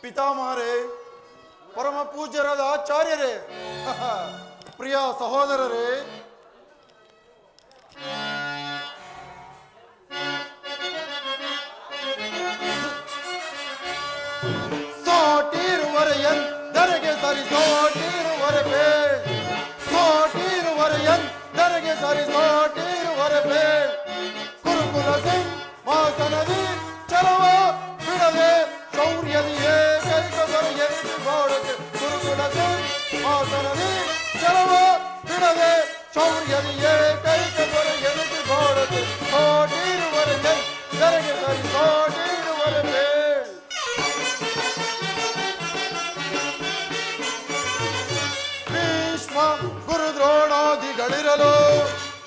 ಪಿತಾಮಹರೇ, ಪರಮ ಪೂಜ್ಯರಾದ ಆಚಾರ್ಯರೇ, ಪ್ರಿಯ ಸಹೋದರರೇ, ಸೋಟಿರುವರೆ ಎಂದರೆಗೆ ಸರಿ ಸೋಟಿರುವರೆ ಬೇ, ಸೋಟಿರುವರೆ ಎಂದರೆಗೆ ಸರಿ ಸೋಟಿರುವರೆ ಬೇ, ಕುರುಕುಲ ಸಿಂಹಾಸನದಿ ಚಲವ ಬಿಡದೆ ಶೌರ್ಯದಿಯೇ ಕೈಕದರು ಎರಿದು ಬಾಡುತ್ತೆ, ಕುರುಕುಲ ಸಿಂಹಾಸನದಿ ಚಲವ ಬಿಡದೆ ಶೌರ್ಯದಿಯೇ ಕೈಕದರು ಎರಿದು ಬಾಡುತ್ತೆ, ಸೋಟಿರುವರೆ ಎಂದರೆಗೆ ಸರಿ ಸೋಟಿರುವರೆ ಬೇ. ಗುರುದ್ರೋಣಾದಿಗಳಿರಲು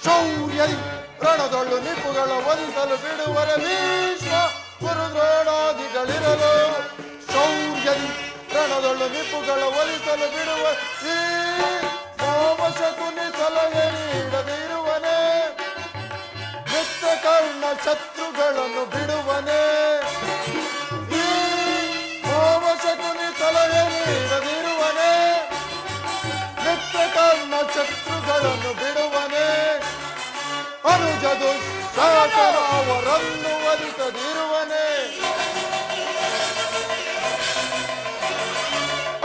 ಶೌರ್ಯದಿ ರಣದೊಳ್ಳು ನಿಪುಗಳ ವಧಿಸಲು ಬಿಡುವರೆ, ಭೀಷ್ಮ ಗುರುದ್ರೋಣಾದಿಗಳಿರಲು ಶೌರ್ಯದಿ ರಣದೊಳ್ಳು ನಿಪುಗಳ ವಧಿಸಲು ಬಿಡುವ, ಈ ಶಕುನಿ ಸಲಹೆ ನೀಡದಿರುವನೆ, ಮಿತ್ರ ಕರ್ಣ ಶತ್ರುಗಳನ್ನು ಬಿಡುವನೆ, ಈ ಶಕುನಿ ಸಲಹೆ ನೀಡದಿರುವನೆ, ಮಿತ್ರಕರ್ಣ ಶತ್ರುಗಳನ್ನು ಬಿಡುವನೆ, ಅನುಜದು ಶಾಸನ ಅವರನ್ನು ವಧಿಸದಿರುವನೆ,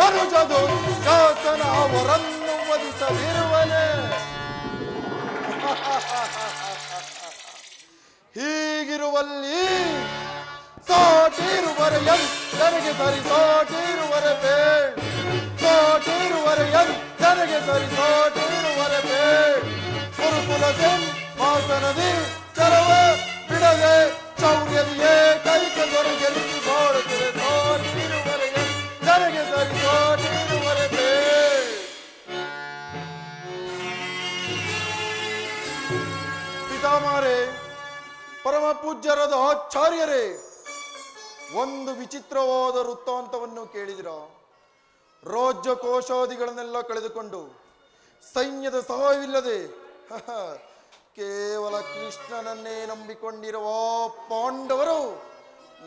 ಅನುಜದು ಶಾಸನ ಅವರನ್ನು ವಧಿಸದಿರುವನೆ. ಹೀಗಿರುವಲ್ಲಿ ಸೋಟಿರುವರೆ ಎಂದರೆಗೆ ಸರಿ ಸೋಟಿರುವರೆ ಬೇ, ಸೋಟಿರುವರೆ ಎಂದರೆಗೆ ಸರಿ ಸೋಟಿರುವರೆ ಬೇ, ಕುರುಕುಲ ಸಿಂಹಾಸನದಿ ಚಲವ ಬಿಡದೆ ಶೌರ್ಯದಿಯೇ ಕೈಕದರು ಗೆಲ್ಲಿಸಿ ಬಾಡುತ್ತದೆ, ಸೋಟಿರುವರೆ ಎಂದರೆಗೆ ಸರಿ ಸೋಟಿರುವರೆ ಬೇ. ಪಿತಾಮಹರೇ, ಪರಮ ಪೂಜ್ಯರಾದ ಆಚಾರ್ಯರೇ, ಒಂದು ವಿಚಿತ್ರವಾದ ವೃತ್ತಾಂತವನ್ನು ಕೇಳಿದಿರ. ರಾಜ್ಯ ಕೋಶಾದಿಗಳನ್ನೆಲ್ಲ ಕಳೆದುಕೊಂಡು ಸೈನ್ಯದ ಸಹಾಯವಿಲ್ಲದೆ ಕೇವಲ ಕೃಷ್ಣನನ್ನೇ ನಂಬಿಕೊಂಡಿರುವ ಪಾಂಡವರು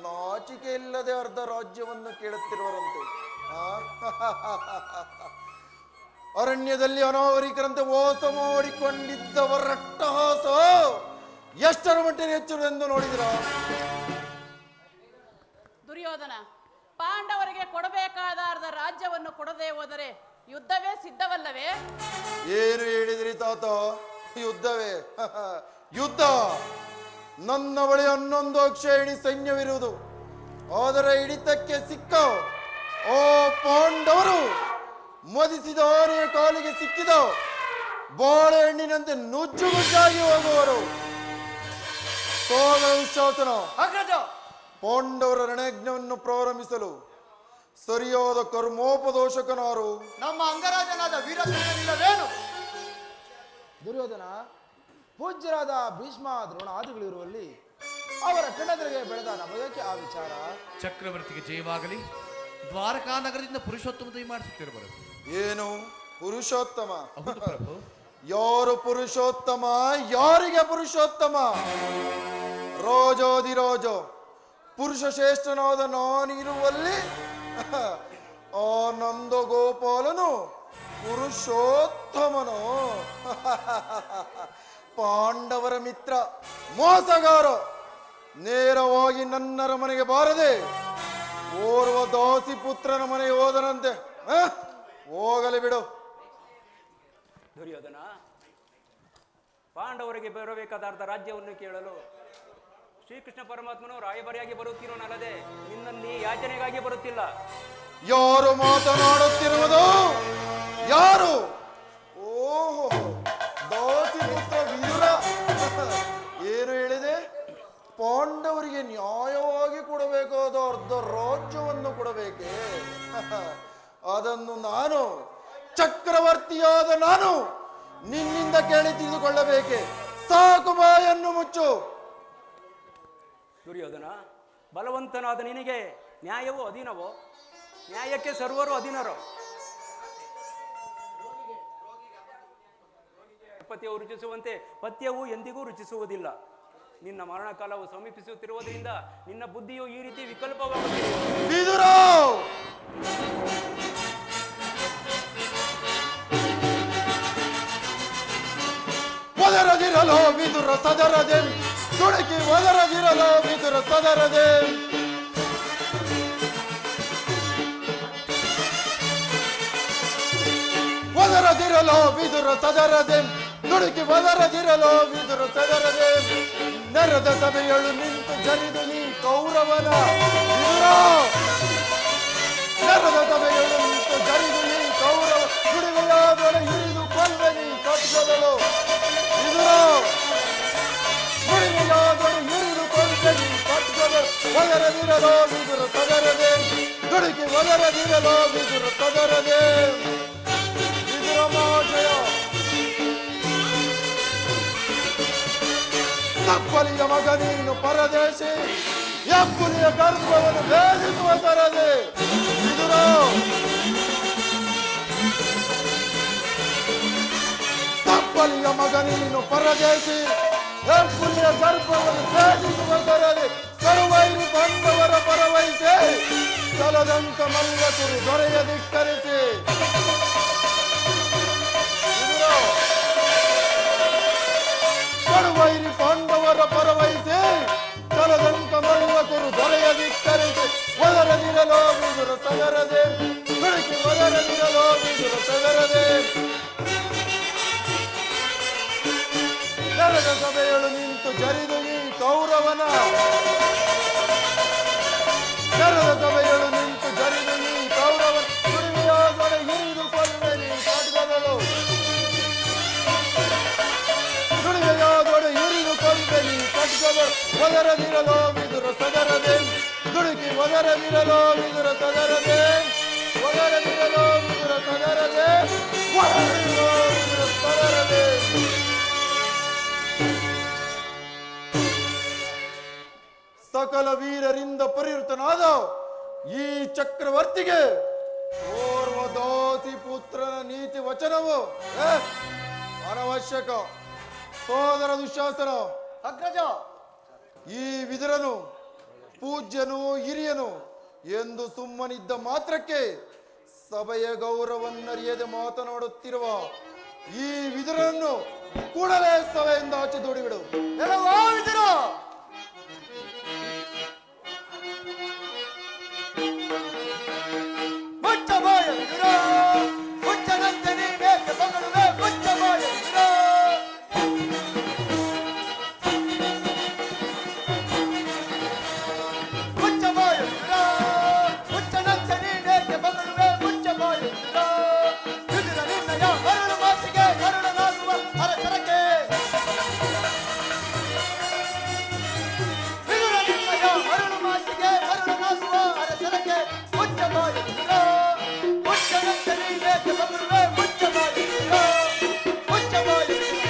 ನಾಚಿಕೆ ಇಲ್ಲದೆ ಅರ್ಧ ರಾಜ್ಯವನ್ನು ಕೇಳುತ್ತಿರುವರಂತೆ. ಅರಣ್ಯದಲ್ಲಿ ಅನಾಗರಿಕರಂತೆ ವಾಸ ಮಾಡಿಕೊಂಡಿದ್ದವರ ಅಟ್ಟಹಾಸ ಎಷ್ಟರ ಮಟ್ಟಿಗೆ ಹೆಚ್ಚುವುದೆಂದು ನೋಡಿದಿರ? ದುರ್ಯೋಧನ, ಪಾಂಡವರಿಗೆ ಕೊಡಬೇಕಾದ ಅರ್ಧ ರಾಜ್ಯವನ್ನು ಕೊಡದೆ ಹೋದರೆ ಯುದ್ಧವೇ ಸಿದ್ಧವಲ್ಲವೇ? ಏನು ಹೇಳಿದ್ರಿ ತಾತ? ಯುದ್ಧವೇ? ಯುದ್ಧ? ನನ್ನ ಬಳಿ 11 ಅಕ್ಷಯಣಿ ಸೈನ್ಯವಿರುವುದು. ಆದರೆ ಹಿಡಿತಕ್ಕೆ ಸಿಕ್ಕ ಓ ಪಾಂಡವರು ಮದಿಸಿದ ಆನೆಯ ಕಾಲಿಗೆ ಸಿಕ್ಕಿದ ಬಾಳೆಹಣ್ಣಿನಂತೆ ನುಜ್ಜುಗುಜ್ಜಾಗಿ ಹೋಗುವರು. ಶಾಸನ ಪಾಂಡವರ ರಣಯಜ್ಞವನ್ನು ಪ್ರಾರಂಭಿಸಲು ಸರಿಯಾದ ಕರ್ಮೋಪದೋಷಕನಾರು ನಮ್ಮ ಅಂಗರಾಜನಾದ ವೀರಸೇನನಿಲ್ಲವೇನು? ದುರ್ಯೋಧನ, ಪೂಜ್ಯರಾದ ಭೀಷ್ಮ ದ್ರೋಣಾದಿಗಳಿರುವಲ್ಲಿ ಅವರ ಕಣ್ಣೆದುರಿಗೆ ಬೆಳೆದ ನಮಗಕ್ಕೆ ಆ ವಿಚಾರ? ಚಕ್ರವರ್ತಿಗೆ ಜಯವಾಗಲಿ. ದ್ವಾರಕಾ ನಗರದಿಂದ ಪುರುಷೋತ್ತಮ ದಯ ಮಾಡಿಸುತ್ತಿರುವರು. ಏನು ಪುರುಷೋತ್ತಮ? ಯಾರು ಪುರುಷೋತ್ತಮ? ಯಾರಿಗೆ ಪುರುಷೋತ್ತಮ? ರಾಜಾದಿರಾಜ ಪುರುಷ ಶ್ರೇಷ್ಠನಾದ ನಾನಿರುವಲ್ಲಿ ಆ ನಂದ ಗೋಪಾಲನು ಪುರುಷೋತ್ತಮನು. ಪಾಂಡವರ ಮಿತ್ರ ಮೋಸಗಾರ ನೇರವಾಗಿ ನನ್ನರ ಮನೆಗೆ ಬಾರದೆ ಓರ್ವ ದಾಸಿ ಪುತ್ರನ ಮನೆಗೆ ಹೋದನಂತೆ. ಹೋಗಲಿ ಬಿಡು. ದುರ್ಯೋಧನ, ಪಾಂಡವರಿಗೆ ಬರಬೇಕಾದ ಅರ್ಧ ರಾಜ್ಯವನ್ನು ಕೇಳಲು ಶ್ರೀಕೃಷ್ಣ ಪರಮಾತ್ಮನು ರಾಯಭಾರಿಯಾಗಿ ಬರುತ್ತೀರೋನಲ್ಲದೆ ನಿನ್ನಲ್ಲಿ ಯಾಚನೆಗಾಗಿ ಬರುತ್ತಿಲ್ಲ. ಯಾರು ಮಾತನಾಡುತ್ತಿರುವುದು? ಯಾರು? ಓಹೋ, ದಾಸಿ ಪುತ್ರ ವಿದುರ. ಏನು ಹೇಳಿದೆ? ಪಾಂಡವರಿಗೆ ನ್ಯಾಯವಾಗಿ ಕೊಡಬೇಕಾದ ಅರ್ಧ ರಾಜ್ಯವನ್ನು ಕೊಡಬೇಕೆ? ಅದನ್ನು ನಾನು ಚಕ್ರವರ್ತಿಯಾದ ನಾನು ನಿನ್ನಿಂದ ಕೇಳಿ ತಿಳಿದುಕೊಳ್ಳಬೇಕೆ? ಸಾಕು, ಬಾಯನ್ನು ಮುಚ್ಚು. ದುರ್ಯೋಧನ, ಬಲವಂತನಾದ ನಿನಗೆ ನ್ಯಾಯವೋ ಅಧೀನವೋ? ನ್ಯಾಯಕ್ಕೆ ಸರ್ವರು ಅಧೀನರೋ? ಪತ್ಯವು ರುಚಿಸುವಂತೆ ಪತ್ಯವು ಎಂದಿಗೂ ರುಚಿಸುವುದಿಲ್ಲ. ನಿನ್ನ ಮರಣಕಾಲವು ಸಮೀಪಿಸುತ್ತಿರುವುದರಿಂದ ನಿನ್ನ ಬುದ್ಧಿಯು ಈ ರೀತಿ ವಿಕಲ್ಪವಾಗುತ್ತಿದೆ. ಸದರದೆ ದುಡುಕಿ ಒದರದಿರಲು ವಿದುರ ಸದರದೆ ಒದರದಿರಲು ವಿದುರ ಸದರದೆ ದುಡುಕಿ ಒದರದಿರಲು ವಿದುರ ಸದರದೆ ನೆರೆದ ಸಭೆಯಳು ನಿಂತು ಜರಿದು ನೀ ಕೌರವನ ವಿದುರ ನೆರೆದ ಸಭೆಯಳು ನಿಂತು ಜರಿದು ನೀ ಕೌರವ ದುಡಿಮೆಯಾದೊಳೆ ಹಿರಿದು ಕೊಲ್ವೆ ನೀ ಕಟ್ಟದಳು ವಿದುರ ದುಡಿಮೆಯಾದೊಳೆ ಹಿರಿದು ಕೊಲ್ವೆ ನೀ ಕಟ್ಟದಳು ಒದರದಿರಲು ವಿದುರ ಸದರದೆ ದುಡುಕಿ ಒದರದಿರಲು ವಿದುರ ಸದರದೆ ವಿದುರಮಾಜಯ ತಪ್ಪಲಿಯ ಮಗ ನೀನು ಪರದೇಶಿ ಎಪ್ಪುಲಿಯ ಗರ್ಭವನ್ನು ಭೇದಿಸುವ ತರದೆ ವಿದುರ ತಪ್ಪಲಿಯ ಮಗ ನೀನು ಪರದೇಶಿ ಎಪ್ಪುಲಿಯ ಗರ್ಭವನ್ನು ಭೇದಿಸುವ ತರದೆ ಕರುವೈರು ಬಂದವರ ಪರವಹಿಸಿ ಚಲದಂಕ ಮಲ್ಲಕರು ದೊರೆಯ ಧಿಕ್ಕರಿಸಿ ಕರುವೈರಿ ಪಾಂಡವರ ಪರವಹಿಸಿ ಚಲದಂಕ ಮಲ್ಲಕರು ದೊರೆಯ ಧಿಕ್ಕರಿಸಿ ಒದರದಿರಲೋ ವಿದುರ ಸದರದೆ ಬೆಳಕಿ ಒದರದಿರಲೋ ವಿದುರ ಸದರದೆ ನೆರೆದ ಸಭೆಯಳು ನಿಂತು ಜರಿದು ಈ ಕೌರವನ ನೆರೆದ ಸಭೆಯಳು ನಿಂತು ಜರಿದು ಈ ಕೌರವನ ದುಡಿಮೆಯಾದೊಳೆ ಹಿರಿದು ಕೊಲ್ವೆ ನೀ ಖಡ್ಗದಳು ದುಡಿಮೆಯಾದೊಳೆ ಹಿರಿದು ಕೊಲ್ವೆ ನೀ ಖಡ್ಗದಳು ಒದರದಿರಲೋ ವಿದುರ ಸದರದೆ ದುಡುಕಿ ಒದರದಿರಲೋ ವಿದುರ ಸದರದೆ ಒದರದಿರಲೋ ವಿದುರ ಸದರದೆ ಒದರದಿರಲೋ ವಿದುರ ಸದರದೆ ಸಕಲ ವೀರರಿಂದ ಪರಿವೃತನಾದ ಈ ಚಕ್ರವರ್ತಿಗೆ ಓರ್ವ ದಾಸಿ ಪುತ್ರನ ನೀತಿ ವಚನವು ಅನವಶ್ಯಕ. ಸೋದರ ದುಶ್ಯಾಸನ, ಅಗ್ರಜ, ಈ ವಿದುರನು ಪೂಜ್ಯನು ಹಿರಿಯನು ಎಂದು ಸುಮ್ಮನಿದ್ದ ಮಾತ್ರಕ್ಕೆ ಸಭೆಯ ಗೌರವನ್ನರಿಯದೆ ಮಾತನಾಡುತ್ತಿರುವ ಈ ವಿದುರನನ್ನು ಕೂಡಲೇ ಸಭೆಯಿಂದ ಆಚೆ ದೂಡಿಬಿಡು. ಎಲ್ಲವೋ ವಿದುರ, ಮುಚ್ಚ ಬಾಯ ವಿದುರ, ಮುಚ್ಚನಂತೆ ನೀನೇಕೆ ಬಗಳುವೆ, ಮುಚ್ಚ ಬಾಯ ವಿದುರ. ಮುಚ್ಚ ಬಾಯ ವಿದುರ, ಮುಚ್ಚನಂತೆ ನೀನೇಕೆ ಬಗಳುವೆ, ಮುಚ್ಚ ಬಾಯ ವಿದುರ. ವಿದುರ ನಿನ್ನಯ ಮರಳು ಮಾತಿಗೆ ಕರುಣನಾಗುವ ಅರಸರಕ್ಕೆ. ವಿದುರ ನಿನ್ನಯ ಮರಳು ಮಾತಿಗೆ ಕರುಣನಾಗುವ ಅರಸರಕ್ಕೆ. ಮುಚ್ಚ ಬಾಯ ವಿದುರ, ಮುಚ್ಚನಂತೆ ನೀನೇಕೆ ಬಗಳುವೆ, ಮುಚ್ಚ ಬಾಯ ವಿದುರ. ಮುಚ್ಚ ಬಾಯ ವಿದುರ,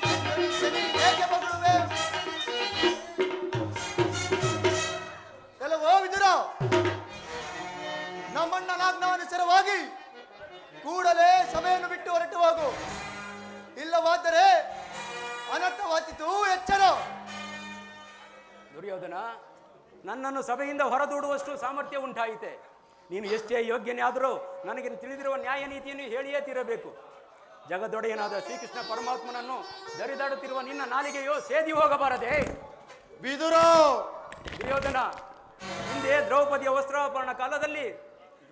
ಮುಚ್ಚನಂತೆ ನೀನೇಕೆ ಬಗಳುವೆ. ಕೆಲವೋ ವಿದುರ, ನಮ್ಮಣ್ಣನಾಜ್ಞಾನುಸಾರವಾಗಿ ಕೂಡಲೇ ಸಭೆಯನ್ನು ಬಿಟ್ಟು ಹೊರಟು ಹೋಗು. ಇಲ್ಲವಾದರೆ ಅನರ್ಥವಾದೀತು, ಎಚ್ಚರ. ದುರ್ಯೋಧನ, ನನ್ನನ್ನು ಸಭೆಯಿಂದ ಹೊರದೂಡುವಷ್ಟು ಸಾಮರ್ಥ್ಯ ಉಂಟಾಯಿತೆ. ನೀನು ಎಷ್ಟೇ ಯೋಗ್ಯನೇ ಆದರೂ ನನಗೆ ತಿಳಿದಿರುವ ನ್ಯಾಯ ನೀತಿಯನ್ನು ಹೇಳಿಯೇ ತೀರಬೇಕು. ಜಗದೊಡೆಯನಾದ ಶ್ರೀಕೃಷ್ಣ ಪರಮಾತ್ಮನನ್ನು ಜರಿದಾಡುತ್ತಿರುವ ನಿನ್ನ ನಾಲಿಗೆಯೋ ಸೇದಿ ಹೋಗಬಾರದೆ. ವಿದುರ, ದುರ್ಯೋಧನ, ಹಿಂದೆ ದ್ರೌಪದಿಯ ವಸ್ತ್ರಾಪರಣ ಕಾಲದಲ್ಲಿ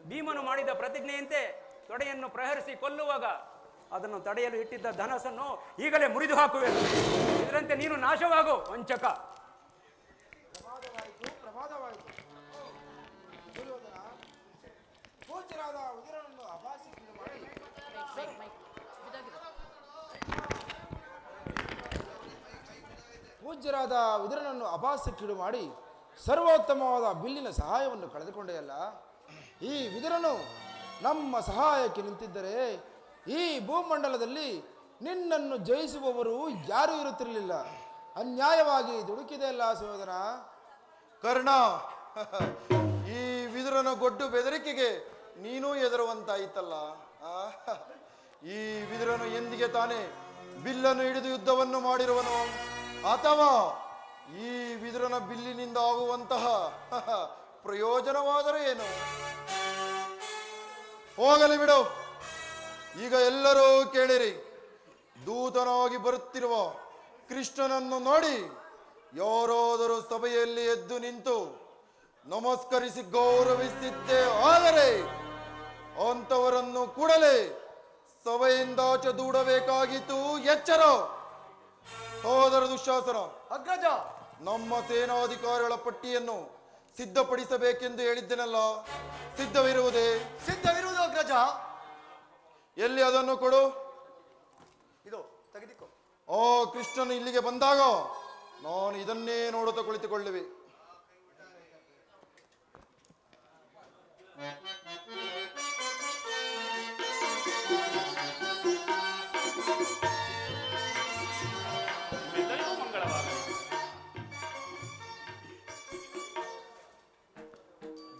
ಭೀಮನು ಮಾಡಿದ ಪ್ರತಿಜ್ಞೆಯಂತೆ ತೊಡೆಯನ್ನು ಪ್ರಹರಿಸಿ ಕೊಲ್ಲುವಾಗ ಅದನ್ನು ತಡೆಯಲು ಇಟ್ಟಿದ್ದ ಧನಸ್ಸನ್ನು ಈಗಲೇ ಮುರಿದು ಹಾಕುವೆನು. ಇದರಂತೆ ನೀನು ನಾಶವಾಗು ವಂಚಕ. ಪ್ರಮಾದವಾಯಿತು. ದುರ್ಯೋಧನ ಪೂಜ್ಯರಾದ ವಿದುರನನ್ನು ಅಪಹಾಸ್ಯಕ್ಕೀಡು ಮಾಡಿ ಪೂಜ್ಯರಾದ ವಿದುರನನ್ನು ಅಪಹಾಸ್ಯಕ್ಕೀಡು ಮಾಡಿ ಸರ್ವೋತ್ತಮವಾದ ಬಿಲ್ಲಿನ ಸಹಾಯವನ್ನು ಕಳೆದುಕೊಂಡೆಯಲ್ಲ. ಈ ವಿದುರನು ನಮ್ಮ ಸಹಾಯಕ್ಕೆ ನಿಂತಿದ್ದರೆ ಈ ಭೂಮಂಡಲದಲ್ಲಿ ನಿನ್ನನ್ನು ಜಯಿಸುವವರು ಯಾರೂ ಇರುತ್ತಿರಲಿಲ್ಲ. ಅನ್ಯಾಯವಾಗಿ ದುಡುಕಿದೆಯಲ್ಲ ಸಹೋದರ. ಕರ್ಣ, ಈ ವಿದುರನ ಗೊಡ್ಡು ಬೆದರಿಕೆಗೆ ನೀನೂ ಹೆದರುವಂತಾಯಿತಲ್ಲ. ಈ ವಿದುರನು ಎಂದಿಗೆ ತಾನೇ ಬಿಲ್ಲನ್ನು ಹಿಡಿದು ಯುದ್ಧವನ್ನು ಮಾಡಿರುವನು, ಅಥವಾ ಈ ವಿದುರನ ಬಿಲ್ಲಿನಿಂದ ಆಗುವಂತಹ ಪ್ರಯೋಜನವಾದರೆ ಏನು? ಹೋಗಲಿ ಬಿಡು. ಈಗ ಎಲ್ಲರೂ ಕೇಳಿರಿ, ದೂತನಾಗಿ ಬರುತ್ತಿರುವ ಕೃಷ್ಣನನ್ನು ನೋಡಿ ಯಾರಾದರೂ ಸಭೆಯಲ್ಲಿ ಎದ್ದು ನಿಂತು ನಮಸ್ಕರಿಸಿ ಗೌರವಿಸಿದ್ದೇ ಆದರೆ ಅಂತವರನ್ನು ಕೂಡಲೇ ಸಭೆಯಿಂದಾಚೆ ದೂಡಬೇಕಾಗಿತ್ತು. ಎಚ್ಚರ ಸೋದರ ದುಶ್ಯಾಸನ, ಅಗ್ರಜ, ನಮ್ಮ ಸೇನಾಧಿಕಾರಿಗಳ ಪಟ್ಟಿಯನ್ನು ಸಿದ್ಧಪಡಿಸಬೇಕೆಂದು ಹೇಳಿದ್ದೆನಲ್ಲ, ಸಿದ್ಧವಿರುವುದೇ? ಸಿದ್ಧವಿರುವುದು ಅಗ್ರಜ. ಎಲ್ಲಿ ಅದನ್ನು ಕೊಡು. ಇದು ತೆಗೆದುಕೋ. ಆ ಕೃಷ್ಣನು ಇಲ್ಲಿಗೆ ಬಂದಾಗ ನಾನು ಇದನ್ನೇ ನೋಡುತ್ತಾ ಕುಳಿತುಕೊಳ್ಳುವೆ. ಎಲ್ಲರಿಗೂ ಮಂಗಳವಾಗಲಿ.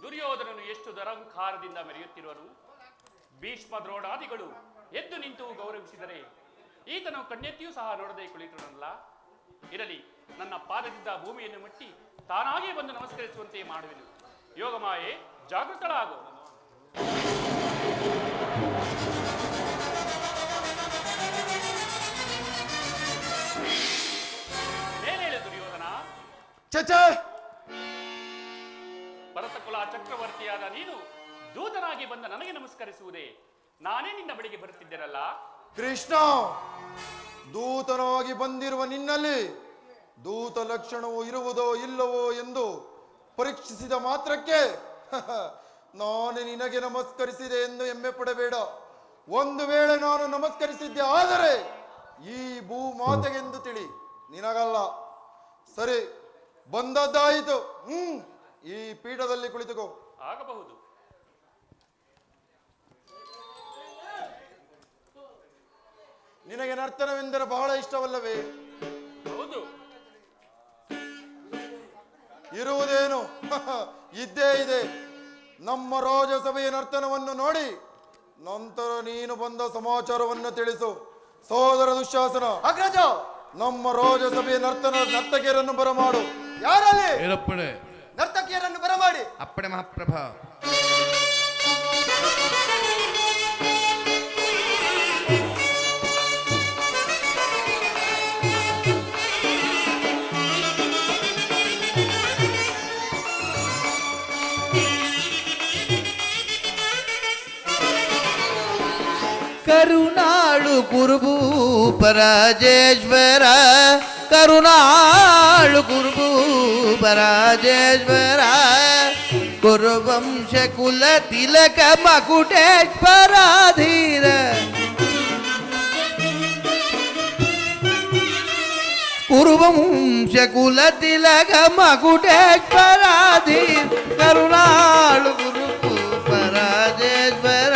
ದುರ್ಯೋಧನನು ಎಷ್ಟು ದುರಹಂಕಾರದಿಂದ ಮೆರೆಯುತ್ತಿರುವನು. ಭೀಷ್ಮ ದ್ರೋಣಾದಿಗಳು ಎದ್ದು ನಿಂತು ಗೌರವಿಸಿದರೆ ಈತನು ಕಣ್ಣೆತ್ತಿಯೂ ಸಹ ನೋಡದೆ ಕುಳಿತನಲ್ಲ. ಇರಲಿ, ನನ್ನ ಪಾದದಿಂದ ಭೂಮಿಯನ್ನು ಮುಟ್ಟಿ ತಾನಾಗೇ ಬಂದು ನಮಸ್ಕರಿಸುವಂತೆ ಮಾಡುವೆನು. ಯೋಗಮಾಯೆ, ಜಾಗೃತಳಾಗು. ಏನೇಳು ದುರ್ಯೋಧನ? ಚಚೆ, ಭರತಕುಲ ಚಕ್ರವರ್ತಿಯಾದ ನೀನು ದೂತನಾಗಿ ಬಂದ ನನಗೆ ನಮಸ್ಕರಿಸುವುದೇ? ನಾನೇ ನಿನ್ನ ಬಳಿಗೆ ಬರುತ್ತಿದ್ದೇನಲ್ಲ. ಕೃಷ್ಣ, ದೂತನಾಗಿ ಬಂದಿರುವ ನಿನ್ನಲ್ಲಿ ದೂತ ಲಕ್ಷಣವು ಇರುವುದೋ ಇಲ್ಲವೋ ಎಂದು ಪರೀಕ್ಷಿಸಿದ ಮಾತ್ರಕ್ಕೆ ನಾನು ನಿನಗೆ ನಮಸ್ಕರಿಸಿದೆ ಎಂದು ಹೆಮ್ಮೆ ಪಡಬೇಡ. ಒಂದು ವೇಳೆ ನಾನು ನಮಸ್ಕರಿಸಿದ್ದೆ ಆದರೆ ಈ ಭೂಮಾತೆಗೆಂದು ತಿಳಿ, ನಿನಗಲ್ಲ. ಸರಿ, ಬಂದದ್ದಾಯಿತು. ಈ ಪೀಠದಲ್ಲಿ ಕುಳಿತುಕೋ. ಆಗಬಹುದು. ನಿನಗೆ ನರ್ತನವೆಂದರೆ ಬಹಳ ಇಷ್ಟವಲ್ಲವೇ? ಹೌದು. ಇರುವುದೇನು? ಇದ್ದೇ ಇದೆ. ನಮ್ಮ ರಾಜಸಭೆಯ ನರ್ತನವನ್ನು ನೋಡಿ ನಂತರ ನೀನು ಬಂದ ಸಮಾಚಾರವನ್ನು ತಿಳಿಸು. ಸೋದರ ದುಶ್ಯಾಸನ, ಅಗ್ರಜ, ನಮ್ಮ ರಾಜಸಭೆಯ ನರ್ತಕಿಯರನ್ನು ಬರಮಾಡು. ಯಾರಲ್ಲಿ? ಏರಪ್ಪಣೆ. ನರ್ತಕಿಯರನ್ನು ಬರಮಾಡಿ. ಅಪ್ಪಣೆ ಮಹಾಪ್ರಭಾ. ಕರುಣಾಳು ಕುರುಭೂಪ ರಾಜೇಶ್ವರ, ಕರುಣಾಳು ಕುರುಭೂಪ ರಾಜೇಶ್ವರ, ಕುರುವಂಶ ಕುಲ ತಿಲಕ ಮಕುಟೇಶ್ವರ ಧೀರ, ಕುರುವಂಶ ಕುಲ ತಿಲಕ ಮಕುಟೇಶ್ವರ ಧೀರ, ಕರುಣಾಳು ಕುರುಭೂಪ ರಾಜೇಶ್ವರ.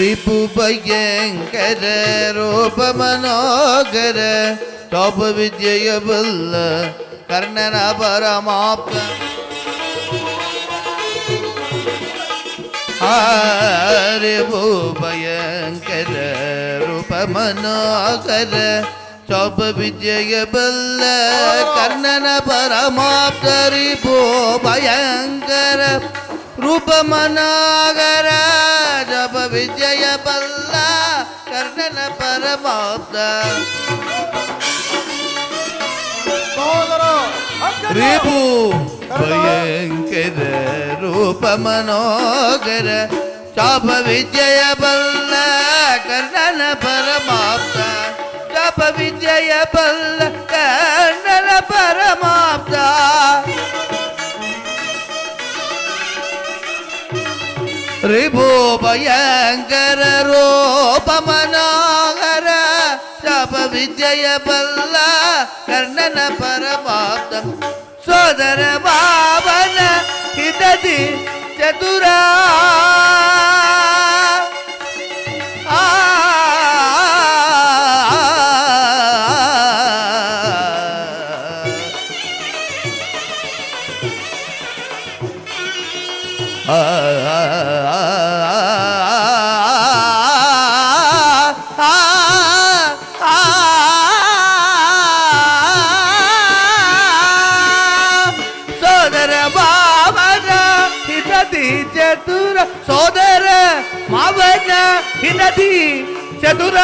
रिपु भयंकर रूप मनोगर, टॉप विजय बल्ल कर्णन परमाप्त, रिपु भयंकर रूप मनोगर, टॉप विजय बल्ल कर्णन परमाप्त, रिपु भयंकर रूप मनागर, जब विजय बल्ला कर्णन परमाप्त. ಸೋದರ रिपु भयंकर रूप मनोगर, चाप विजय बल्ला कर्णन परमाप्त, चाप विजय बल्ला कर्णन परमाप्त. रिभु भयंकर रूप मनोहर, चाप विजय बल्ला कर्णन परमाप्त, सोदर भावन हितदि चतुरा, ಸೋದರ ಮಾವನ ಹಿನದಿ ಚತುರ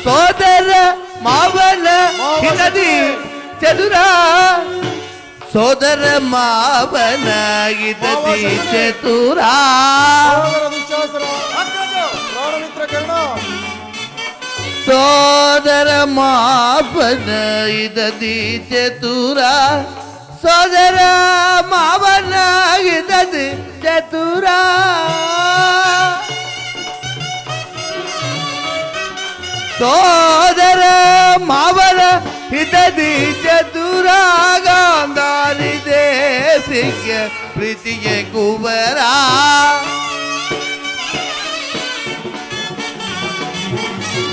ಸೋದರ ಮಾವನ ಹಿನದಿ ಚತುರ ಸೋದರ ಮಾವನ ಹಿನದಿ ಚತುರ ಸಹೋದರ ದುಶ್ಯಾಸನ ಪ್ರಾಣಮಿತ್ರ ಕರ್ಣ ಸೋದರ ಮಾವನ ಹಿನದಿ ಚತುರ ಸೋದರ ಮಾವನ ಹಿನದಿ ಚತುರ ಸೋದರ ಮಾವನ ಹಿತದಿ ಚತುರ ಗಾಂಧಾರಿ ದೇವಿಗೆ ಪ್ರೀತಿಗೆ ಕುಬರ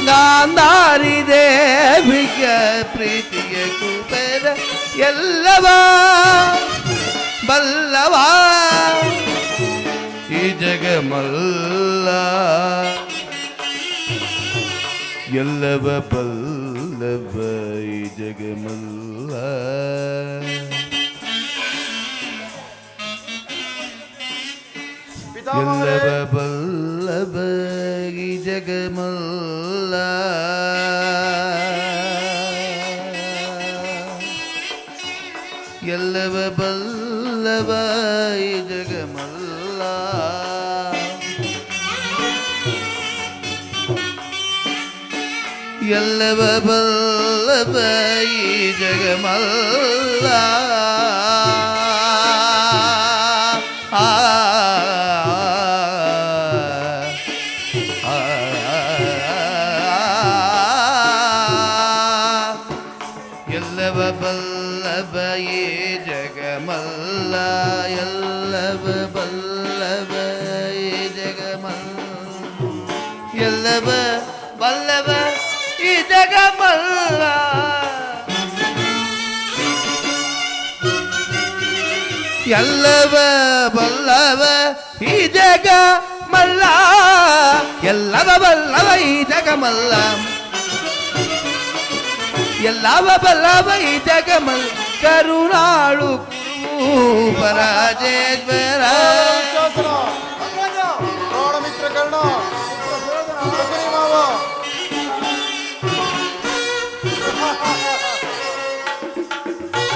ಗಾಂಧಾರಿ ದೇವಿಗೆ ಪ್ರೀತಿಗೆ ಕುಬರ ಎಲ್ಲವ ಬಲ್ಲವ ಈ ಜಗಮಲ್ಲ ಎಲ್ಲವ ಬಲ್ಲವ ಈ ಜಗಮಲ್ಲ ಪಿತಾಮಹರೇ ಎಲ್ಲವ ಬಲ್ಲವ ಈ ಜಗಮಲ್ಲ ಎಲ್ಲವ ಬಲ್ಲವ ಈ ಜಗಮಲ್ಲ ಎಲ್ಲವ ಬಲ್ಲವ ಈ ಜಗಮಲ್ಲ ಆ ಎಲ್ಲವ ಬಲ್ಲವ ಈ ಜಗಮಲ್ಲ ಎಲ್ಲವ ಬಲ್ಲವ ಈ ಜಗಮಲ್ಲ ಎಲ್ಲವ ಬಲ್ಲವ ಈ ಜಗಮಲ್ಲ ಎಲ್ಲವ ಬಲ್ಲವ ಈ ಜಗಮಲ್ಲ ಎಲ್ಲವ ಬಲ್ಲವ ಈ ಜಗಮಲ್ಲ ಎಲ್ಲವ ಬಲ್ಲವ ಈ ಜಗಮಲ್ಲ ಕರುಣಾಳು ಕುರು ಪರಾಜೇಶ್ವರ ದುಶ್ಯಾಸನ ಪ್ರಾಣಮಿತ್ರ ಕರ್ಣ ಶಕುನಿ ಮಾವ ಕೃಷ್ಣ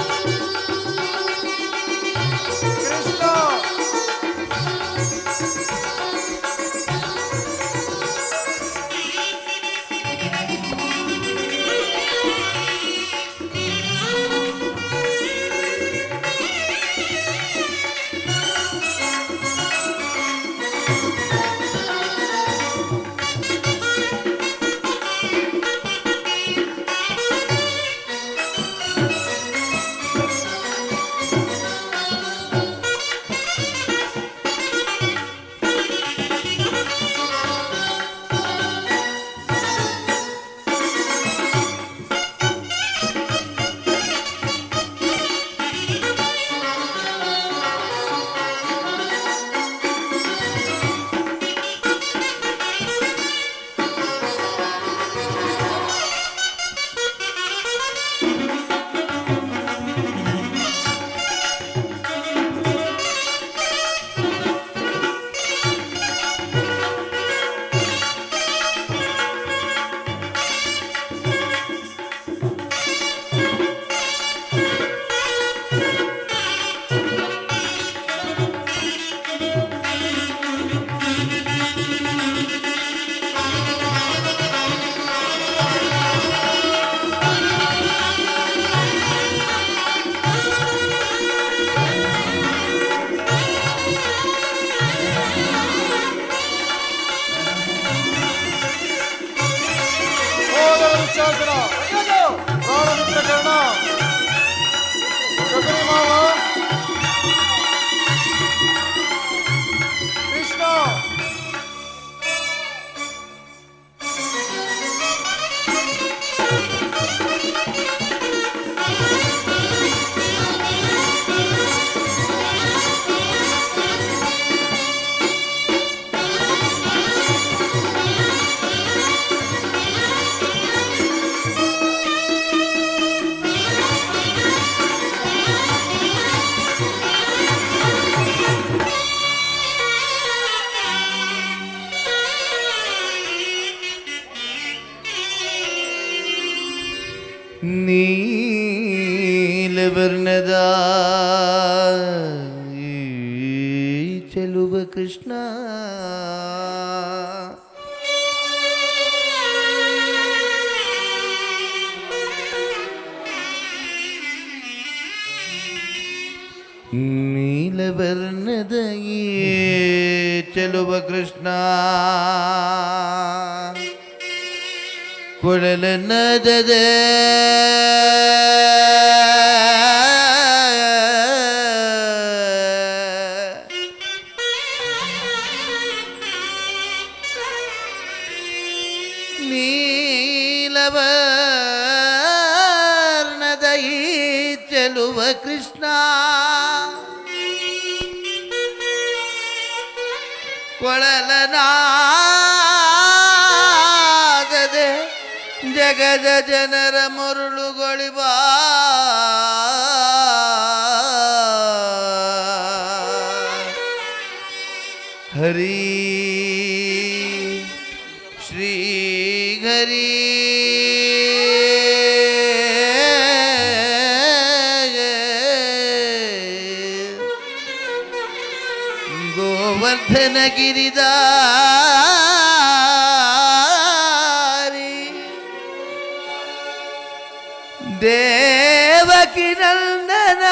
ದುಶ್ಯಾಸನ ಪ್ರಾಣಮಿತ್ರ ಕರ್ಣ ಶಕುನಿ ಮಾವ ಕೃಷ್ಣ ನೀಲವರ್ಣದ ಈ ಚೆಲುವ ಕೃಷ್ಣ ನೀಲವರ್ಣದ ಈ ಚೆಲುವ ಕೃಷ್ಣ ಕೊಳಲನ್ನದದೆ ನೀಲವರ್ಣದ ಈ ಚೆಲುವ ಕೃಷ್ಣ ಕೊಳಲನಾಗದೆ ಜಗದ ಜನರ ಮರುಳುಗೊಳಿಬ ಹರಿ ಶ್ರೀ ಹರಿ ಗೋವರ್ಧನ ಗಿರಿಧಾರಿ ದೇವಕಿ ನಂದನ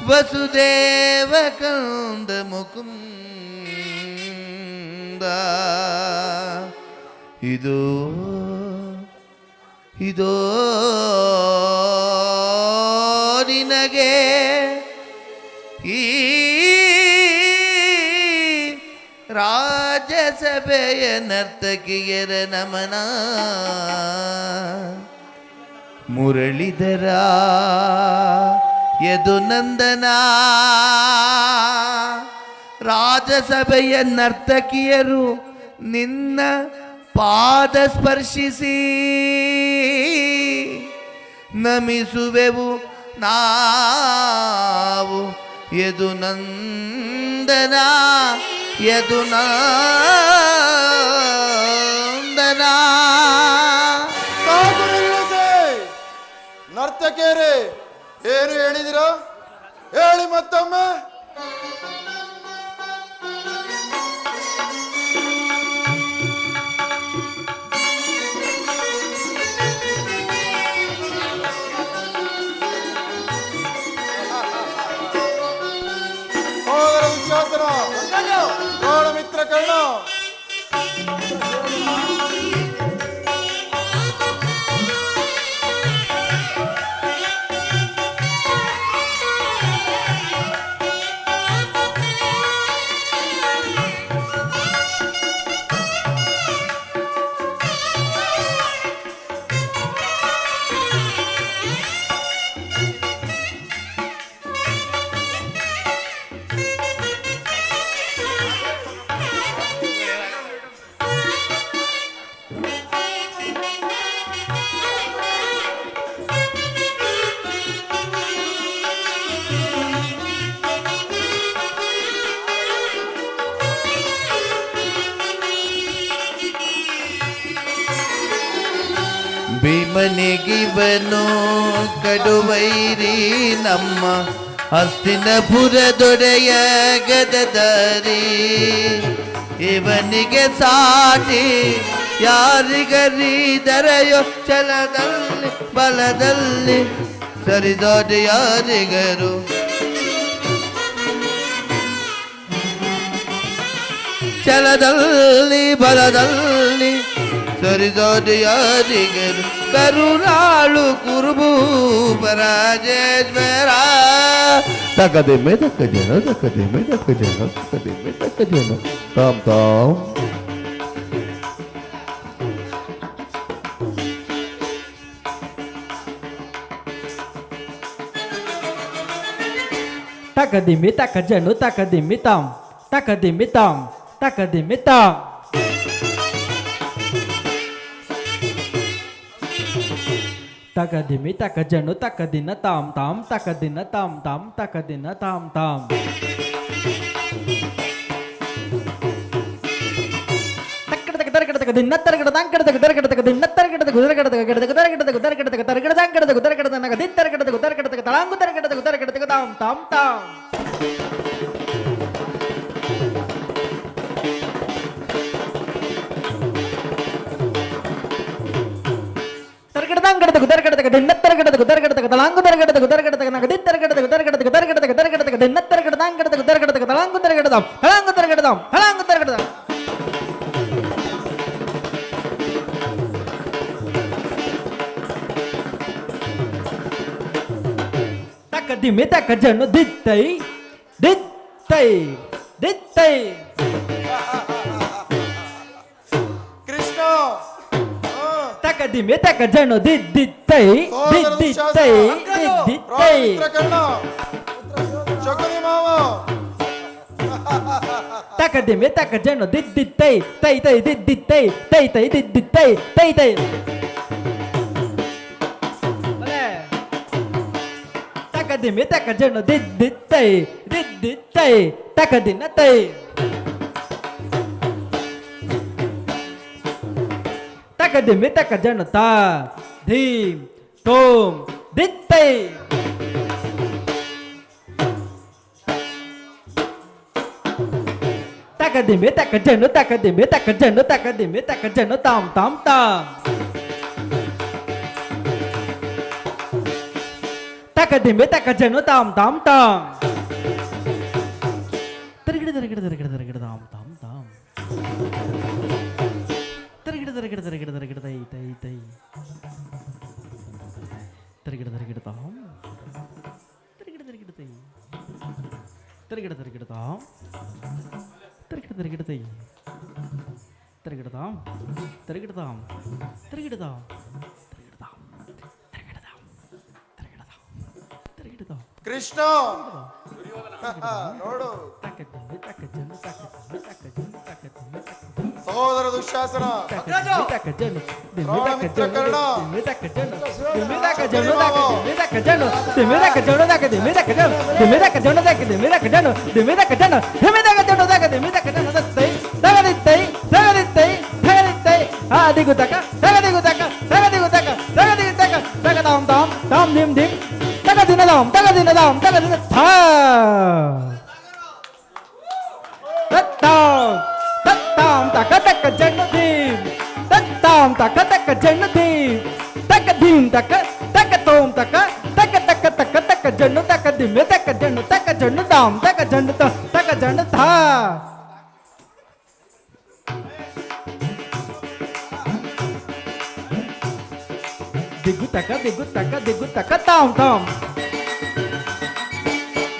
ವಸುದೇವ ಕಂದ ಮುಕುಂದ ಇದೋ ನಿನಗೆ ಈ ರಾಜ್ಯಸಭೆಯ ನರ್ತಕಿಯರ ನಮನ ಮುರಳೀಧರ ಯದು ನಂದನ ರಾಜಸಭೆಯ ನರ್ತಕಿಯರು ನಿನ್ನ ಪಾದ ಸ್ಪರ್ಶಿಸಿ ನಮಿಸುವೆವು ನಾವು ಯದು ನಂದನ ಯದು ನಂದನ ಸಾಕು ನಿಲ್ಲಿಸಿ. ನರ್ತಕಿಯರೇ, ಏನು ಹೇಳಿದಿರೋ ಹೇಳಿ ಮತ್ತೊಮ್ಮೆ. ಹೋಗರ ವಿಶ್ವಾಸನ ನೋಡ ಮಿತ್ರ ಕರ್ಣ. ಭೀಮನಿಗಿವನು ಕಡುವೈರಿ ನಮ್ಮ ಹಸ್ತಿನಪುರದೊಡೆಯ ಗದದಾರಿ ಇವನಿಗೆ ಸಾಟಿ ಯಾರಿಗರಿದರೆಯೋ ಛಲದಲ್ಲಿ ಬಲದಲ್ಲಿ ಸರಿದೋಟ ಯಾರಿಗರು ಛಲದಲ್ಲಿ ಬಲದಲ್ಲಿ ಸರಿದೋಟ ಯಾರಿಗರು ಕರುಣಾಳು ಕುರುಬು ಪರಾಜೇಶ್ವರ ತಕದೆ ಮೇ ತಕ್ಕ ಜನ ತಕದೆ ಮೇ ತಕ್ಕ ಜನ ತಕದೆ ಮೇ ತಕ್ಕ ಜನ ತಾಮ್ ತಾಮ್ takadimi takajanu takadimi tam takadimi tam takadimi tam takadimi takajanu takadina tam tam takadina tam tam takadina tam tam takada takada takada takada ದಿನ ತರಗಡದಾಂ ಕಡದಗ ತರಗಡದಗ ದಿನ ತರಗಡದಗ ಗುದರಗಡದಗ ಗಡದಗ ತರಗಡದಗ ತರಗಡದಗ ತರಗಡದಾಂ ಕಡದಗ ತರಗಡದಗ ನಗ ದಿ ತರಗಡದಗ ತರಗಡದಗ ತಳಾಂಗು ತರಗಡದಗ ತರಗಡದಗ ತಾಂ ತಾಂ ತಾಂ ತರಗಡದಾಂ ಕಡದಗ ತರಗಡದಗ ದಿನ ತರಗಡದಗ ತರಗಡದಗ ತಳಾಂಗು ತರಗಡದಗ ತರಗಡದಗ ನಗ ದಿ ತರಗಡದಗ ತರಗಡದಗ ತರಗಡದಗ ತರಗಡದಗ ದಿನ ತರಗಡದಾಂ ಕಡದಗ ತರಗಡದಗ ತಳಾಂಗು ತರಗಡದಾಂ ತಳಾಂಗು ತರಗಡದಾಂ ತಳಾಂಗು ತರಗಡದಾಂ ದಿಮ್ಮೆ ತಕ್ಕ ಜನ್ನು ದಿತ್ತೈ ದಿತ್ತೈ ದಿತ್ತೈ ಕೃಷ್ಣ ತಕ್ಕ ದಿಮ್ಮೆ ತಕ್ಕ ಜನ್ನು ದಿತ್ತೈ ದಿತ್ತೈ ದಿತ್ತೈ ಕರ್ಣ ಶಕುನಿ ಮಾವ ತಕ್ಕ ದಿಮ್ಮೆ ತಕ್ಕ ಜನ್ನು ದಿತ್ತೈ ತೈ ತೈ ದಿತ್ತೈ ತೈ ತೈ ದಿತ್ತೈ ತೈ ತೈ ದಿಮ್ಮೆ ತಕ್ಕ ಜನ್ನು ದಿತ್ತೈ ದಿತ್ತೈ ತಕ್ಕ ದಿನ ತೈ ತಕ್ಕ ದಿಮ್ಮೆ ತಕ್ಕ ಜನ್ನು ತಾ ಧೀಂ ತೋಂ ದಿತ್ತೈ ತಕ್ಕ ದಿಮ್ಮೆ ತಕ್ಕ ಜನ್ನು ತಕ್ಕ ದಿಮ್ಮೆ ತಕ್ಕ ಜನ್ನು ತಕ್ಕ ದಿಮ್ಮೆ ತಕ್ಕ ಜನ್ನು ತಾಂ ತಾಂ ತಾಂ ತಕ್ಕ ದಿಮ್ಮೆ ತಕ್ಕ ಜನ್ನು ತಾಂ ತಾಂ ತಾಂ ತರಗಿಡ ತರಗಿಡ ತರಗಿಡ ತರಗಿಡ ತಾಂ ತಾಂ ತಾಂ ತರಗಿಡ ತರಗಿಡ ತರಗಿಡ ತರಗಿಡ ತೈ ತೈ ತೈ ತರಗಿಡ ತರಗಿಡ ತಾಂ ತರಗಿಡ ತರಗಿಡ ತೈ ತರಗಿಡ ತರಗಿಡ ತಾಂ ತರಗಿಡ ತರಗಿಡ ತೈ ತರಗಿಡ ತಾಂ ತರಗಿಡ ತಾಂ ತರಗಿಡ ತಾಂ ಕೃಷ್ಣ ನೋಡು ಸಹೋದರ ದುಶ್ಯಾಸನ ತಗದಿನದಾಂ ತಗದಿನದಾಂ ತಗದಿನ ಥಾ ತತ್ತಾಂ ತತ್ತಾಂ ತಕ ತಕ ಜನ್ನದೀಂ ತತ್ತಾಂ ತಕ ತಕ ಜನ್ನದೀಂ ತಕ ದೀಂ ತಕ ತಕ ತೋಂ ತಕ ತಕ ತಕ ತಕ ತಕ ಜನ್ನು ತಕ ದಿಮ್ಮೆ ತಕ ಜನ್ನು ತಕ ಜನ್ನದಾಂ ತಕ ಜನ್ನು ತಕ ಜನ್ನು ಥಾ ದಿಗು ತಕ ತಾಂ ತಾಂ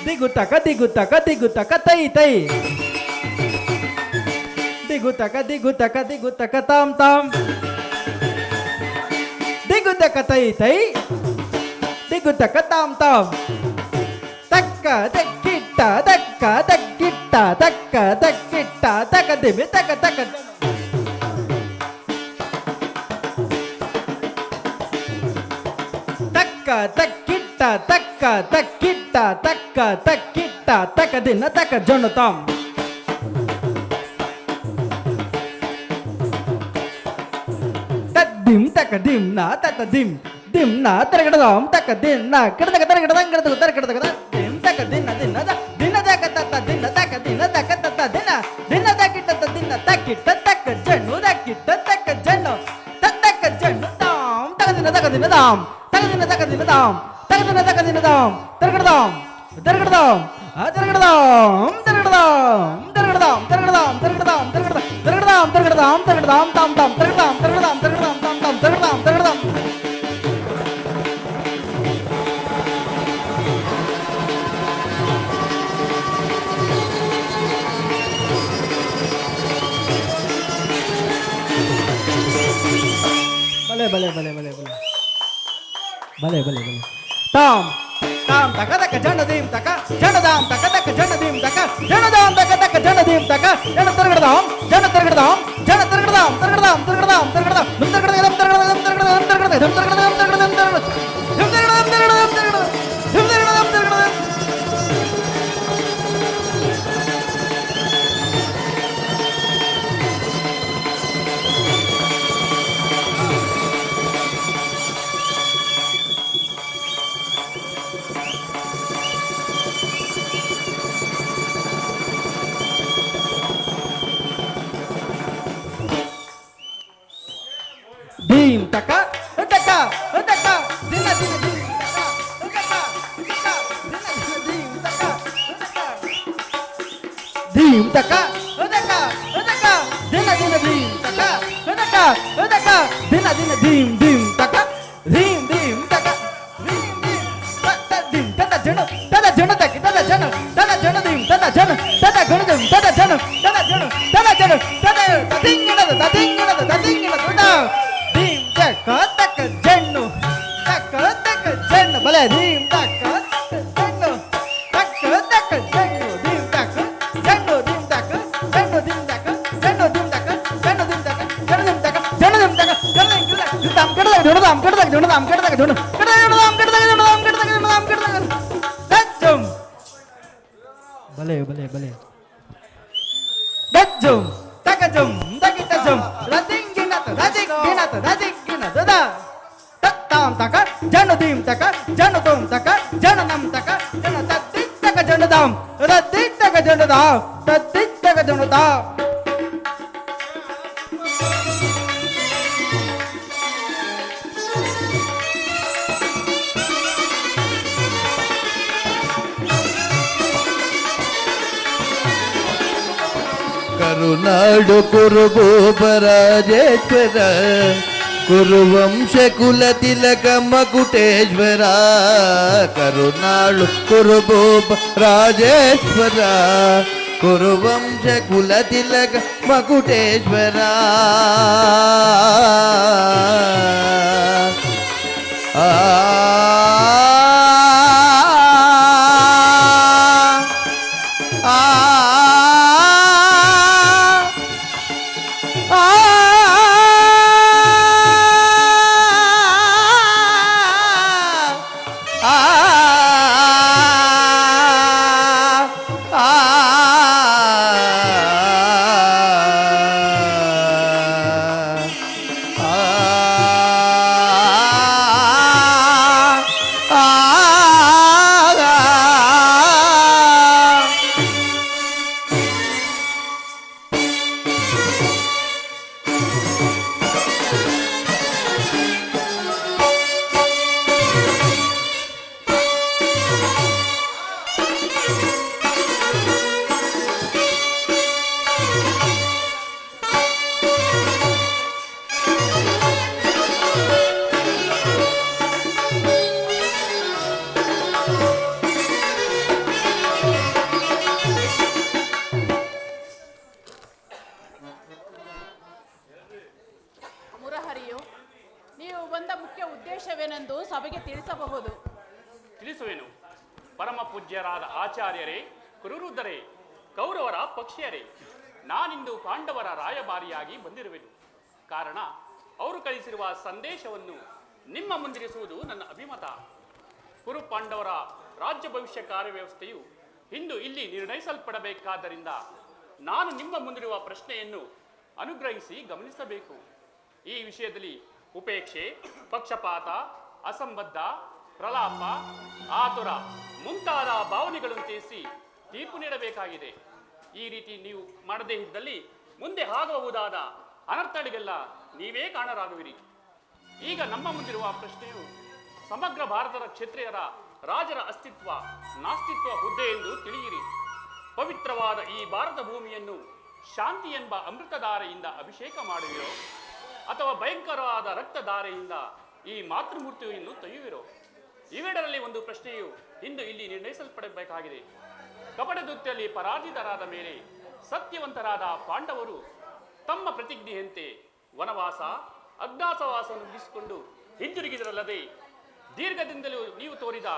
ದಿಗು ತಕ ತೈ ತೈ ದಿಗು ತಕ ತಾಂ ತಾಂ ದಿಗು ತಕ ತೈ ತೈ ದಿಗು ತಕ ತಾಂ ತಾಂ ತಕ್ಕ ತಕ್ಕಿಟ್ಟ ತಕ್ಕ ತಕ್ಕಿಟ್ಟ ತಕ್ಕ ತಕ್ಕಿಟ್ಟ ತಕ ದಿಮೆ ತಕ ತಕ ತಕ್ಕಿಟ್ಟ ತಕ್ಕ ತಕ್ಕಿಟ್ಟ ತಕ್ಕ ತಕ್ಕಿಟ್ಟ ತಕ ದಿನ ತಕ ಜೊಣ್ಣು ತಾಂ ತದ್ದಿಂ ತಕ ದಿಮ್ನ ತತ ದಿಮ್ನ ತರಗಡದಾಂ ತಕ ದಿನ ಕಡದಕ ತರಗಡದಾಂ ಕಡದಕ ತರಗಡದಕ ದಿಂ ತಕ ದಿನ ದಿನ ದಿನ ತಕ ತತ ದಿನ ತಕ ದಿನ ತಕ ತತ ದಿನ ದಿನ ತಕಿಟ್ಟ ದಿನ ತಕಿಟ್ಟ ತಕ ಜೊಣ್ಣು ತಕಿಟ್ಟ ತಕ ಜೊಣ್ಣು ತತಕ ಜೊಣ್ಣು ತಾಂ ತಕ ದಿನ ತಾಂ ತಗದಿನ ತಗದಿನದಾಂ ತಗದಿನ ತಗದಿನದಾಂ ತರಗಡದಾಂ ತರಗಡದಾಂ ತರಗಡದಾಂ ತರಗಡದಾಂ ತರಗಡದಾಂ ತರಗಡದಾಂ ತರಗಡದಾಂ ತರಗಡದಾಂ ತರಗಡದಾಂ ತರಗಡದಾಂ ತಾಂ ತಾಂ ತರಗಡದಾಂ ತರಗಡದಾಂ ತರಗಡದಾಂ ತಾಂ ತಾಂ ತರಗಡದಾಂ ತರಗಡದಾಂ ಬಲೆ ಬಲೆ ಬಲೆ ಬಲೆ ಬಲೆ ಬಲೆ ಬಲೆ ಬಲೆ ತಾಂ ತಾಂ ತಕ ತಕ ಜನ್ನದೀಂ ತಕ ಜನ್ನದಾಂ ತಕ ತಕ ಜನ್ನದೀಂ ತಕ ಜನ್ನದಾಂ ತಕ ತಕ ಜನ್ನದೀಂ ತಕ ಜನ ತರಗಡದಾಂ ಜನ ತರಗಡದಾಂ ಜನ ತರಗಡದಾಂ ತರಗಡದಾಂ ತರಗಡದಾಂ ತರಗಡದಾಂ ನಮ್ ತರಗಡದಾಂ ತರಗಡದಾಂ ತರಗಡದಾಂ ತರಗಡದಾಂ ತರಗಡದಾಂ ತರಗಡದಾಂ ತರಗಡದಾಂ ತರಗಡದಾಂ ತರಗಡದಾಂ ತರಗಡದಾಂ ಧೀಮ್ ತಕ ಅದಕ ಅದಕ ದಿನ ದಿನ ಧೀಮ್ ತಕ ಅದಕ ಅದಕ ದಿನ ದಿನ ಧೀಮ್ ಧೀಮ್ ತಕ ಧೀಮ್ ಧೀಮ್ ತಕ ಧೀಮ್ ಧೀಮ್ ತಕ ಧೀಮ್ ತಕ ಜನ ತದ ಜನ ತಕ ತದ ಜನ ಧೀಮ್ ತದ ಜನ ತದ ಗಣ ಧೀಮ್ ತದ ಜನ ತದ ಜನ ತದ ತದಿಂಗಣದ ಧೀಮ್ ತಕ ತಕ ಜಣ್ಣು ತಕ ತಕ ಜಣ್ಣು ಬಲೆ ಧೀಮ್ ತಕ ಜಣ್ಣು ತಕ ತಕ ಜಣ್ಣು ಧೀಮ್ ತಕ ಜಣ್ಣು ಧೀಮ್ ತಕ ಜಣ್ಣು ಧೀಮ್ ತಕ ಜಣ್ಣು ಧೀಮ್ ತಕ ಜಣ್ಣು ಧೀಮ್ ತಕ ಜಣ್ಣು ಧೀಮ್ ತಕ ಜಣ್ಣು ಧೀಮ್ ತಕ ಜಣ್ಣು ಬಲೆ ಬಲೆ ಬಲೆ ಗಜ್ಜುಂ ತಗಜುಂ ತಗಿಟಜುಂ ರದಿಂಗಿನತ ರಜಿಗಿನತ ತತ್ತಾಂ ತಕ ಜಣ್ಣು ಧೀಮ್ ತಕ ಜಣ್ಣು ತೋಂ ತಕ ಜಣ್ಣು ನಂ ತಕ ಜಣ ತತ್ತಿತ್ತಕ ಜಣ್ಣು ದಾಂ ರತ್ತಿತ್ತಕ ಜಣ್ಣು ದಾಂ ತತ್ತಿತ್ತಕ ಜಣ್ಣು ದಾಂ ಕರುನಾಡು ಕುರುಭೂಪರಾಜೇಶ್ವರ ಕುರುವಂಶ ಕುಲ ತಿಲಕ ಮಕುಟೇಶ್ವರ ಕರುನಾಡು ಕುರುಭೂಪ ರಾಜೇಶ್ವರ ಕುರುವಂಶ ಕುಲ ತಿಲಕ ಮಕುಟೇಶ್ವರ ಆ ಮುರಹರಿಯು ನೀವು ಬಂದ ಮುಖ್ಯ ಉದ್ದೇಶವೇನೆಂದು ಸಭೆಗೆ ತಿಳಿಸಬಹುದು. ತಿಳಿಸುವೆನು. ಪರಮ ಪೂಜ್ಯರಾದ ಆಚಾರ್ಯರೇ, ಕುರುರುದ್ಧರೇ, ಕೌರವರ ಪಕ್ಷಿಯರೇ, ನಾನಿಂದು ಪಾಂಡವರ ರಾಯಭಾರಿಯಾಗಿ ಬಂದಿರುವೆನು. ಕಾರಣ ಅವರು ಕಳಿಸಿರುವ ಸಂದೇಶವನ್ನು ನಿಮ್ಮ ಮುಂದಿರಿಸುವುದು ನನ್ನ ಅಭಿಮತ. ಕುರು ಪಾಂಡವರ ರಾಜ್ಯ ಭವಿಷ್ಯ ಕಾರ್ಯವ್ಯವಸ್ಥೆಯು ಇಂದು ಇಲ್ಲಿ ನಿರ್ಣಯಿಸಲ್ಪಡಬೇಕಾದ್ದರಿಂದ ನಾನು ನಿಮ್ಮ ಮುಂದಿರುವ ಪ್ರಶ್ನೆಯನ್ನು ಅನುಗ್ರಹಿಸಿ ಗಮನಿಸಬೇಕು. ಈ ವಿಷಯದಲ್ಲಿ ಉಪೇಕ್ಷೆ, ಪಕ್ಷಪಾತ, ಅಸಂಬದ್ಧ, ಪ್ರಲಾಪ, ಆತುರ ಮುಂತಾದ ಭಾವನೆಗಳನ್ನು ತಿಳಿಸಿ ತೀರ್ಪು ನೀಡಬೇಕಾಗಿದೆ. ಈ ರೀತಿ ನೀವು ಮಾಡದೇ ಇದ್ದಲ್ಲಿ ಮುಂದೆ ಆಗಬಹುದಾದ ಅನರ್ಥಗಳಿಗೆಲ್ಲ ನೀವೇ ಕಾರಣರಾಗುವಿರಿ. ಈಗ ನಮ್ಮ ಮುಂದಿರುವ ಪ್ರಶ್ನೆಯು ಸಮಗ್ರ ಭಾರತದ ಕ್ಷತ್ರಿಯರ ರಾಜರ ಅಸ್ತಿತ್ವ ನಾಸ್ತಿತ್ವ ಹುದ್ದೆ ಎಂದು ತಿಳಿಯಿರಿ. ಪವಿತ್ರವಾದ ಈ ಭಾರತ ಭೂಮಿಯನ್ನು ಶಾಂತಿ ಎಂಬ ಅಮೃತಧಾರೆಯಿಂದ ಅಭಿಷೇಕ ಮಾಡುವಿರೋ ಅಥವಾ ಭಯಂಕರವಾದ ರಕ್ತಧಾರೆಯಿಂದ ಈ ಮಾತೃಮೂರ್ತಿಯನ್ನು ತೊಯ್ಯುವಿರೋ? ಇವೆರಡರಲ್ಲಿ ಒಂದು ಪ್ರಶ್ನೆಯು ಇಂದು ಇಲ್ಲಿ ನಿರ್ಣಯಿಸಲ್ಪಡಬೇಕಾಗಿದೆ. ಕಪಟದುತ್ತಿಯಲ್ಲಿ ಪರಾಜಿತರಾದ ಮೇಲೆ ಸತ್ಯವಂತರಾದ ಪಾಂಡವರು ತಮ್ಮ ಪ್ರತಿಜ್ಞೆಯಂತೆ ವನವಾಸ ಅಜ್ಞಾತವಾಸವನ್ನು ಮುಗಿಸಿಕೊಂಡು ಹಿಂದಿರುಗಿದರಲ್ಲದೆ ದೀರ್ಘದಿಂದಲೂ ನೀವು ತೋರಿದ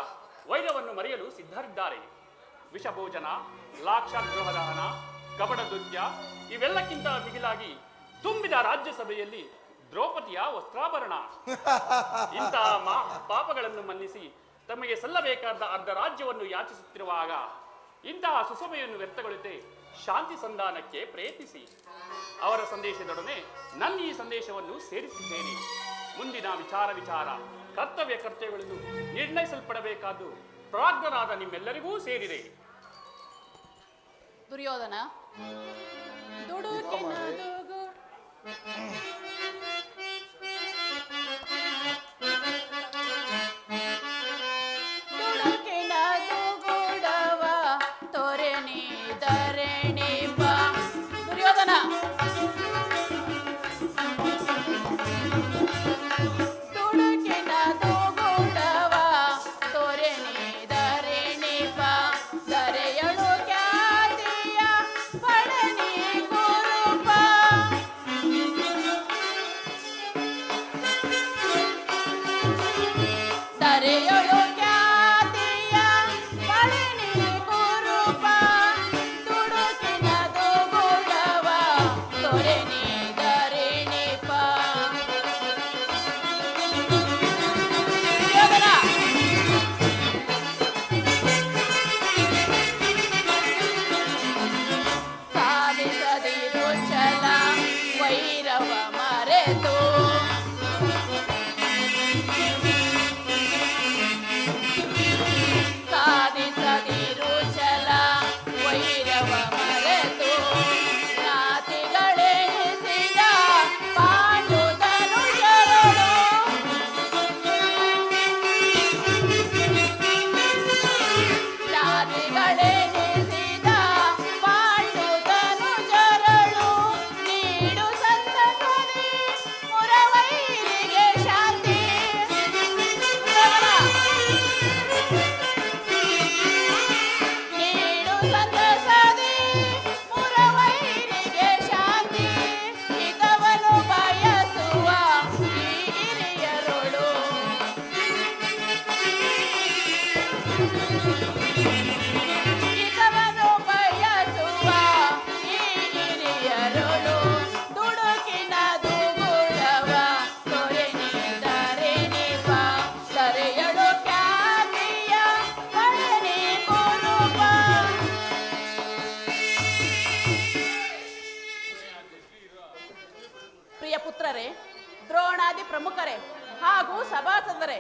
ವೈರವನ್ನು ಮರೆಯಲು ಸಿದ್ಧರಿದ್ದಾರೆ. ವಿಷಭೋಜನ, ಲಾಕ್ಷಾಗೃಹ ದಹನ, ಕಪಟದುತ್ಯ ಇವೆಲ್ಲಕ್ಕಿಂತ ಮಿಗಿಲಾಗಿ ತುಂಬಿದ ರಾಜ್ಯಸಭೆಯಲ್ಲಿ ದ್ರೌಪದಿಯ ವಸ್ತ್ರಾಭರಣ ಇಂತಹ ಪಾಪಗಳನ್ನು ಮನ್ನಿಸಿ ತಮಗೆ ಸಲ್ಲಬೇಕಾದ ಅರ್ಧ ರಾಜ್ಯವನ್ನು ಯಾಚಿಸುತ್ತಿರುವಾಗ ಇಂತಹ ಸುಸಭೆಯನ್ನು ವ್ಯರ್ಥಗೊಳಿಸಿ ಶಾಂತಿ ಸಂಧಾನಕ್ಕೆ ಪ್ರಯತ್ನಿಸಿ. ಅವರ ಸಂದೇಶದೊಡನೆ ನನ್ನ ಈ ಸಂದೇಶವನ್ನು ಸೇರಿಸಿದ್ದೇನೆ. ಮುಂದಿನ ವಿಚಾರ ಕರ್ತವ್ಯಗಳನ್ನು ನಿರ್ಣಯಿಸಲ್ಪಡಬೇಕಾದ್ದು ಪ್ರಾಜ್ಞರಾದ ನಿಮ್ಮೆಲ್ಲರಿಗೂ ಸೇರಿದೆ. ದುರ್ಯೋಧನ ದುಡುಕಿನ ದುಗು ದುಡುಕಿನ ದುಗುಡವ ತೊರೆನಿ ಧರಣಿ ಪ್ರಮುಖರೇ ಹಾಗೂ ಸಭಾಸದರೇ,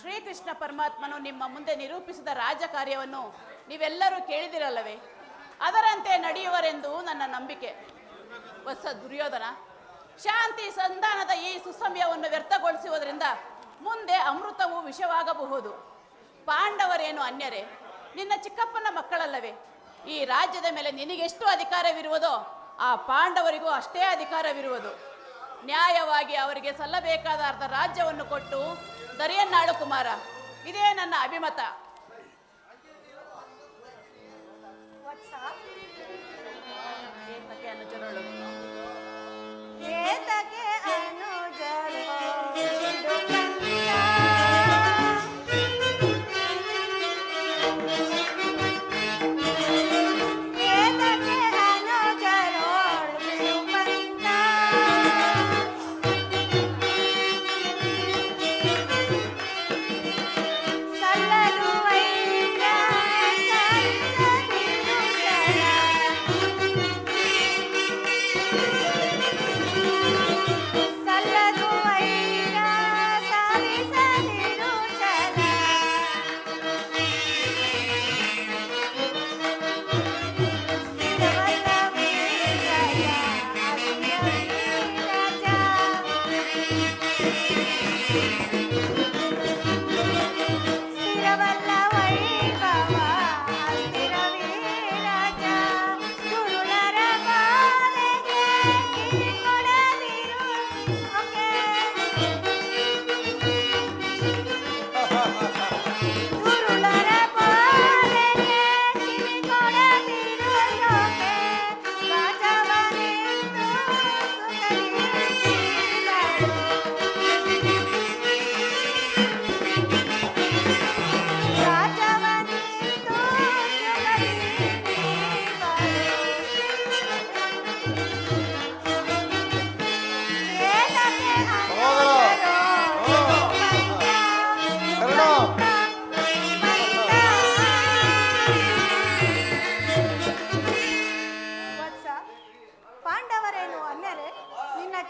ಶ್ರೀಕೃಷ್ಣ ಪರಮಾತ್ಮನು ನಿಮ್ಮ ಮುಂದೆ ನಿರೂಪಿಸಿದ ರಾಜಕಾರ್ಯವನ್ನು ನೀವೆಲ್ಲರೂ ಕೇಳಿದಿರಲ್ಲವೇ? ಅದರಂತೆ ನಡೆಯುವರೆಂದು ನನ್ನ ನಂಬಿಕೆ. ವತ್ಸ ದುರ್ಯೋಧನ, ಶಾಂತಿ ಸಂಧಾನದ ಈ ಸುಸಮಯವನ್ನು ವ್ಯರ್ಥಗೊಳಿಸುವುದರಿಂದ ಮುಂದೆ ಅಮೃತವು ವಿಷವಾಗಬಹುದು. ಪಾಂಡವರೇನು ಅನ್ಯರೇ? ನಿನ್ನ ಚಿಕ್ಕಪ್ಪನ ಮಕ್ಕಳಲ್ಲವೇ? ಈ ರಾಜ್ಯದ ಮೇಲೆ ನಿನಗೆಷ್ಟು ಅಧಿಕಾರವಿರುವುದೋ ಆ ಪಾಂಡವರಿಗೂ ಅಷ್ಟೇ ಅಧಿಕಾರವಿರುವುದು. ನ್ಯಾಯವಾಗಿ ಅವರಿಗೆ ಸಲ್ಲಬೇಕಾದ ಅರ್ಧ ರಾಜ್ಯವನ್ನು ಕೊಟ್ಟು ದರಿಯನ್ನಾಳು ಕುಮಾರ. ಇದೇ ನನ್ನ ಅಭಿಮತ. ಏತಕ್ಕೆ ಅನುಜರಳು? ಏತಕ್ಕೆ ಅನುಜರು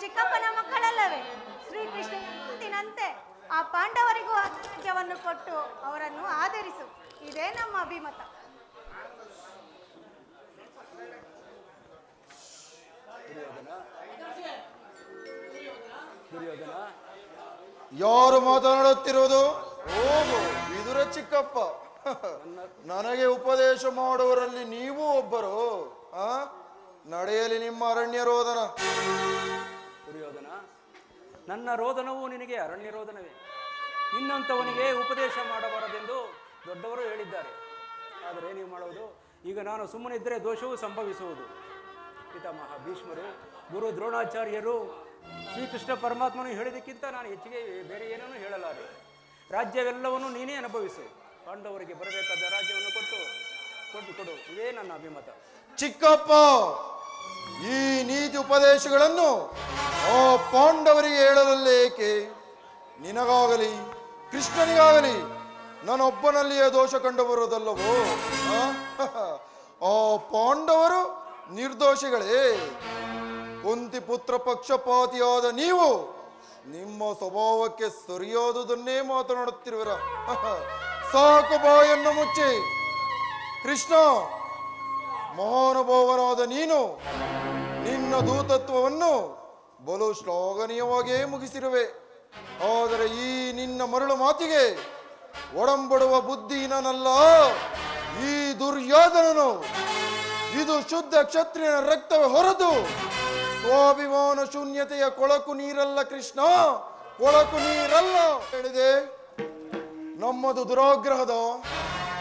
ಚಿಕ್ಕಪ್ಪನ ಮಕ್ಕಳಲ್ಲವೇ? ಶ್ರೀಕೃಷ್ಣನಂತೆ ಆ ಪಾಂಡವರಿಗೂ ರಾಜ್ಯವನ್ನು ಕೊಟ್ಟು ಅವರನ್ನು ಆಧರಿಸು. ಇದೇ ನಮ್ಮ ಅಭಿಮತ. ಯಾರು ಮಾತನಾಡುತ್ತಿರುವುದು? ಓಹೋ, ವಿದುರ ಚಿಕ್ಕಪ್ಪ. ನನಗೆ ಉಪದೇಶ ಮಾಡುವರಲ್ಲಿ ನೀವು ಒಬ್ಬರು. ನಡೆಯಲಿ ನಿಮ್ಮ ಅರಣ್ಯ ರೋದನ. ದುರ್ಯೋಧನ, ನನ್ನ ರೋದನವು ನಿನಗೆ ಅರಣ್ಯ ರೋದನವೇ. ನಿನ್ನಂಥವನಿಗೆ ಉಪದೇಶ ಮಾಡಬಾರದೆಂದು ದೊಡ್ಡವರು ಹೇಳಿದ್ದಾರೆ. ಆದರೆ ನೀವು ಮಾಡುವುದು, ಈಗ ನಾನು ಸುಮ್ಮನಿದ್ದರೆ ದೋಷವೂ ಸಂಭವಿಸುವುದು. ಪಿತಾಮಹ ಭೀಷ್ಮರು, ಗುರು ದ್ರೋಣಾಚಾರ್ಯರು, ಶ್ರೀಕೃಷ್ಣ ಪರಮಾತ್ಮನು ಹೇಳಿದಕ್ಕಿಂತ ನಾನು ಹೆಚ್ಚಿಗೆ ಬೇರೆ ಏನನ್ನೂ ಹೇಳಲಾರೆ. ರಾಜ್ಯವೆಲ್ಲವನ್ನು ನೀನೇ ಅನುಭವಿಸು. ಪಾಂಡವರಿಗೆ ಬರಬೇಕಾದ ರಾಜ್ಯವನ್ನು ಕೊಡು. ಇದೇ ನನ್ನ ಅಭಿಮತ. ಚಿಕ್ಕಪ್ಪ, ಈ ನೀತಿ ಉಪದೇಶಗಳನ್ನು ಆ ಪಾಂಡವರಿಗೆ ಹೇಳಲಲ್ಲೇಕೆ? ನಿನಗಾಗಲಿ ಕೃಷ್ಣನಿಗಾಗಲಿ ನಾನೊಬ್ಬನಲ್ಲಿಯೇ ದೋಷ ಕಂಡು ಬರುವುದಲ್ಲವೋ? ಆ ಪಾಂಡವರು ನಿರ್ದೋಷಿಗಳೇ. ಕುಂತಿ ಪುತ್ರ ಪಕ್ಷಪಾತಿಯಾದ ನೀವು ನಿಮ್ಮ ಸ್ವಭಾವಕ್ಕೆ ಸರಿಯಾದುದನ್ನೇ ಮಾತನಾಡುತ್ತಿರುವಿರ. ಸಾಕು, ಬಾಯನ್ನು ಮುಚ್ಚಿ. ಕೃಷ್ಣ, ಮಹಾನುಭಾವನಾದ ನೀನು ನಿನ್ನ ದೂತತ್ವವನ್ನು ಬಲು ಶ್ಲಾಘನೀಯವಾಗಿಯೇ ಮುಗಿಸಿರುವೆ. ಆದರೆ ಈ ನಿನ್ನ ಮರಳು ಮಾತಿಗೆ ಒಡಂಬಡುವ ಬುದ್ಧಿಹೀನನಲ್ಲ ಈ ದುರ್ಯೋಧನನು. ಇದು ಶುದ್ಧ ಕ್ಷತ್ರಿಯನ ರಕ್ತವೇ ಹೊರತು ಸ್ವಾಭಿಮಾನ ಶೂನ್ಯತೆಯ ಕೊಳಕು ನೀರಲ್ಲ ಕೃಷ್ಣ, ಕೊಳಕು ನೀರಲ್ಲ. ಹೇಳಿದೆ, ನಮ್ಮದು ದುರಾಗ್ರಹದ,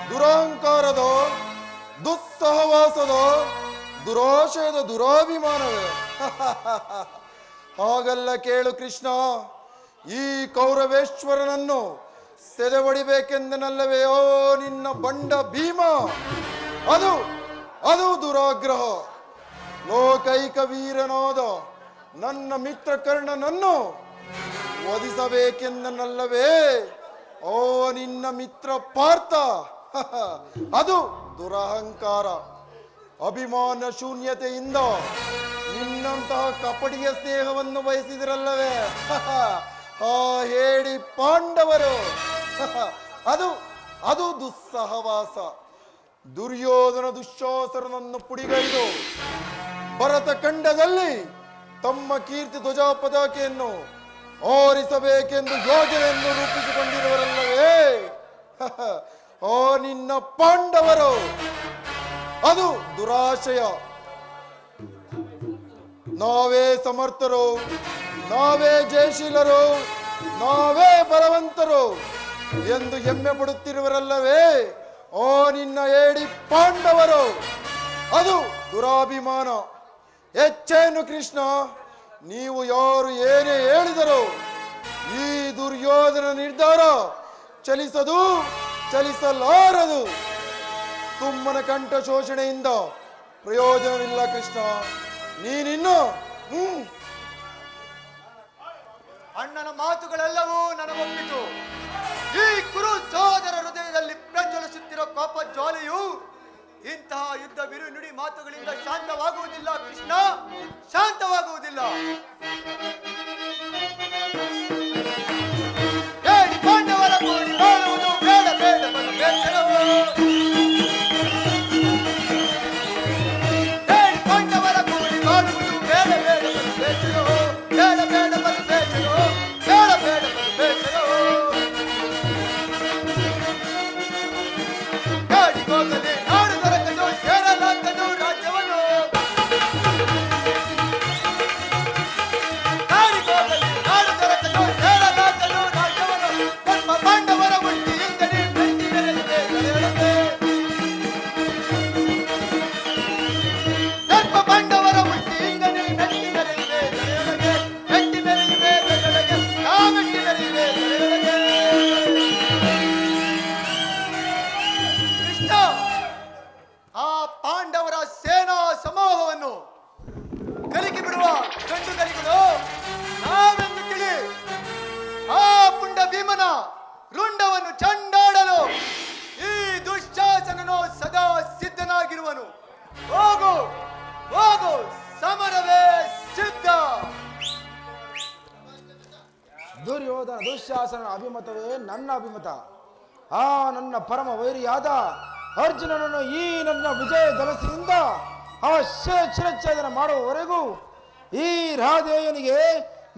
ದುರಹಂಕಾರದ, ದುಸ್ಸಹವಾಸದ, ದುರಾಶಯದ ದುರಾಭಿಮಾನವೇ. ಹಾಗಲ್ಲ ಕೇಳು ಕೃಷ್ಣ. ಈ ಕೌರವೇಶ್ವರನನ್ನು ಸೆದೆಬಡಿಬೇಕೆಂದನಲ್ಲವೇ ಓ ನಿನ್ನ ಬಂಡ ಭೀಮ. ಅದು ದುರಾಗ್ರಹ. ಲೋಕೈಕ ವೀರನಾದ ನನ್ನ ಮಿತ್ರ ಕರ್ಣನನ್ನು ವಧಿಸಬೇಕೆಂದನಲ್ಲವೇ ಓ ನಿನ್ನ ಮಿತ್ರ ಪಾರ್ಥ. ಅದು ದುರಹಂಕಾರ. ಅಭಿಮಾನ ಶೂನ್ಯತೆಯಿಂದ ನಿನ್ನಂತಹ ಕಪಟಿಯ ಸ್ನೇಹವನ್ನು ಬಯಸಿದಿರಲ್ಲವೇ ಆ ಹೇಳಿ ಪಾಂಡವರು ಅದು ಅದು ದುಸ್ಸಹವಾಸ. ದುರ್ಯೋಧನ ದುಶ್ಯಾಸನನ್ನು ಪುಡಿಗೈದು ಭರತ ಖಂಡದಲ್ಲಿ ತಮ್ಮ ಕೀರ್ತಿ ಧ್ವಜ ಪತಾಕೆಯನ್ನು ಆರಿಸಬೇಕೆಂದು ಯೋಜನೆಯನ್ನು ರೂಪಿಸಿಕೊಂಡಿರುವರಲ್ಲವೇ ಆ ನಿನ್ನ ಪಾಂಡವರು. ಅದು ದುರಾಶಯ. ನಾವೇ ಸಮರ್ಥರು, ನಾವೇ ಜಯಶೀಲರು, ನಾವೇ ಬಲವಂತರು ಎಂದು ಹೆಮ್ಮೆ ಪಡುತ್ತಿರುವರಲ್ಲವೇ ಓ ನಿನ್ನ ಏಡಿ ಪಾಂಡವರು. ಅದು ದುರಾಭಿಮಾನ. ಹೆಚ್ಚೇನು ಕೃಷ್ಣ, ನೀವು ಯಾರು ಏನೇ ಹೇಳಿದರು ಈ ದುರ್ಯೋಧನ ನಿರ್ಧಾರ ಚಲಿಸಲಾರದು. ತುಮ್ಮನ ಕಂಠ ಶೋಷಣೆಯಿಂದ ಪ್ರಯೋಜನವಿಲ್ಲ ಕೃಷ್ಣ. ನೀನಿನ್ನು ಅಣ್ಣನ ಮಾತುಗಳೆಲ್ಲವೂ ನನಗೊಪ್ಪಿತು. ಈ ಕುರು ಸಹೋದರ ಹೃದಯದಲ್ಲಿ ಪ್ರಜ್ವಲಿಸುತ್ತಿರೋ ಕೋಪ ಜ್ವಾಲೆಯು ಇಂತಹ ಯುದ್ಧ ಬಿರು ನುಡಿ ಮಾತುಗಳಿಂದ ಶಾಂತವಾಗುವುದಿಲ್ಲ ಕೃಷ್ಣ, ಶಾಂತವಾಗುವುದಿಲ್ಲ. ಪಾಂಡವರ ಕೂಡಿ ಬಾಳುವುದು ಬೇಡ ಬೇಡ ಬಲು ಬೇಸರವೋ. ಪಾಂಡವರ ಕೂಡಿ ಬಾಳುವುದು ಬೇಡ ಬೇಡ ಬಲು ಬೇಸರವೋ. ಬೇಡ ಬೇಡ ಬಲು ಬೇಸರವೋ. ಬೇಡ ಬೇಡ ಬಲು ಬೇಸರವೋ. ಕಾಡಿಗೋಗದೆ ನಾಡು ದೊರಕದು ಸೇರಲಾಗದು ರಾಜ್ಯವನ್ನು. ಕಾಡಿಗೋಗದೆ ನಾಡು ದೊರಕದು ಸೇರಲಾಗದು ರಾಜ್ಯವನ್ನು. ನಮ್ಮ ಪಾಂಡವರ ಮುಟ್ಟಿಯಿಂದಲೇ ಬೆಂಕಿ ಬೆರೆಸಿದೆ ತಲೆಯೊಳಗೆ. ನಮ್ಮ ಪಾಂಡವರ ಮುಟ್ಟಿಯಿಂದಲೇ ಬೆಂಕಿ ಬೆರೆಸಿದೆ ತಲೆಯೊಳಗೆ. ಬೆಂಕಿ ಬೆರೆಯಿವೆ ತಲೆಯೊಳಗೆ. ಬೆಂಕಿ ಬೆರೆಯಿವೆ ತಲೆಯೊಳಗೆ. ಕೃಷ್ಣ, ಆ ಪಾಂಡವರ ಸೇನಾ ಸಮೂಹವನ್ನು ಕಲಿಕೆ ಬಿಡುವ ಗಂಡು ಕಲಿಗಳು ನಾವೆಂದು ತಿಳಿ. ಆ ಪುಂಡ ಭೀಮನ ರುಂಡವನ್ನು ಚಂಡಾಡಲು ಈ ದುಶ್ಯಾಸನನು ಸದಾ ಸಿದ್ಧನಾಗಿರುವನು. ಹೋಗು ಹೋಗು, ಸಮರವೇ ಸಿದ್ಧ. ದುರ್ಯೋಧನ ದುಶ್ಯಾಸನ ಅಭಿಮತವೇ ನನ್ನ ಅಭಿಮತ. ಆ ನನ್ನ ಪರಮ ವೈರಿಯಾದ ಅರ್ಜುನನನ್ನು ಈ ನನ್ನ ವಿಜಯ ಧನಸ್ಸಿನಿಂದ ಶಿರಚ್ಛೇದನ ಮಾಡುವವರೆಗೂ ಈ ರಾಧೇಯನಿಗೆ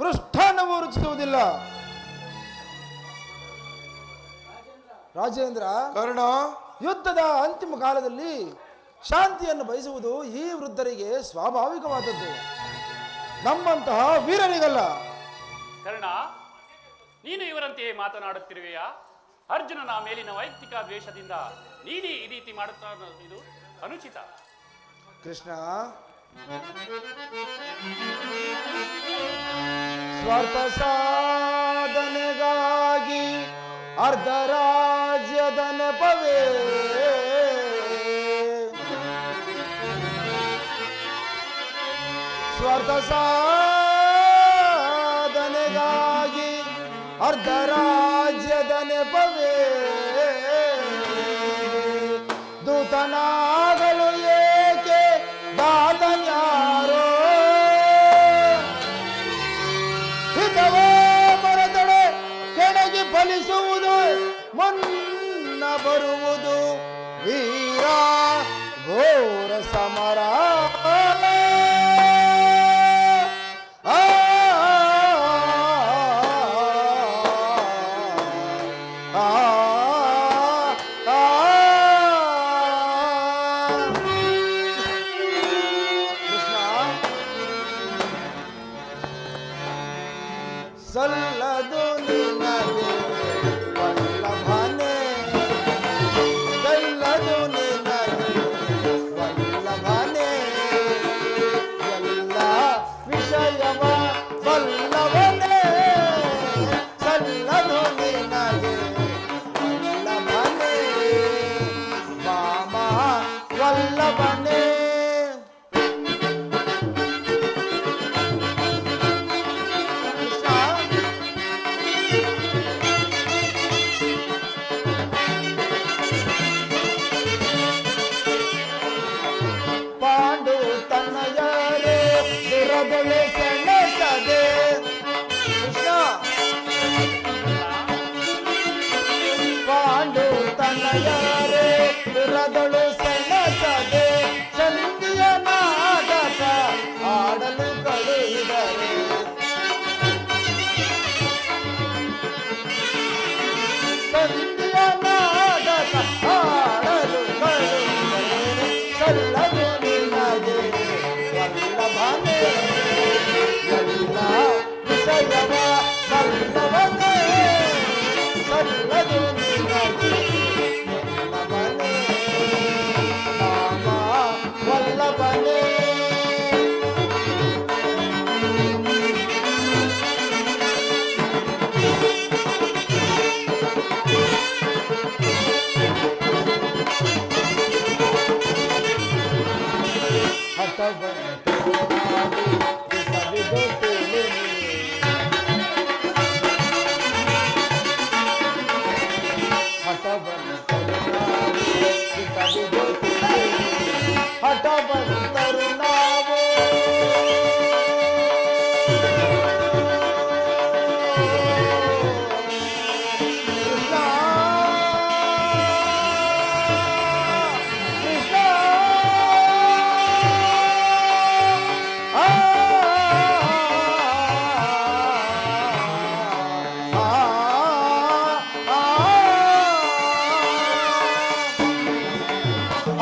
ಮೃಷ್ಟಾನ್ನವೂ ರುಚಿಸುವುದಿಲ್ಲ. ರಾಜೇಂದ್ರ, ಕರ್ಣ, ಯುದ್ಧದ ಅಂತಿಮ ಕಾಲದಲ್ಲಿ ಶಾಂತಿಯನ್ನು ಬಯಸುವುದು ಈ ವೃದ್ಧರಿಗೆ ಸ್ವಾಭಾವಿಕವಾದದ್ದು, ನಮ್ಮಂತಹ ವೀರರಿಗಲ್ಲ. ಕರ್ಣ, ನೀನು ಇವರಂತೆಯೇ ಮಾತನಾಡುತ್ತಿರುವೆಯಾ? ಅರ್ಜುನನ ಮೇಲಿನ ವೈಯಕ್ತಿಕ ದ್ವೇಷದಿಂದ ನೀನೇ ಈ ರೀತಿ ಮಾಡುತ್ತಾ ಇದು ಅನುಚಿತ. ಕೃಷ್ಣ, ಸ್ವಾರ್ಥ ಸಾಧನೆಗಾಗಿ ಅರ್ಧ ರಾಜ್ಯದ ನೆಪವೇ ಸ್ವಾರ್ಥ ಸಾಧನೆಗಾಗಿ ಅರ್ಧ ರಾಜ್ಯದ ನೆಪವೇ ದೂತನಾಗಲು ಏಕೆ ದಾತನ್ಯಾರೋ ಹಿತವೇ ಮರೆತಡೆ ಕೆಳಗೆ ಫಲಿಸುವುದು ಮುನ್ನ ಬರುವುದು ವೀರ ಘೋರ ಸಮರ. ಸಲ್ಲದು ನಿನಗೆ ವಲ್ಲಭನೇ, ಸಲ್ಲದು ನಿನಗೆ ವಲ್ಲಭನೇ, ಎಲ್ಲ ವಿಷಯವ ವಲ್ಲಭನೇ, ಸಲ್ಲದು ನಿನಗೆ ವಲ್ಲಭನೇ, ಮಾಮ ವಲ್ಲಭನೇ. ಪಾಂಡು ತನ್ನಯರೇ ದುರದೊಳೆ ಸೆಣಸದೆ. ಕೃಷ್ಣ, ವಲ್ಲಭನೇ ಎಲ್ಲ ವಿಷಯವ ವಲ್ಲಭನೇ ಸಲ್ಲದು ನಿನಗೆ ವಲ್ಲಭನೇ ರಾಮ ವಲ್ಲಭನೇ ಹಠವಂತರು ನಾವು ಕೃಷ್ಣ ಕೃಷ್ಣ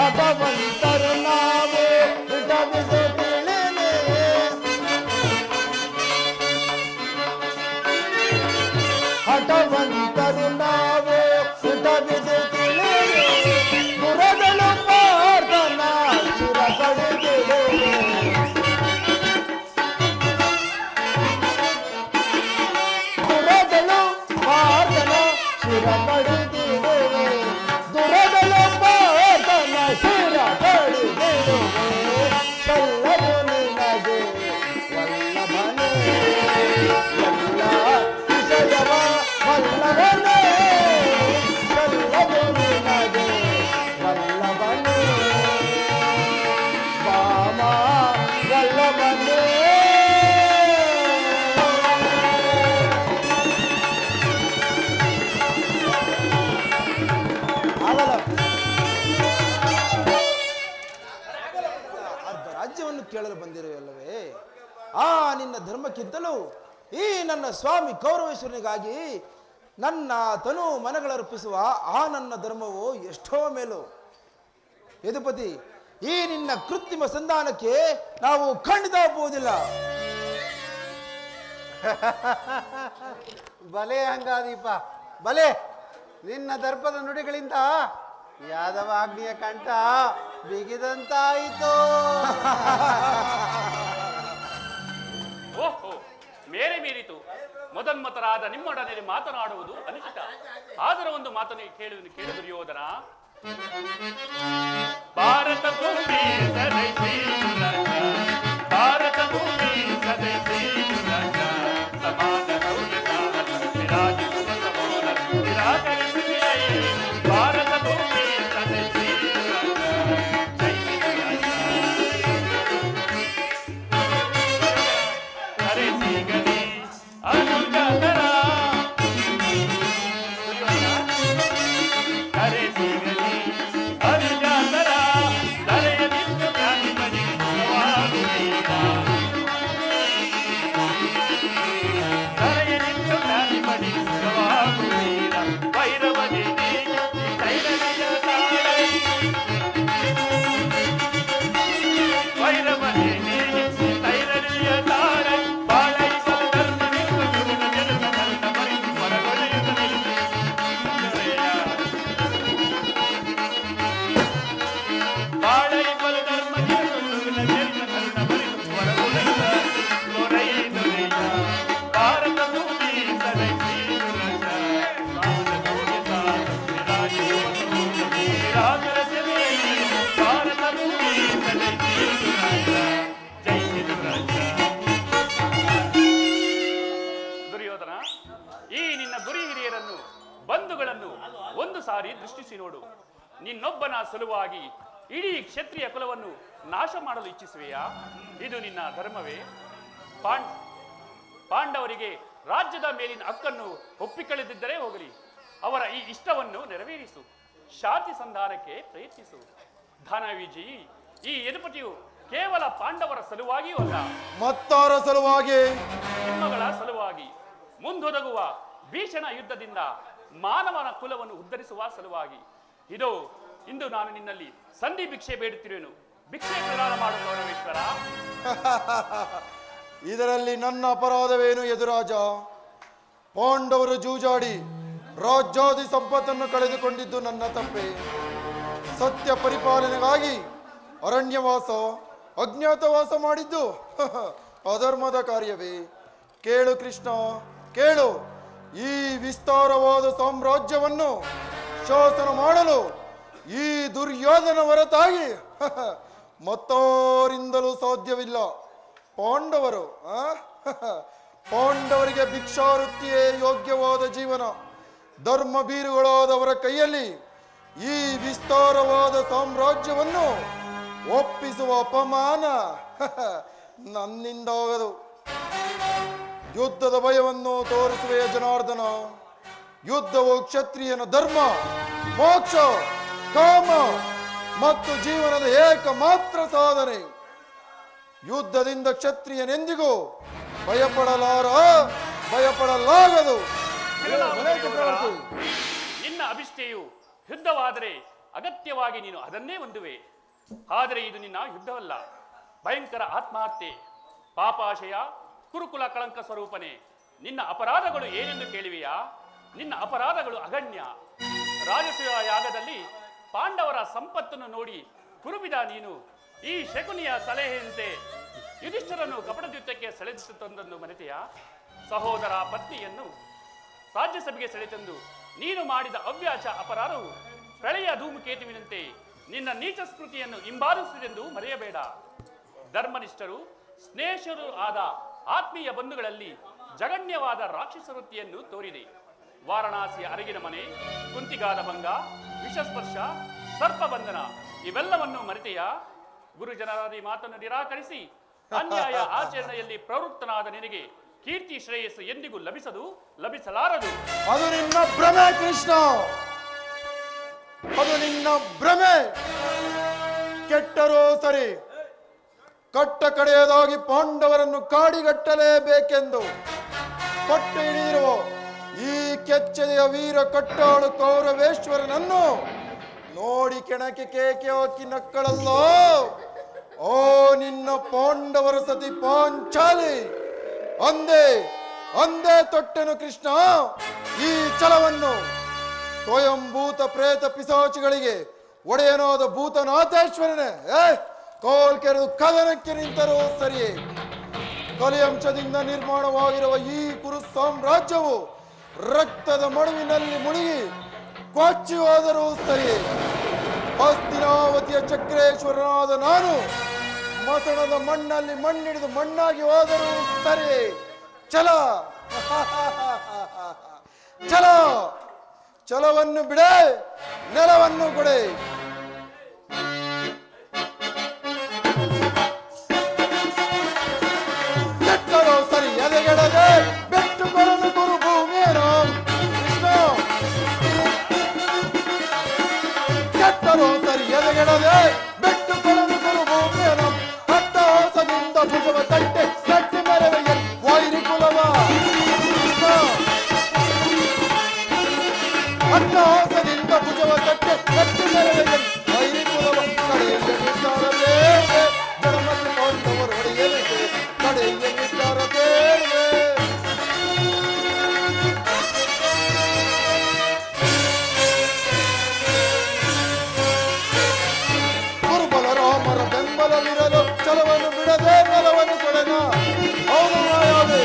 ಹಠವಂತರು ನಾವೇ ವಿಟವಿದು ತಿಳಿನೆ ಹಠವಂತರು ನಾವೇ ವಿಟವಿದು ತಿಳಿನೆ ಪುರಗಳು ಪಾರ್ಥನ ಶಿರ ಕಡಿದಿರುವೆ ದುರಗಳು ಪಾರ್ಥನ ಶಿರ ಕಡಿದಿರುವೆ ದುರಗಳು ಪಾರ್ಥನ ಶಿರ ಕಡಿದಿರುವೆ ಸಲ್ಲದು ನಿನಗೆ ವಲ್ಲಭನೇ ಎಲ್ಲ ವಿಷಯವ ವಲ್ಲಭನೇ ಸಲ್ಲದು ನಿನಗೆ ವಲ್ಲಭನೇ ರಾಮ ವಲ್ಲಭನೇ ಆಗಲ್ಲ ರಾಜ್ಯವನ್ನು ಕೇಳಲು ಬಂದಿರುವಲ್ಲವೇ ಆ ನಿನ್ನ ಧರ್ಮಕ್ಕಿಂತಲೂ ಈ ನನ್ನ ಸ್ವಾಮಿ ಕೌರವೇಶ್ವರನಿಗಾಗಿ ನನ್ನ ತನು ಮನಗಳರ್ಪಿಸುವ ಆ ನನ್ನ ಧರ್ಮವು ಎಷ್ಟೋ ಮೇಲು. ಯದುಪತಿ, ಈ ನಿನ್ನ ಕೃತ್ರಿಮ ಸಂಧಾನಕ್ಕೆ ನಾವು ಖಂಡಿತ ಒಪ್ಪುವುದಿಲ್ಲ. ಬಲೆ ಹಂಗಾದೀಪ ಬಲೆ. ನಿನ್ನ ದರ್ಪದ ನುಡಿಗಳಿಂದ ಯಾದವಾಗ್ನಿಯ ಕಂಠ ಬಿಗಿದಂತಾಯಿತು. ಓಹೋ, ಮೇರೆ ಮೀರಿತು. ಮೊದನ್ಮತರಾದ ನಿಮ್ಮೊಡನೆ ಮಾತನಾಡುವುದು ಅನುಚಿತ. ಆದರೂ ಒಂದು ಮಾತನ್ನು ಕೇಳು ದುರ್ಯೋಧನ. ಭಾರತ ಭೂಮಿ ಸದೈಸಿ ಭಾರತ ಭೂಮಿ ಸದೈಸಿ ಸಮಾನ ವಿರಾಜಿಸುವ ಸಮೋಲ ನಿರಾಕರಿಸಿ ಭಾರತ ಭೂಮಿ ಸದೈಸಿ ಹರಿಸಿಗಲಿ ಅನುಜತರ ಹರಿಸಿಗಲಿ ಅನುಜತರ ತಲೆಯದಿತ್ತು ಗಾಳಿಮಣಿ ತಲೆಯದಿತ್ತು ಗಾಳಿಮಣಿ ಭೈರವನಿ ತೈಲನಿಯ ತಾಳೆ ಭೈರವನಿ ತೈಲನಿಯ ತಾಳೆ ಬಾಳೈ ಧರ್ಮ ಬಾಳೈ ಬಲ ಧರ್ಮ ಭಾರತ ಭೂಮಿ ಸದೈಸಿ ಭಾರತ ಭೂಮಿ ದುರ್ಯೋಧನ, ಈ ನಿನ್ನ ಗುರಿ ಹಿರಿಯರನ್ನು ಬಂಧುಗಳನ್ನು ಒಂದು ಸಾರಿ ದೃಷ್ಟಿಸಿ ನೋಡು. ನಿನ್ನೊಬ್ಬನ ಸಲುವಾಗಿ ಇಡೀ ಕ್ಷತ್ರಿಯ ಕುಲವನ್ನು ನಾಶ ಮಾಡಲು ಇಚ್ಛಿಸುವೆಯಾ? ಇದು ನಿನ್ನ ಧರ್ಮವೇ? ಪಾಂಡವರಿಗೆ ರಾಜ್ಯದ ಮೇಲಿನ ಹಕ್ಕನ್ನು ಒಪ್ಪಿಕೊಳ್ಳದಿದ್ದರೆ ಹೋಗಲಿ, ಅವರ ಈ ಇಷ್ಟವನ್ನು ನೆರವೇರಿಸು. ಶಾಂತಿ ಸಂಧಾನಕ್ಕೆ ಪ್ರಯತ್ನಿಸು. ಧನವಿಜಿ, ಈ ಯದುಪತಿಯು ಕೇವಲ ಪಾಂಡವರ ಸಲುವಾಗಿಯೂ ಅಲ್ಲ, ಮತ್ತಾರ ಸಲುವಾಗಿ, ನಿಮ್ಮಗಳ ಸಲುವಾಗಿ, ಮುಂದೊದಗುವ ಭೀಷಣ ಯುದ್ಧದಿಂದ ಮಾನವನ ಕುಲವನ್ನು ಉದ್ಧರಿಸುವ ಸಲುವಾಗಿ. ಇಂದು ನಾನು ನಿನ್ನಲ್ಲಿ ಸಂಧಿ ಭಿಕ್ಷೆ ಬೇಡುತ್ತಿರುವೆನು. ಭಿಕ್ಷೆ ಪ್ರದಾನ ಮಾಡು ಗೌರವೇಶ್ವರ. ಇದರಲ್ಲಿ ನನ್ನ ಅಪರಾಧವೇನು ಯದುರಾಜ? ಪಾಂಡವರು ಜೂಜಾಡಿ ರಾಜ್ಯಾದಿ ಸಂಪತ್ತನ್ನು ಕಳೆದುಕೊಂಡಿದ್ದು ನನ್ನ ತಪ್ಪೆ. ಸತ್ಯ ಪರಿಪಾಲನೆಗಾಗಿ ಅರಣ್ಯವಾಸ ಅಜ್ಞಾತವಾಸ ಮಾಡಿದ್ದು ಅಧರ್ಮದ ಕಾರ್ಯವೇ? ಕೇಳು ಕೃಷ್ಣ, ಕೇಳು. ಈ ವಿಸ್ತಾರವಾದ ಸಾಮ್ರಾಜ್ಯವನ್ನು ಶಾಸನ ಮಾಡಲು ಈ ದುರ್ಯೋಧನ ಹೊರತಾಗಿ ಮತ್ತಾರಿಂದಲೂ ಸಾಧ್ಯವಿಲ್ಲ. ಪಾಂಡವರು ಪಾಂಡವರಿಗೆ ಭಿಕ್ಷಾವೃತ್ತಿಯೇ ಯೋಗ್ಯವಾದ ಜೀವನ. ಧರ್ಮ ಬೀರುಗಳಾದವರ ಕೈಯಲ್ಲಿ ಈ ವಿಸ್ತಾರವಾದ ಸಾಮ್ರಾಜ್ಯವನ್ನು ಒಪ್ಪಿಸುವ ಅಪಮಾನ ನನ್ನಿಂದಾಗದು. ಯುದ್ಧದ ಭಯವನ್ನು ತೋರಿಸುವೆಯ ಜನಾರ್ದನ? ಯುದ್ಧವು ಕ್ಷತ್ರಿಯನ ಧರ್ಮ, ಮೋಕ್ಷ, ಕಾಮ ಮತ್ತು ಜೀವನದ ಏಕಮಾತ್ರ ಸಾಧನೆ. ಯುದ್ಧದಿಂದ ಕ್ಷತ್ರಿಯನೆಂದಿಗೂ ಭಯಪಡಲಾಗದು. ನಿನ್ನ ಅಭಿಷ್ಟೆಯು ಯುದ್ಧವಾದರೆ ಅಗತ್ಯವಾಗಿ ನೀನು ಅದನ್ನೇ ಹೊಂದುವೆ. ಆದರೆ ಇದು ನಿನ್ನ ಯುದ್ಧವಲ್ಲ, ಭಯಂಕರ ಆತ್ಮಹತ್ಯೆ. ಪಾಪಾಶಯ, ಕುರುಕುಲ ಕಳಂಕ ಸ್ವರೂಪನೇ, ನಿನ್ನ ಅಪರಾಧಗಳು ಏನೆಂದು ಕೇಳುವೆಯಾ? ನಿನ್ನ ಅಪರಾಧಗಳು ಅಗಣ್ಯ. ರಾಜಸೂಯ ಯಾಗದಲ್ಲಿ ಪಾಂಡವರ ಸಂಪತ್ತನ್ನು ನೋಡಿ ಕುರುಬಿದ ನೀನು ಈ ಶಕುನಿಯ ಸಲಹೆಯಂತೆ ಯುಧಿಷ್ಠರನ್ನು ಕಪಟದ್ಯುದ್ಧಕ್ಕೆ ಸೆಳೆದಿಸುತ್ತೊಂದನ್ನು ಮರೆತೆಯಾ? ಸಹೋದರ ಪತ್ನಿಯನ್ನು ರಾಜ್ಯಸಭೆಗೆ ಸೆಳೆತಂದು ನೀನು ಮಾಡಿದ ಅವ್ಯಾಚ ಅಪರಾಧವು ಪ್ರಳಯ ಧೂಮಕೇತುವಿನಂತೆ ನಿನ್ನ ನೀಚ ಸ್ಮೃತಿಯನ್ನು ಹಿಂಬಾಲಿಸಿದೆಂದು ಮರೆಯಬೇಡ. ಧರ್ಮನಿಷ್ಠರು, ಸ್ನೇಹಿತರು ಆದ ಆತ್ಮೀಯ ಬಂಧುಗಳಲ್ಲಿ ಜಗಣ್ಯವಾದ ರಾಕ್ಷಸ ವೃತ್ತಿಯನ್ನು ತೋರಿದೆ. ವಾರಣಾಸಿಯ ಅರಗಿನ ಮನೆ, ಕುಂತಿಗಾದ ಭಂಗ, ವಿಷಸ್ಪರ್ಶ, ಸರ್ಪಬಂಧನ ಇವೆಲ್ಲವನ್ನು ಮರೆತೆಯ? ಗುರುಜನರಾದಿ ಮಾತನ್ನು ನಿರಾಕರಿಸಿ ಅನ್ಯಾಯ ಆಚರಣೆಯಲ್ಲಿ ಪ್ರವೃತ್ತನಾದ ನಿನಗೆ ಕೀರ್ತಿ ಶ್ರೇಯಸ್ಸು ಎಂದಿಗೂ ಲಭಿಸಲಾರದು. ಅದು ನಿನ್ನ ಭ್ರಮೆ ಕೃಷ್ಣ, ಅದು ನಿನ್ನ ಭ್ರಮೆ. ಕೆಟ್ಟರೋ ಸರಿ, ಕಟ್ಟ ಕಡೆಯದಾಗಿ ಪಾಂಡವರನ್ನು ಕಾಡಿಗಟ್ಟಲೇಬೇಕೆಂದು ಪಟ್ಟು ಹಿಡಿದಿರುವ ಈ ಕೆಚ್ಚದೆಯ ವೀರ ಕಟ್ಟಾಳು ಕೌರವೇಶ್ವರನನ್ನು ನೋಡಿ ಕೆಣಕೆ ಕೇಕೆ ಹಾಕಿ ನಕ್ಕಳಲ್ಲ. ಓ ನಿನ್ನ ಪಾಂಡವರ ಸತಿ ಪಾಂಚಾಲಿ, ಅಂದೇ ತೊಟ್ಟೆನು ಕೃಷ್ಣ ಈ ಛಲವನ್ನು. ಸ್ವಯಂಭೂತ ಪ್ರೇತ ಪಿಸಾಚಿಗಳಿಗೆ ಒಡೆಯನಾದ ಭೂತನಾಥೇಶ್ವರನೇ ಕೋಲ್ ಕೆರೆದು ಕದನಕ್ಕೆ ನಿಂತರೂ ಸರಿಯೇ. ಕಲಿಯಂಶದಿಂದ ನಿರ್ಮಾಣವಾಗಿರುವ ಈ ಕುರು ಸಾಮ್ರಾಜ್ಯವು ರಕ್ತದ ಮಡುವಿನಲ್ಲಿ ಮುಳುಗಿ ಕೊಚ್ಚಿ ಹೋದರೂ ಸರಿಯೇ. ಹಸ್ತಿನಾವತಿಯ ಚಕ್ರೇಶ್ವರನಾದ ನಾನು ಮಸಣದ ಮಣ್ಣಲ್ಲಿ ಮಣ್ಣಿಡಿದು ಮಣ್ಣಾಗಿ ಹೋದರೂ ಸರಿಯೇ. ಛಲವನ್ನು ಬಿಡೆ, ನೆಲವನ್ನು ಕೊಡೆ. ಕೆಟ್ಟರೋ ಸರಿ ಎದೆಗೆಡದೆ ಬೆಟ್ಟು ಕೊರನು ಗುರು ಭೂಮಿಯನು ಕೃಷ್ಣ. ಕೆಟ್ಟರೋ ಸರಿ ಎದೆಗೆಡದೆ ಬೆಟ್ಟು ಕೊರನು ಗುರು ಭೂಮಿಯನು. ಅಟ್ಟಹಾಸದಿಂದ ಭುಜವ ತಟ್ಟೆ ಗಟ್ಟಿ ಮೆರವೆಯ ವೈರಿ ಕುಲವ ಕೃಷ್ಣ. ಅಟ್ಟಹಾಸದಿಂದ ಭುಜವ ತಟ್ಟೆ ಗಟ್ಟಿ ಮೆರವೆಯ ವೈರಿ ಕುಲವ. ಕಡೆಯಲ್ಲಿ ನಿರ್ಧಾರವೇವೆ ಜಡಮಲ್ಲಿ ಪಾಂಡವರು ಹೊಡೆಯಲಿದೆ. ಕಡೆಯಲ್ಲಿ ನಿರ್ಧಾರವೇವೆ. ಗುರುಬಲ ರಾಮರ ಬೆಂಬಲವಿರಲು ಛಲವನ್ನು ಬಿಡದೆ ನೆಲವನ್ನು ಕೊಡೆನ. ಹೌದು ಮಾಯಾವೆ.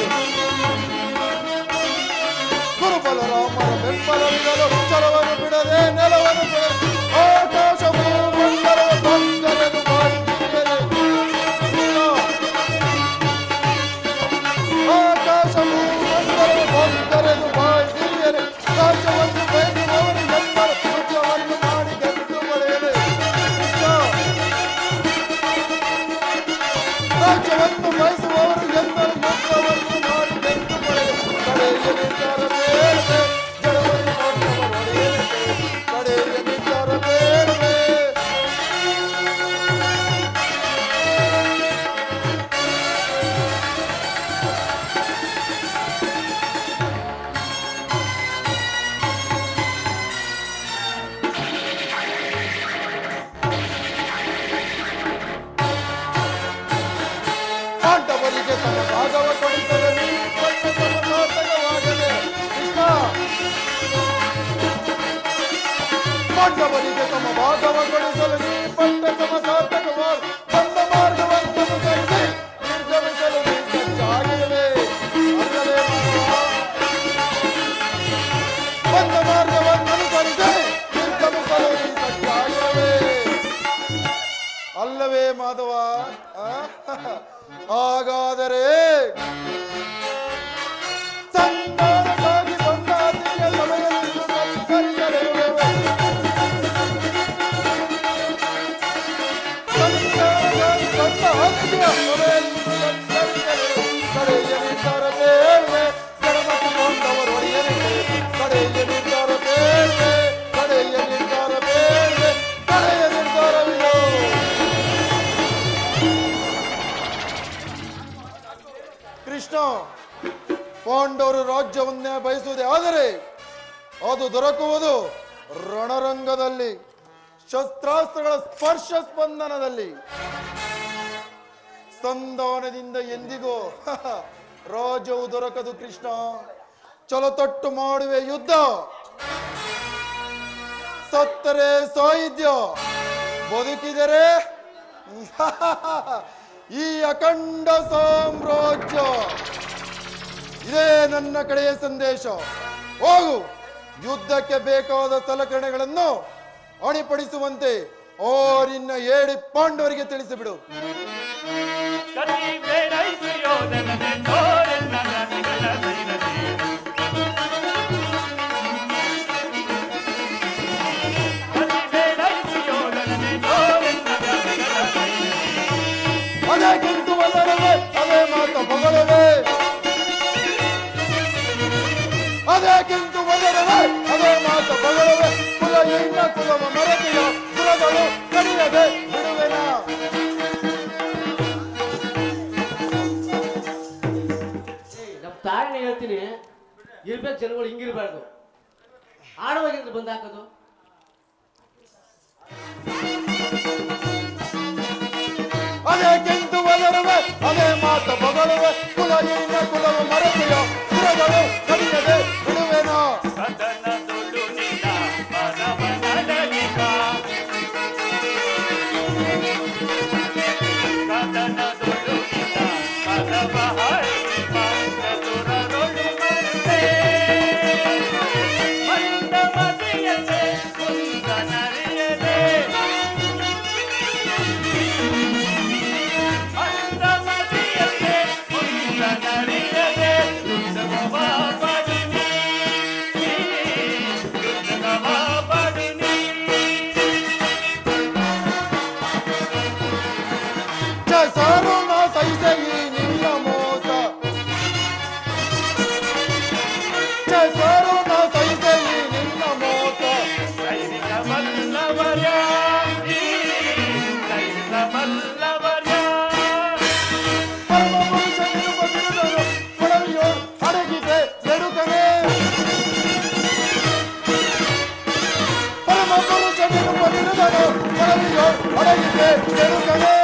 ಗುರುಬಲ ರಾಮರ ಬೆಂಬಲವಿರಲು ಛಲವನ್ನು ಬಿಡದೆ ನೆಲವನ್ನು ಕೊಡೆನ. ಆಕಾಶವು ಮಂಡಲವ ಬಂದರೆದು ಬಾಯಿದರೆ. ಆಕಾಶವು ಮಂಡಲವ ಬಂದರೆದು ಬಾಯಿದರೆ. ರಾಜ್ಯವನ್ನು ಬಯಸುವವರು ಎಲ್ಲರ ಕೃತ್ಯವನ್ನು ಮಾಡಿ ಗೆದ್ದು ಪಡೆಯಲಿ. ರಾಜ್ಯವನ್ನು ಬಯಸುವವರು ಎಲ್ಲರೂ ಯುದ್ಧವನ್ನು ಮಾಡಿ ಗೆದ್ದು ಪಡೆಯಲಿ. ಕಡೆಯ ನಿರ್ಧಾರ ಬೇಡವೇ ಜಡವನ್ನು ಪಾಂಡವರು ಹೊಡೆಯಲಿದೆ. ಕಡೆಯ ನಿರ್ಧಾರ ಬೇಡವೇ. ಪಾಂಡವರಿಗೆ ತಮ್ಮ ಭಾಗವ ಕೊಡಿಸಲು ನೀ ಕೊಟ್ಟ ಸಮಸಾರ್ಥಕವಾಗದೆ ಕೃಷ್ಣ. ಪಾಂಡವರಿಗೆ ತಮ್ಮ ಭಾಗವ ಕೊಡಿಸಲು ನೀ ಪಟ್ಟ ಸಮಸಾರ್ಥಕವಾದ ಬಂದ ಮಾರ್ಗವನ್ನು ಅನುಸರಿಸಿ ನಿರ್ಗಮಿಸಲು ನೀ ಸಜ್ಜಾಗಿರುವೆ ಅಲ್ಲವೇ ಮಾನವ? ಬಂದ ಮಾರ್ಗವನ್ನು ಅನುಸರಿಸಿ ನಿರ್ಗಮಿಸಲು ನೀ ಸಜ್ಜಾಗಿರುವೆ ಅಲ್ಲವೇ ಮಾಧವ? ಹಾಗಾದರೆ ಸಂಧಾನಕ್ಕಾಗಿ ಬಂದ ಅತಿಥಿಯ ಸಮಯವನ್ನು ಸತ್ಕರಿಸಲಿರುವೆವು. ಸಂಧಾನಕ್ಕಾಗಿ ಬಂದ ಅತಿಥಿಯ ಸಮಯವನ್ನು ಸತ್ಕರಿಸಲಿರುವೆವು. ಕಡೆಯ ನಿರ್ಧಾರ ಬೇರೆ ಜಡಮಟ್ಟಿಕೊಂಡವರು ಒಡೆಯನಿಗೆ ಕಡೆಯ ನಿರ್ಧಾರ ಬೇರೆ ಕಡೆಯ ನಿರ್ಧಾರ ಬೇರೆ ಕಡೆಯ ನಿರ್ಧಾರವಿದು. ಕೃಷ್ಣ, ಪಾಂಡವರು ರಾಜ್ಯವನ್ನೇ ಬಯಸುವುದೇ ಆದರೆ ಅದು ದೊರಕುವುದು ರಣರಂಗದಲ್ಲಿ, ಶಸ್ತ್ರಾಸ್ತ್ರಗಳ ಸ್ಪರ್ಶ ಸ್ಪಂದನದಲ್ಲಿ. ಸಂಧಾನದಿಂದ ಎಂದಿಗೂ ರಾಜ್ಯವು ದೊರಕದು ಕೃಷ್ಣ. ಚಲತೊಟ್ಟು ಮಾಡುವೆ ಯುದ್ಧ, ಸತ್ತರೆ ಸಾಹಿತ್ಯ, ಬದುಕಿದರೆ ಈ ಅಖಂಡ ಸಾಮ್ರಾಜ್ಯ. ಇದೇ ನನ್ನ ಕಡೆಯ ಸಂದೇಶ. ಹೋಗು, ಯುದ್ಧಕ್ಕೆ ಬೇಕಾದ ಸಲಕರಣೆಗಳನ್ನು ಅಣಿಪಡಿಸುವಂತೆ ನಿನ್ನ 7 ಪಾಂಡವರಿಗೆ ತಿಳಿಸಿಬಿಡು. ಅದಕ್ಕಿಂತ ಒಲ್ಲರವೇ ಅದೇ ಮಾತ ಮಗಳವೇ, ಅದಕ್ಕಿಂತ ಒಲ್ಲರವೇ ಅದೇ ಮಾತ ಮಗಳವೇ. ಕುಲ ಎಣ್ಣ ಕುಲವ ಮರತೆಯ ಕುಲಗಳು ಕಡಿಯದೆ ಬಿಡುವೆನ. ನಮ್ಮ ತಾಯಿನ ಹೇಳ್ತೀನಿ, ಇರ್ಬೇಕು ಜನಗಳು ಹಿಂಗಿರ್ಬಾರ್ದು. ಆಡವಾಗಿಂದ್ರೆ ಬಂದು ಹಾಕೋದು. ಅದಕ್ಕಿಂತ ಒಲ್ಲರವೇ ಅದೇ ಮಾತ ಮಗಳವೇ. ಕುಲ ಎಣ್ಣ ಕುಲವ ಮರತೆಯ ಕುಲಗಳು ಕಡಿಯದೆ ಬಿಡುವೆನ. ಸಾರು ನಾ ಸಹಿಸೆ ಈ ನಿನ್ನ ಮೋಸ, ಸಾರು ನಾ ಸಹಿಸೆ ಈ ನಿನ್ನ ಮೋಸ. ಪರಮ ಪುರುಷನಿರು ಬಂದಿರುವುದು ಕೊಡವಿಯೋ ಅಡಗಿದೆ ಎಡುಕನೆ. ಪರಮ ಪುರುಷನಿರು ಬಂದಿರುವುದು ಕೊಡವಿಯೋ ಅಡಗಿದೆ ಎಡುಕನೆ.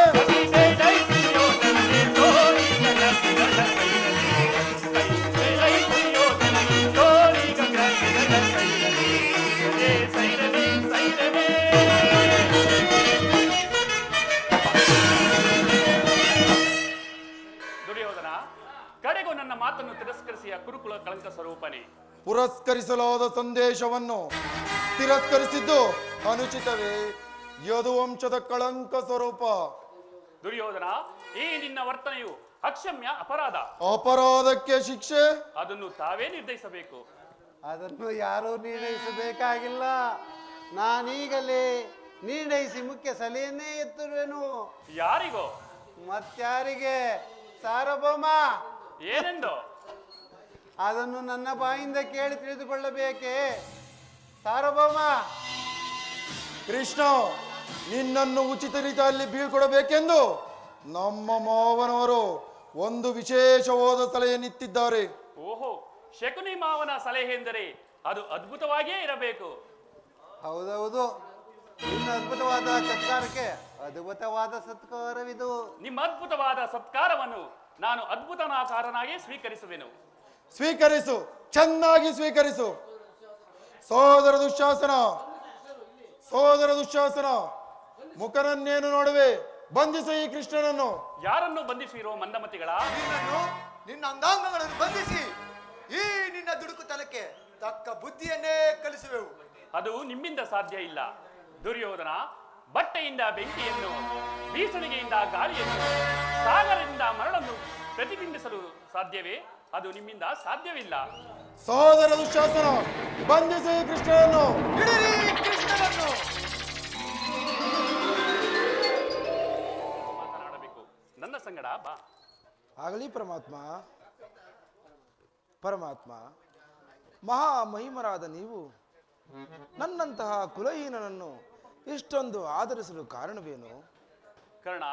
ದುರ್ಯೋಧನ, ಕಡೆಗೂ ನನ್ನ ಮಾತನ್ನು ತಿರಸ್ಕರಿಸಿಯ ಕುರುಕುಲ ಕಳಂಕ ಸ್ವರೂಪನೇ. ಪುರಸ್ಕರಿಸಲಾದ ಸಂದೇಶವನ್ನು ತಿರಸ್ಕರಿಸಿದ್ದು ಅನುಚಿತವೇ? ಯದುವಂಶದ ಕಳಂಕ ಸ್ವರೂಪ. ದುರ್ಯೋಧನ, ಈ ನಿನ್ನ ವರ್ತನೆಯು ಅಕ್ಷಮ್ಯ ಅಪರಾಧ. ಅಪರಾಧಕ್ಕೆ ಶಿಕ್ಷೆ ಅದನ್ನು ತಾವೇ ನಿರ್ಧರಿಸಬೇಕು. ಅದನ್ನು ಯಾರೂ ನಿರ್ಣಯಿಸಬೇಕಾಗಿಲ್ಲ. ನಾನೀಗಲೇ ನಿರ್ಣಯಿಸಿ ಮುಖ್ಯ ಸಲಹೆಯನ್ನೇ ಎತ್ತಿರುವೆನು. ಯಾರಿಗೋ? ಮತ್ಯಾರಿಗೆ? ಸಾರ್ವಭೌಮ. ಏನೆಂದು? ಅದನ್ನು ನನ್ನ ಬಾಯಿಂದ ಕೇಳಿ ತಿಳಿದುಕೊಳ್ಳಬೇಕೆ ಸಾರ್ವಭೌಮ? ಕೃಷ್ಣ, ನಿನ್ನನ್ನು ಉಚಿತ ರೀತಿಯಲ್ಲಿ ಬೀಳ್ಕೊಡಬೇಕೆಂದು ನಮ್ಮ ಮಾವನವರು ಒಂದು ವಿಶೇಷವಾದ ಸಲಹೆಯನ್ನಿತ್ತಿದ್ದಾರೆ. ಓಹೋ, ಶಕುನಿ ಮಾವನ ಸಲಹೆ ಎಂದರೆ ಅದು ಅದ್ಭುತವಾಗಿಯೇ ಇರಬೇಕು. ಹೌದೌದು, ನಿಮ್ಮ ಅದ್ಭುತವಾದ ಸತ್ಕಾರಕ್ಕೆ ಅದ್ಭುತವಾದ ಸತ್ಕಾರವಿದು. ನಿಮ್ಮ ಅದ್ಭುತವಾದ ಸತ್ಕಾರವನ್ನು ನಾನು ಅದ್ಭುತನಾಕಾರನಾಗಿ ಸ್ವೀಕರಿಸುವೆನು. ಸ್ವೀಕರಿಸು, ಚೆನ್ನಾಗಿ ಸ್ವೀಕರಿಸು. ಸೋದರ ದುಶ್ಯಾಸನ, ಸೋದರ ದುಶ್ಯಾಸನ, ಮುಖನನ್ನೇನು ನೋಡುವೆ? ಬಂಧಿಸ ಈ ಕೃಷ್ಣನನ್ನು. ಯಾರನ್ನು ಬಂಧಿಸಿರೋ ಮಂದಮತಿಗಳ? ನಿನ್ನನ್ನು, ನಿನ್ನ ಅಂಗಾಂಗಗಳನ್ನು ಬಂಧಿಸಿ ಈ ನಿನ್ನ ದುಡುಕುತನಕ್ಕೆ ತಕ್ಕ ಬುದ್ಧಿಯನ್ನೇ ಕಲಿಸುವೆವು. ಅದು ನಿಮ್ಮಿಂದ ಸಾಧ್ಯ ಇಲ್ಲ. ದುರ್ಯೋಧನ, ಬಟ್ಟೆಯಿಂದ ಬೆಂಕಿಯನ್ನು, ಬೀಸಣಿಗೆಯಿಂದ ಗಾಳಿಯನ್ನು, ಸಾಗರದಿಂದ ಮರಳನ್ನು ಪ್ರತಿಬಿಂಬಿಸಲು ಸಾಧ್ಯವೇ? ಅದು ನಿಮ್ಮಿಂದ ಸಾಧ್ಯವಿಲ್ಲ. ಸೋದರ ದುಶ್ಯಾಸನ, ಬಂಧಿಸಿ ಈ ಕೃಷ್ಣನನ್ನು. ಹಿಡಿರಿ ಕೃಷ್ಣನನ್ನು. ಮಾತನಾಡಬೇಕು, ನನ್ನ ಸಂಗಡ ಬಾ. ಆಗಲಿ ಪರಮಾತ್ಮ. ಪರಮಾತ್ಮ, ಮಹಾಮಹಿಮರಾದ ನೀವು ನನ್ನಂತಹ ಕುಲಹೀನನನ್ನು ಇಷ್ಟೊಂದು ಆದರಿಸಲು ಕಾರಣವೇನು? ಕರ್ಣ,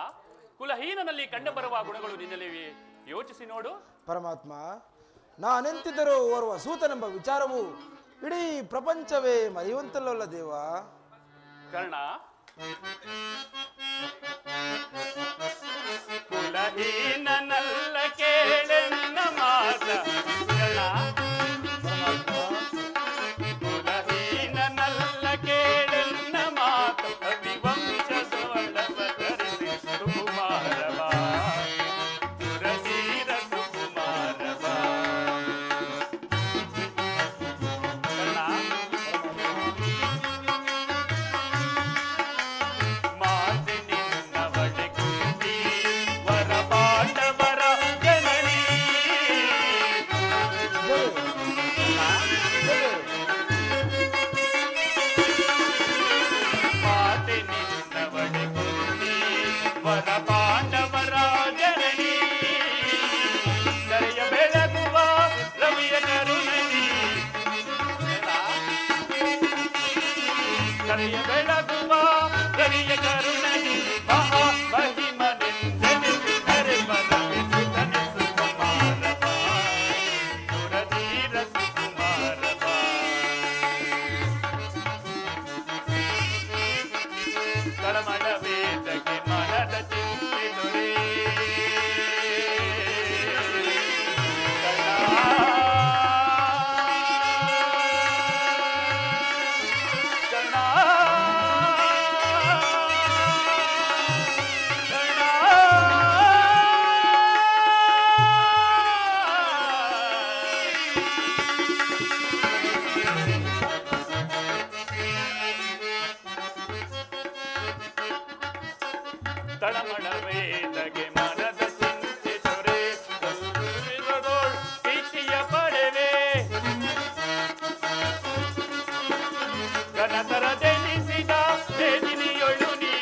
ಕುಲಹೀನನಲ್ಲಿ ಕಂಡುಬರುವ ಗುಣಗಳು ನಿನ್ನಲ್ಲಿವೆ. ಯೋಚಿಸಿ ನೋಡು. ಪರಮಾತ್ಮ, ನಾನೆಂತಿದ್ದರೂ ಓರ್ವ ಸೂತನೆಂಬ ವಿಚಾರವು ಇಡೀ ಪ್ರಪಂಚವೇ ಮರೆಯುವಂತಲ್ಲ ದೇವ. ಕರ್ಣ, ಕುಲಹೀನನಲ್ಲ ಕೇಳೆನ್ನ ಮಾತ. ಕರ್ಣ, ಕುಲಹೀನನಲ್ಲ ಕೇಳೆನ್ನ ಮಾತ. ಅವಿವಂಶ ಸೋಳವ ಧರಿಸಿ ಸುಕುಮಾರವ, ಸುರವೀರ ಸುಕುಮಾರವ. ಕರ್ಣ, ಮಾತೆ ನಿನ್ನವಳೆ ಕುಂತಿ ವರ ಪಾಂಡವರ ಜನನಿ. ಮಾತೆ ನಿನ್ನವಳೆ ಕುಂತಿ ವರ ಪಾಂಡವರ ಜನನಿ. ಕರೆಯ ಬೆಳಗುವ ರವಿಯ ಕರುಣನಿ. ಕರೆಯ ಬೆಳಗುವ ರವಿಯ ಕರುಣನಿ. ಮಹಾ ಮಹಿಮನೆಂದೆನಿಸಿ ಕರೆ ಬರವೆಸುತ್ತನೆ ಸುಕುಮಾರವ, ಸುರಧೀರ ಸುಕುಮಾರವ. ಕಳಮಳ ವೇದಕ್ಕೆ ಮನದ ಚಿಂತೆ ದೊರೆ. ತಳಮಳ ವೇದಗೆ ಮನದ ಚಿಂತೆ ತೊರೆ. ಪ್ರೀತಿಯ ಪಡೆವೆ ಗಣತರ ಜನಿಸಿದ ಬೇದಿನಿಯೊಳು ನೀ.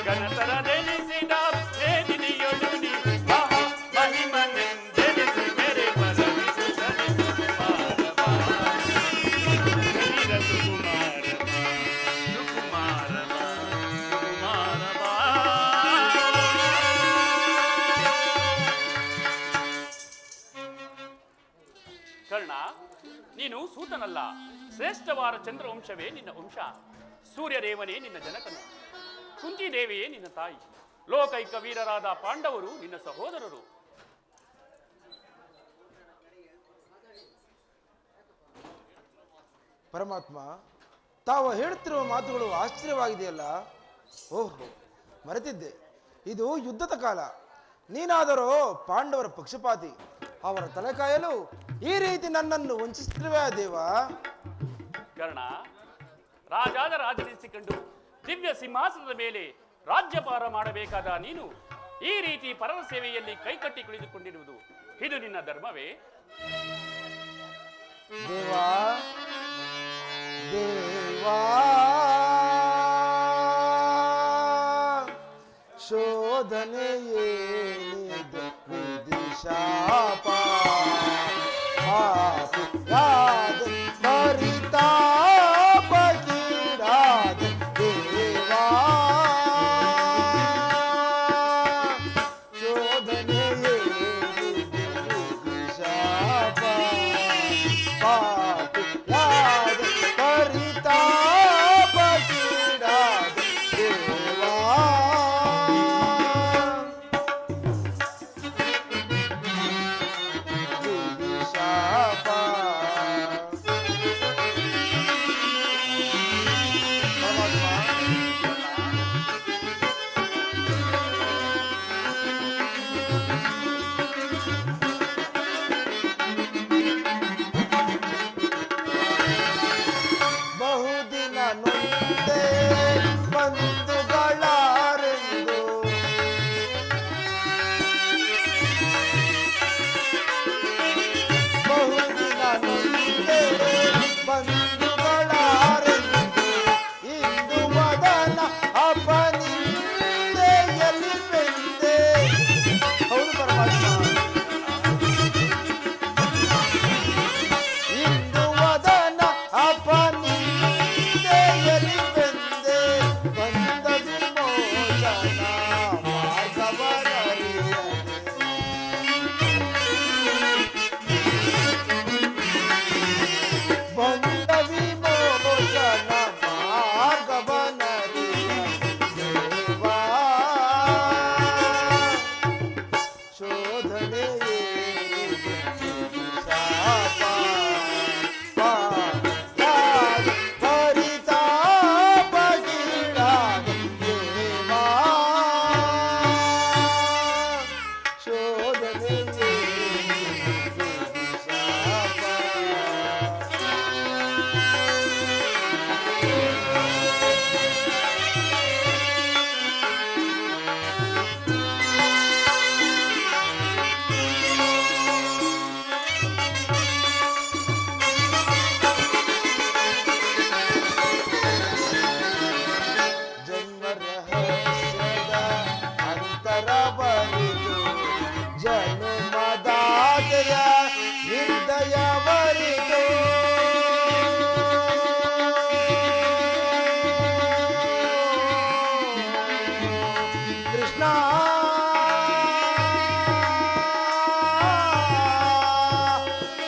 ಗಣತರ ಜನಿಸಿದ ಬೇದಿನಿಯೊಳು ನೀ. ಮಹಾ ಮಹಿಮನೆಂದೆನಿಸಿ ಮೇರೆ ಬರವಿಸುತ್ತನೆ ಸುಕುಮಾರವ, ವೀರ ಸುಕುಮಾರವ, ಸುಕುಮಾರವ, ಸುಕುಮಾರವ. ಕರ್ಣ, ನೀನು ಸೂತನಲ್ಲ. ಶ್ರೇಷ್ಠವಾದ ಚಂದ್ರವಂಶವೇ ನಿನ್ನ ವಂಶ. ಸೂರ್ಯದೇವನೇ ನಿನ್ನ ಜನಕನು. ಕುಂತಿದೇವಿಯೇ ನಿನ್ನ ತಾಯಿ. ಲೋಕೈಕ ವೀರರಾದ ಪಾಂಡವರು ನಿನ್ನ ಸಹೋದರರು. ಪರಮಾತ್ಮ, ತಾವು ಹೇಳುತ್ತಿರುವ ಮಾತುಗಳು ಆಶ್ಚರ್ಯವಾಗಿದೆಯಲ್ಲ. ಓಹೋ, ಮರೆತಿದ್ದೆ. ಇದು ಯುದ್ಧದ ಕಾಲ. ನೀನಾದರೋ ಪಾಂಡವರ ಪಕ್ಷಪಾತಿ. ಅವರ ತಲೆ ಕಾಯಲು ಈ ರೀತಿ ನನ್ನನ್ನು ವಂಚಿಸುತ್ತಿರುವೆ ದೇವ. ಕರ್ಣ, ರಾಜಾದ ರಾಜನಿಸಿಕೊಂಡು ದಿವ್ಯ ಸಿಂಹಾಸನದ ಮೇಲೆ ರಾಜ್ಯಭಾರ ಮಾಡಬೇಕಾದ ನೀನು ಈ ರೀತಿ ಪರರ ಸೇವೆಯಲ್ಲಿ ಕೈಕಟ್ಟಿ ಕುಳಿತುಕೊಂಡಿರುವುದು ಇದು ನಿನ್ನ ಧರ್ಮವೇ? ದೇವಾ ದೇವಾ, ಶೋಧನೆಯೇನಿದು ವಿಧಿಶಾಪ. ಪಾಪಿಯಾದ ಪರಿತಾಪಗೀಡಾದ ದೇವಾ, ಶೋಧನೆಯೇನಿದು ವಿಧಿಶಾಪ. ಪಾಪಿಯಾದ ಪರಿತಾಪಗೀಡಾದ ದೇವಾ.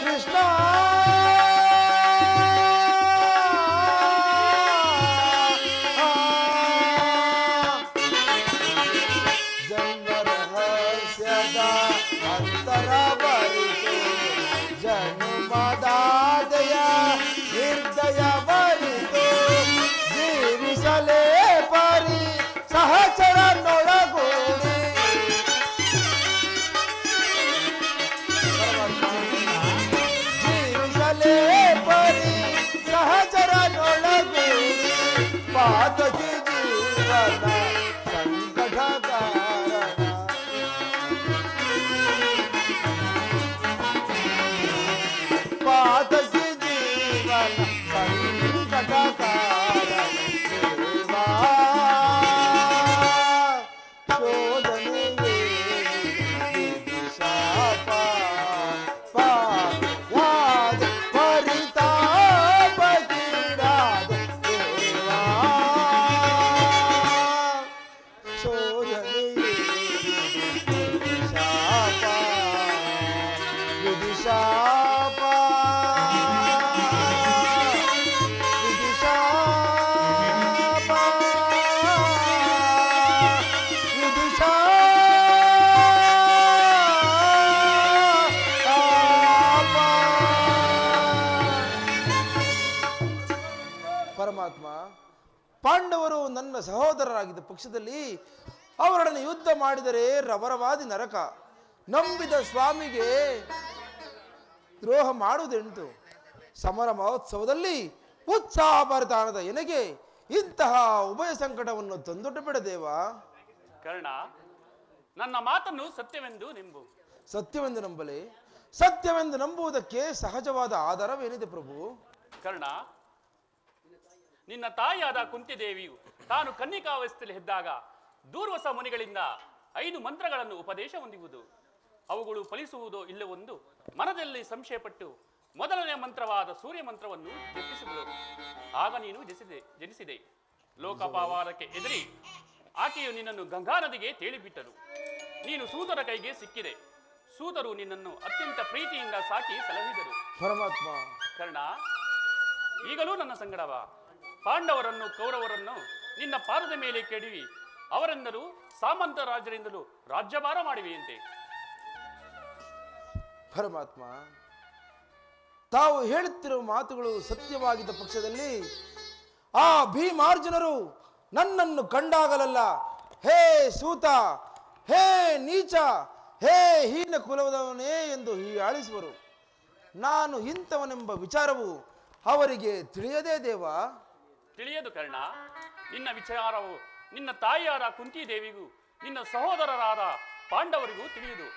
ಕೃಷ್ಣ ಜನ್ಮ ರಹಸ್ಯದ ಅಂತರ ಬರಿತು ಜನ್ಮದಾದಯ ನಿರ್ದಯ ಬರಿತು ಜೀವಿಸಲೇ ಪರಿ ಸಹಚರನೊಳಗೂಡಿ ಜೀವಿಸಲೇ ಪರಿ ಸಹಚರನೊಳಗೂಡಿ ಪಾತಕಿ ಜೀವನ ಸಂಕಟ ಕಾರಣ ಪಾತಕಿ ಜೀವನ ಸಂಕಟ ಕಾರಣ ದೇವಾ ಶೋಧನೆಯೇ ಶಾಪ ಪಾಯಾದ ಪರಿತಾಪಗೀಡಾದ ದೇವಾ ಶೋಧನೆಯೇ ಶಾಪ ವಿಧಿಶಾಪ ವಿಧಿಶಾಪ ಪರಮಾತ್ಮ, ಪಾಂಡವರು ನನ್ನ ಸಹೋದರರಾಗಿದ್ದ ಪಕ್ಷದಲ್ಲಿ ಅವರೊಡನೆ ಯುದ್ಧ ಮಾಡಿದರೆ ರವರವಾದಿ ನರಕ. ನಂಬಿದ ಸ್ವಾಮಿಗೆ ದ್ರೋಹ ಮಾಡುವುದೆಂಟು. ಸಮರ ಮಹೋತ್ಸವದಲ್ಲಿ ಉತ್ಸಾಹಭರಿತಾನದ ಎನಗೆ ಇಂತಹ ಉಭಯ ಸಂಕಟವನ್ನು ತಂದೊಡ್ಡ ಬೇಡ ದೇವ. ಕರ್ಣ, ನನ್ನ ಮಾತನ್ನು ಸತ್ಯವೆಂದು ನಂಬು. ಸತ್ಯವೆಂದು ನಂಬಲೆ. ಸತ್ಯವೆಂದು ನಂಬುವುದಕ್ಕೆ ಸಹಜವಾದ ಆಧಾರವೇನಿದೆ ಪ್ರಭು? ಕರ್ಣ, ನಿನ್ನ ತಾಯಿಯಾದ ಕುಂತಿದೇವಿಯು ತಾನು ಕನ್ನಿಕಾವಸ್ಥೆಯಲ್ಲಿ ಇದ್ದಾಗ ದೂರ್ವಸ ಮುನಿಗಳಿಂದ 5 ಮಂತ್ರಗಳನ್ನು ಉಪದೇಶ ಹೊಂದುವುದು. ಅವುಗಳು ಫಲಿಸುವುದೋ ಇಲ್ಲವೊಂದು ಮನದಲ್ಲಿ ಸಂಶಯಪಟ್ಟು ಮೊದಲನೇ ಮಂತ್ರವಾದ ಸೂರ್ಯ ಮಂತ್ರವನ್ನು ಜಪಿಸಿದಳು. ಆಗ ನೀನು ಜನಿಸಿದೆ. ಲೋಕಪಾವಾರಕ್ಕೆ ಎದುರಿ ಆಕೆಯು ನಿನ್ನನ್ನು ಗಂಗಾ ನದಿಗೆ ತೇಳಿಬಿಟ್ಟರು. ನೀನು ಸೂತರ ಕೈಗೆ ಸಿಕ್ಕಿದೆ. ಸೂತರು ನಿನ್ನನ್ನು ಅತ್ಯಂತ ಪ್ರೀತಿಯಿಂದ ಸಾಕಿ ಸಲಹಿದರು. ಪರಮಾತ್ಮ, ಕರ್ಣ, ಈಗಲೂ ನನ್ನ ಸಂಗಡವ. ಪಾಂಡವರನ್ನು ಕೌರವರನ್ನು ನಿನ್ನ ಪಾದದ ಮೇಲೆ ಕೆಡವಿ ಅವರೆಂದರು ಸಾಮಂತ ರಾಜರಿಂದಲೂ ರಾಜ್ಯಭಾರ ಮಾಡಿವೆಯಂತೆ. ಪರಮಾತ್ಮ, ತಾವು ಹೇಳುತ್ತಿರುವ ಮಾತುಗಳು ಸತ್ಯವಾಗಿದ್ದ ಪಕ್ಷದಲ್ಲಿ ಆ ಭೀಮಾರ್ಜುನರು ನನ್ನನ್ನು ಕಂಡಾಗಲಲ್ಲ, ಹೇ ಸೂತ, ಹೇ ನೀಚ, ಹೇ ಹೀನ ಕುಲದವನೇ ಎಂದು ಹೀಯಾಳಿಸುವರು. ನಾನು ಇಂಥವನೆಂಬ ವಿಚಾರವು ಅವರಿಗೆ ತಿಳಿಯದೇ ದೇವ. ತಿಳಿಯದು ಕರ್ಣ. ನಿನ್ನ ವಿಚಾರವು ನಿನ್ನ ತಾಯಿಯಾದ ಕುಂತಿದೇವಿಗೂ ನಿನ್ನ ಸಹೋದರರಾದ ಪಾಂಡವರಿಗೂ ತಿಳಿಯುವುದು.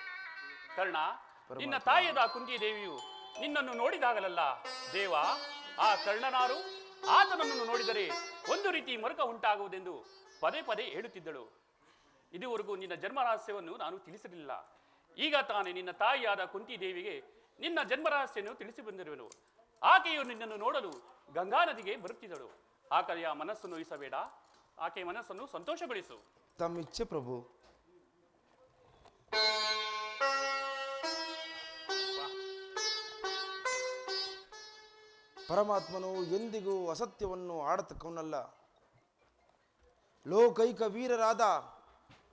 ಕರ್ಣ, ನಿನ್ನ ತಾಯಿಯಾದ ಕುಂತಿದೇವಿಯು ನಿನ್ನನ್ನು ನೋಡಿದಾಗಲಲ್ಲ ದೇವ, ಆ ಕರ್ಣನಾರು ಆತನನ್ನು ನೋಡಿದರೆ ಒಂದು ರೀತಿ ಮರುಕ ಉಂಟಾಗುವುದೆಂದು ಪದೇ ಪದೇ ಹೇಳುತ್ತಿದ್ದಳು. ಇದುವರೆಗೂ ನಿನ್ನ ಜನ್ಮರಹಸ್ಯವನ್ನು ನಾನು ತಿಳಿಸಲಿಲ್ಲ. ಈಗ ತಾನೇ ನಿನ್ನ ತಾಯಿಯಾದ ಕುಂತಿದೇವಿಗೆ ನಿನ್ನ ಜನ್ಮರಹಸ್ಯವನ್ನು ತಿಳಿಸಿ ಬಂದಿರುವೆನು. ಆಕೆಯು ನಿನ್ನನ್ನು ನೋಡಲು ಗಂಗಾ ನದಿಗೆ ಬರುತ್ತಿದ್ದಳು. ಆಕೆಯ ಮನಸ್ಸನ್ನು ನೋಯಿಸಬೇಡ, ಆಕೆಯ ಮನಸ್ಸನ್ನು ಸಂತೋಷಗೊಳಿಸು. ತಮ್ಮಿಚ್ಛೆ ಪ್ರಭು. ಪರಮಾತ್ಮನು ಎಂದಿಗೂ ಅಸತ್ಯವನ್ನು ಆಡತಕ್ಕವನಲ್ಲ. ಲೋಕೈಕ ವೀರರಾದ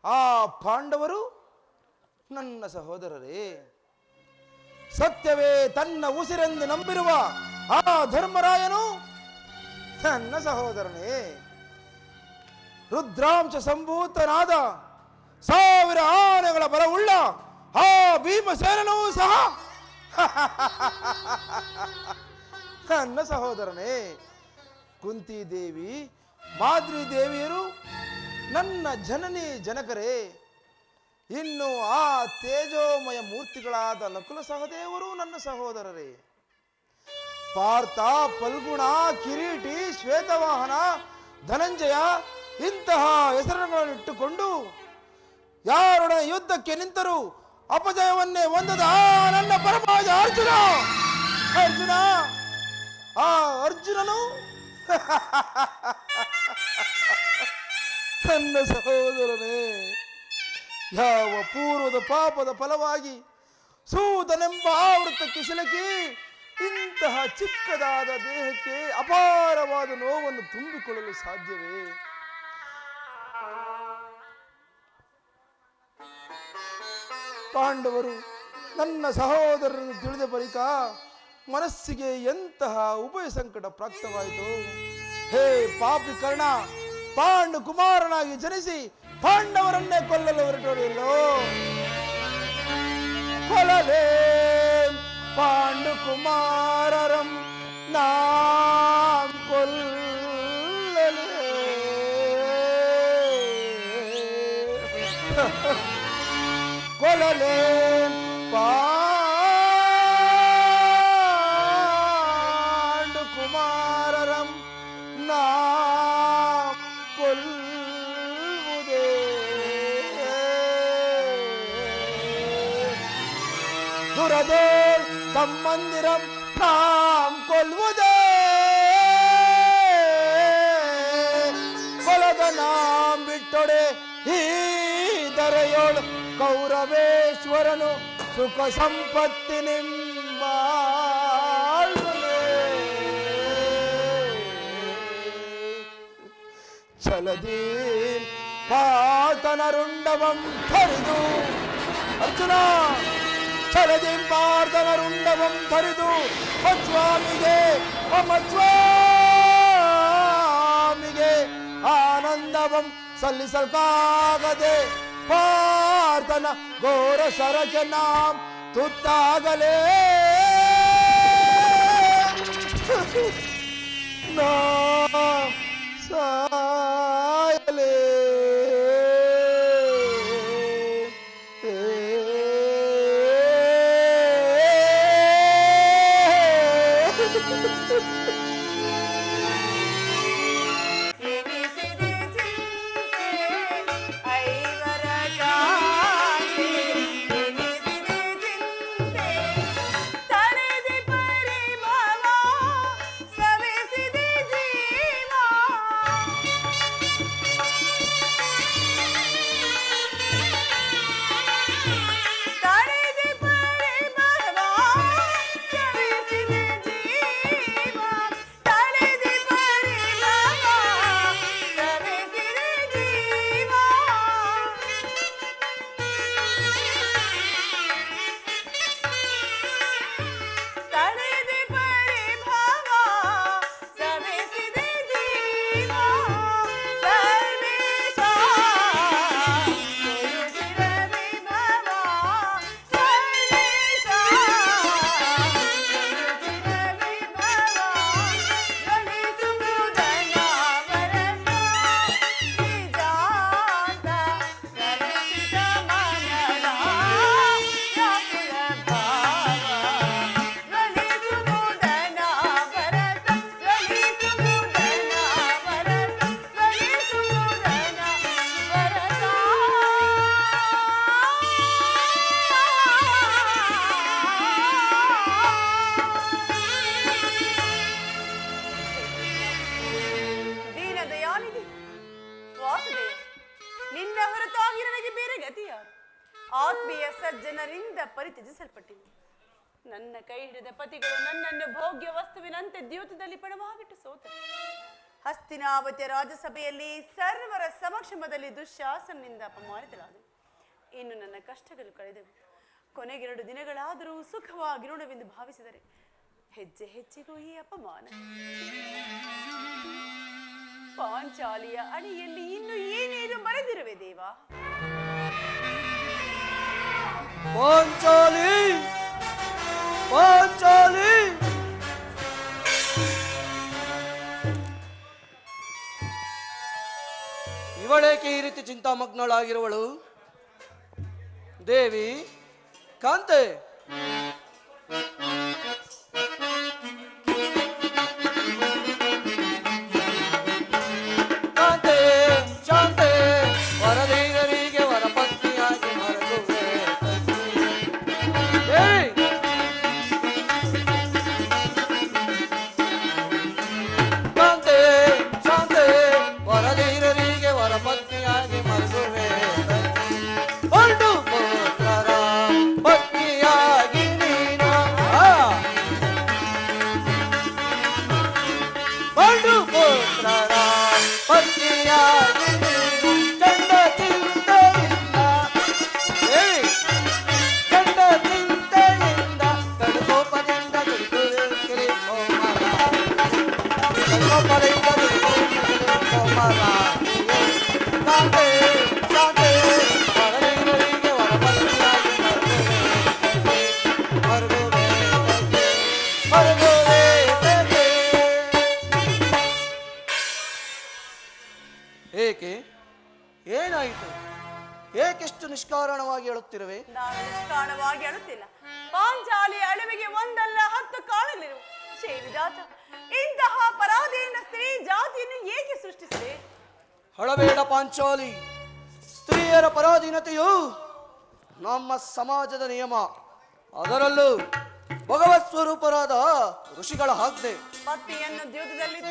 ಆ ಪಾಂಡವರು ನನ್ನ ಸಹೋದರರೇ. ಸತ್ಯವೇ ತನ್ನ ಉಸಿರೆಂದು ನಂಬಿರುವ ಆ ಧರ್ಮರಾಯನು ನನ್ನ ಸಹೋದರನೇ. ರುದ್ರಾಂಶ ಸಂಭೂತನಾದ 1000 ಆನೆಗಳ ಬಲವುಳ್ಳ ಆ ಭೀಮಸೇನನೂ ಸಹ ನನ್ನ ಸಹೋದರನೇ. ಕುಂತಿದೇವಿ, ಮಾದ್ರಿ ದೇವಿಯರು ನನ್ನ ಜನನಿ ಜನಕರೇ. ಇನ್ನು ಆ ತೇಜೋಮಯ ಮೂರ್ತಿಗಳಾದ ನಕುಲ ಸಹದೇವರು ನನ್ನ ಸಹೋದರರೇ. ಪಾರ್ಥ, ಫಲ್ಗುಣ, ಕಿರೀಟಿ, ಶ್ವೇತವಾಹನ, ಧನಂಜಯ ಇಂತಹ ಹೆಸರುಗಳನ್ನು ಇಟ್ಟುಕೊಂಡು ಯಾರೊಡನೆ ಯುದ್ಧಕ್ಕೆ ನಿಂತರೂ ಅಪಜಯವನ್ನೇ ಹೊಂದದ ನನ್ನ ಪರಮಾಜ ಅರ್ಜುನ. ಆ ಅರ್ಜುನನು ನನ್ನ ಸಹೋದರನೇ. ಯಾವ ಪೂರ್ವದ ಪಾಪದ ಫಲವಾಗಿ ಸೂತನೆಂಬ ಆವೃತ್ತಕ್ಕೆ ಸಿಲುಕಿ ಇಂತಹ ಚಿಕ್ಕದಾದ ದೇಹಕ್ಕೆ ಅಪಾರವಾದ ನೋವನ್ನು ತುಂಬಿಕೊಳ್ಳಲು ಸಾಧ್ಯವೇ? ಪಾಂಡವರು ನನ್ನ ಸಹೋದರರನ್ನು ತಿಳಿದ ಬಳಿಕ ಮನಸ್ಸಿಗೆ ಎಂತಹ ಉಭಯ ಸಂಕಟ ಪ್ರಾಪ್ತವಾಯಿತು. ಹೇ ಪಾಪಿ ಕರ್ಣ, ಪಾಂಡು ಕುಮಾರನಾಗಿ ಜನಿಸಿ ಪಾಂಡವರನ್ನೇ ಕೊಲ್ಲಲು ಹೊರಟೋರಿಯಲ್ಲೋ. ಕೊಲಲೇ ಪಾಂಡು ಕುಮಾರರಂ ನಾಂ ಕೊಲ್ಲಲೇ. ಕೊಲಲೇ ಪಾಂಡು ಕುಮಾರರಂ ನಾಂ ಕೊಲ್ಲುವುದೇ. ದುರದೇ ತಮ್ಮಂದಿರಂ ನಾಂ ಕೊಲ್ಲುವುದೇ. ಕೊಲದ ನಾಂ ಬಿಟ್ಟೊಡೆ ಈ ದರೆಯೋಳು ಕೌರವೇಶ್ವರನು ಸುಖ ಸಂಪತ್ತಿನಿಂಬಾಳ್ವನೇ. ಛಲದಿ ಪಾರ್ಥನರುಂಡವಂ ಧರಿದು ಅರ್ಜುನ, ಛಲದಿ ಪಾರ್ಥನರುಂಡವಂ ಧರಿದು ಮತ್ಸ್ವಾಮಿಗೆ ಮತ್ಸ್ವಾಮಿಗೆ ಆನಂದವಂ ಸಲ್ಲಿಸಲ್ಕಾಗದೆ ಪಾರ್ಥನ ಘೋರ ಸರಕ್ಕೆ ನಾಂ ತುತ್ತಾಗಲೇ. ನಾಂ ಸಾಯಲೇ. ಆತ್ಮೀಯ ಸಜ್ಜನರಿಂದ ಪರಿತ್ಯಜಿಸಲ್ಪಟ್ಟಿವೆ. ನನ್ನ ಕೈ ಹಿಡಿದ ಪತಿಗಳು ನನ್ನನ್ನು ಭೋಗ್ಯ ವಸ್ತುವಿನಂತೆ ದ್ಯೂತದಲ್ಲಿ ಪಣವಾಗಿಟ್ಟು ಸೋತರು. ಹಸ್ತಿನಾವತಿಯ ರಾಜಸಭೆಯಲ್ಲಿ ಸರ್ವರ ಸಮಕ್ಷಮದಲ್ಲಿ ದುಶ್ಯಾಸನದಿಂದ ಅಪಮಾನಿತರಾದೆ. ಇನ್ನು ನನ್ನ ಕಷ್ಟಗಳು ಕಳೆದವು. ಕೊನೆಗೆರಡು ದಿನಗಳಾದರೂ ಸುಖವಾಗಿರೋಣವೆಂದು ಭಾವಿಸಿದರೆ ಹೆಜ್ಜೆ ಹೆಜ್ಜೆಗೂ ಈ ಅಪಮಾನ. ಪಾಂಚಾಲಿಯ ಅಡಿಯಲ್ಲಿ ಇನ್ನು ಏನೇನು ಬರೆದಿರುವೆ ದೇವಾ? ಪಾಂಚಾಲಿ, ಪಾಂಚಾಲಿ, ಇವಳೇಕೆ ಈ ರೀತಿ ಚಿಂತಾಮಗ್ನಳಾಗಿರುವಳು? ದೇವಿ ಕಾಂತೆ, ಕಾಂತೆ ಶಾಂತೆ, ವರದೀರರಿಗೆ ವರಪತ್ನಿಯಾಗಿ ಮರಗುವೆ. ಕಾಂತೆ ಶಾಂತೆ, ವರದೀರರಿಗೆ ವರಪತ್ನಿಯಾಗಿ ಮರಗುವೆ. ಯಾಕೆಷ್ಟು ನಿಷ್ಕಾರಣವಾಗಿ ಹೇಳುತ್ತಿರುವೆ? ನಾನು ನಿಷ್ಕಾರಣವಾಗಿ ಅಳುತ್ತಿಲ್ಲ. ಪಾಂಚಾಲಿ ಅಳಿವಿಗೆ ಒಂದಲ್ಲ 10 ಕಾರಣಗಳಿರು. ಛೇ ವಿಧಾತ, ಇಂತಹ ಪರಾಧೀನ ಸ್ತ್ರೀ ಜಾತಿಯನ್ನು ಏಕೆ ಸೃಷ್ಟಿಸಿದೆ? ಅಳಬೇಡ ಪಾಂಚಾಲಿ, ಸ್ತ್ರೀಯರ ಪರಾಧೀನತೆಯು ನಮ್ಮ ಸಮಾಜದ ನಿಯಮ, ಅದರಲ್ಲೂ ಭಗವತ್ ಸ್ವರೂಪರಾದ ಋಷಿಗಳ ಆಜ್ಞೆ. ಪತಿಯನ್ನು ದ್ಯೂತದಲ್ಲಿ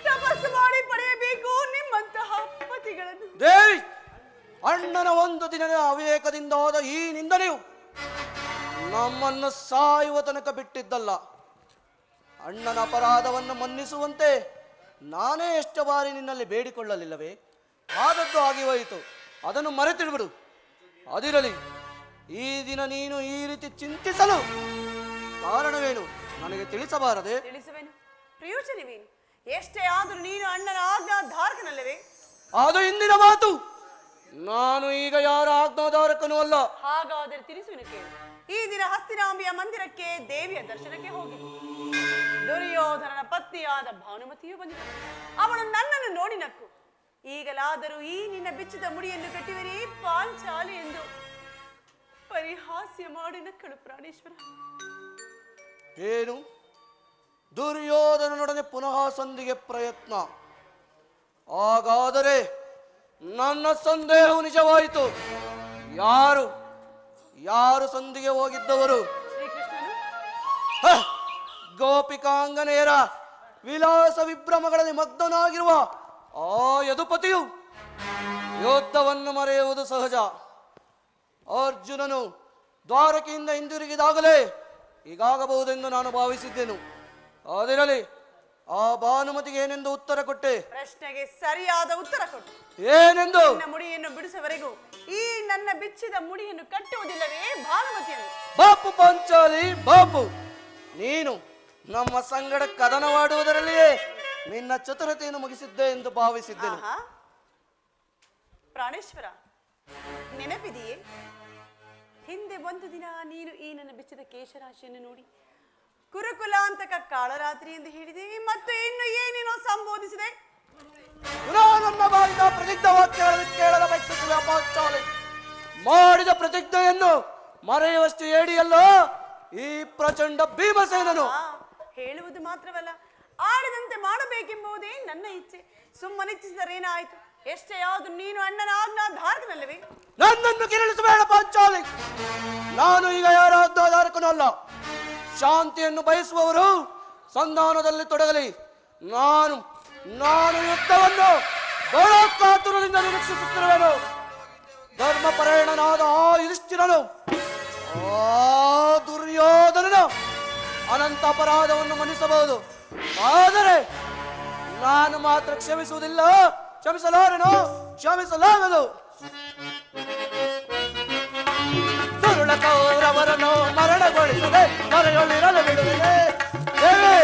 ತಪಸ್ಸು ಮಾಡಿ ಪಡೆಯಬೇಕು ನಿಮ್ಮಂತಹ ಪತಿಗಳನ್ನು. ದೇವಿ, ಅಣ್ಣನ ಒಂದು ದಿನದ ಅವಿವೇಕದಿಂದಾದ ಈ ನಿಂದನೆಯು ನಮ್ಮನ್ನು ಸಾಯುವ ತನಕ ಬಿಟ್ಟಿದ್ದಲ್ಲ. ಅಣ್ಣನ ಅಪರಾಧವನ್ನು ಮನ್ನಿಸುವಂತೆ ನಾನೇ ಎಷ್ಟು ಬಾರಿ ನಿನ್ನಲ್ಲಿ ಬೇಡಿಕೊಳ್ಳಲಿಲ್ಲವೇ? ಆದದ್ದು ಆಗಿ ಹೋಯಿತು, ಅದನ್ನು ಮರೆತಿಡುಬಿಡು. ಅದಿರಲಿ, ಈ ದಿನ ನೀನು ಈ ರೀತಿ ಚಿಂತಿಸಲು ಕಾರಣವೇನು ನನಗೆ ತಿಳಿಸಬಾರದೆ? ತಿಳಿಸುವೆನು, ಪ್ರಯೋಜನವೇನು? ಎಷ್ಟೇ ಆದರೂ ನೀನು ಅಣ್ಣನ ಆಜ್ಞಾಧಾರಕನಲ್ಲವೇ? ಅದು ಇಂದಿನ ಮಾತು. ನಾನು ಈಗ ಯಾರ ಆಜ್ಞಾಧಾರಕನೂ ಅಲ್ಲ. ಹಾಗಾದರೆ ತಿಳಿಸುವೆನು ಕೇಳು. ಈ ದಿನ ಹಸ್ತಿನಾಂಬಿಯ ಮಂದಿರಕ್ಕೆ ದೇವಿಯ ದರ್ಶನಕ್ಕೆ ಹೋಗಿ ದುರ್ಯೋಧನನ ಪತ್ನಿಯಾದ ಭಾನುಮತಿಯು ಬಂದಿತು. ಅವಳು ನನ್ನನ್ನು ನೋಡಿ ನಕ್ಕು, ಈಗಲಾದರೂ ಈ ನಿನ್ನ ಬಿಚ್ಚಿದ ಮುಡಿಯನ್ನು ಕಟ್ಟಿವರೇ ಪಾಂಚಾಲಿ ಎಂದು ಪರಿಹಾಸ್ಯ ಮಾಡಿ ನಕ್ಕಳು. ಪ್ರಾಣೇಶ್ವರ, ಏನು ದುರ್ಯೋಧನನೊಡನೆ ಪುನಃ ಸಂಧಿಗೆ ಪ್ರಯತ್ನ? ಹಾಗಾದರೆ ನನ್ನ ಸಂದೇಹವು ನಿಜವಾಯಿತು. ಯಾರು ಯಾರು ಸಂಧಿಗೆ ಹೋಗಿದ್ದವರು? ಶ್ರೀಕೃಷ್ಣನು. ಗೋಪಿಕಾಂಗನೆಯರ ವಿಲಾಸ ವಿಭ್ರಮಗಳಲ್ಲಿ ಮಗ್ನನಾಗಿರುವ ಆ ಯದುಪತಿಯು ಯುದ್ಧವನ್ನು ಮರೆಯುವುದು ಸಹಜ. ಅರ್ಜುನನು ದ್ವಾರಕೆಯಿಂದ ಹಿಂದಿರುಗಿದಾಗಲೇ ಹೀಗಾಗಬಹುದೆಂದು ನಾನು ಭಾವಿಸಿದ್ದೆನು. ಅದಿರಲಿ, ಆ ಭಾನುಮತಿಗೆ ಏನೆಂದು ಉತ್ತರ ಕೊಟ್ಟೆ? ಪ್ರಶ್ನೆಗೆ ಸರಿಯಾದ ಉತ್ತರ ಕೊಟ್ಟು. ಏನೆಂದು? ನನ್ನ ಮುಡಿಯನ್ನು ಬಿಡಿಸುವವರೆಗೂ ಈ ನನ್ನ ಬಿಚ್ಚಿದ ಮುಡಿಯನ್ನು ಕಟ್ಟುವುದಿಲ್ಲವೇ ಭಾನುಮತಿಯನ್ನು? ಬಾಪು ಪಾಂಚಾಲಿ, ಬಾಪು. ನೀನು ನಮ್ಮ ಸಂಗಡ ಕದನವಾಡುವುದರಲ್ಲಿಯೇ ನಿನ್ನ ಚತುರತೆಯನ್ನು ಮುಗಿಸಿದ್ದೆ ಎಂದು ಭಾವಿಸಿದ್ದೆನು. ಪ್ರಾಣೇಶ್ವರ, ನೆನಪಿದೆಯೇ? ಹಿಂದೆ ಒಂದು ದಿನ ನೀನು ಈ ನನ್ನ ಬಿಚ್ಚಿದ ಕೇಶರಾಶಿಯನ್ನು ನೋಡಿ ಕುರುಕುಲಾಂತಕ ಕಾಳರಾತ್ರಿ ಎಂದು ಹೇಳಿದೆ, ಮತ್ತು ಇನ್ನು ಏನೇನೋ ಸಂಬೋಧಿಸಿದೆ. ನನ್ನ ಬಾಯಿಂದ ಪ್ರತಿಜ್ಞಾ ವಾಕ್ಯಗಳನ್ನು ಕೇಳಲು ಬಯಸುತ್ತಿರುವ ಪಾಂಚಾಲಿ, ಮಾಡಿದ ಪ್ರತಿಜ್ಞೆಯನ್ನು ಮರೆಯುವಷ್ಟು ಏಡಿಯಲ್ಲೋ ಈ ಪ್ರಚಂಡ ಭೀಮಸೇನನು. ಹೇಳುವುದು ಮಾತ್ರವಲ್ಲ, ಆಡದಂತೆ ಮಾಡಬೇಕೆಂಬುದೇ ನನ್ನ ಇಚ್ಛೆ. ಸುಮ್ಮನಿಚ್ಛಿಸಿದರೇನಾಯಿತು? ಎಷ್ಟೇ ಆದ್ರೂ ನೀನು ಅಣ್ಣನ ಆಜ್ಞಾಧಾರಕನಲ್ಲವೇ? ನನ್ನನ್ನು ಕಿರಳಿಸಬೇಡ ಪಾಂಚಾಲಿ. ನಾನು ಈಗ ಯಾರ ಆಜ್ಞಾಧಾರಕನೂ ಅಲ್ಲ. ಶಾಂತಿಯನ್ನು ಬಯಸುವವರು ಸಂಧಾನದಲ್ಲಿ ತೊಡಗಲಿ. ನಾನು ಯುದ್ಧವನ್ನು ಬಹಳ ಕಾತುರದಿಂದ ನಿರೀಕ್ಷಿಸುತ್ತಿರುವೆನು. ಧರ್ಮಪರಾಯಣನಾದ ಆ ಯುಧಿಷ್ಠಿರನು ಆ ದುರ್ಯೋಧನನ ಅನಂತ ಅಪರಾಧವನ್ನು ಮನ್ನಿಸಬಹುದು, ಆದರೆ ನಾನು ಮಾತ್ರ ಕ್ಷಮಿಸುವುದಿಲ್ಲ, ಕ್ಷಮಿಸಲಾರೆನು, ಕ್ಷಮಿಸಲಾಗದು. ಸುರುಳ ಕೌರವರನ್ನು ಮರಣಗೊಳಿಸದೆ ಮರೆಯೊಳಿರಲು ಬಿಡುವುದೇ ದೇವಿ.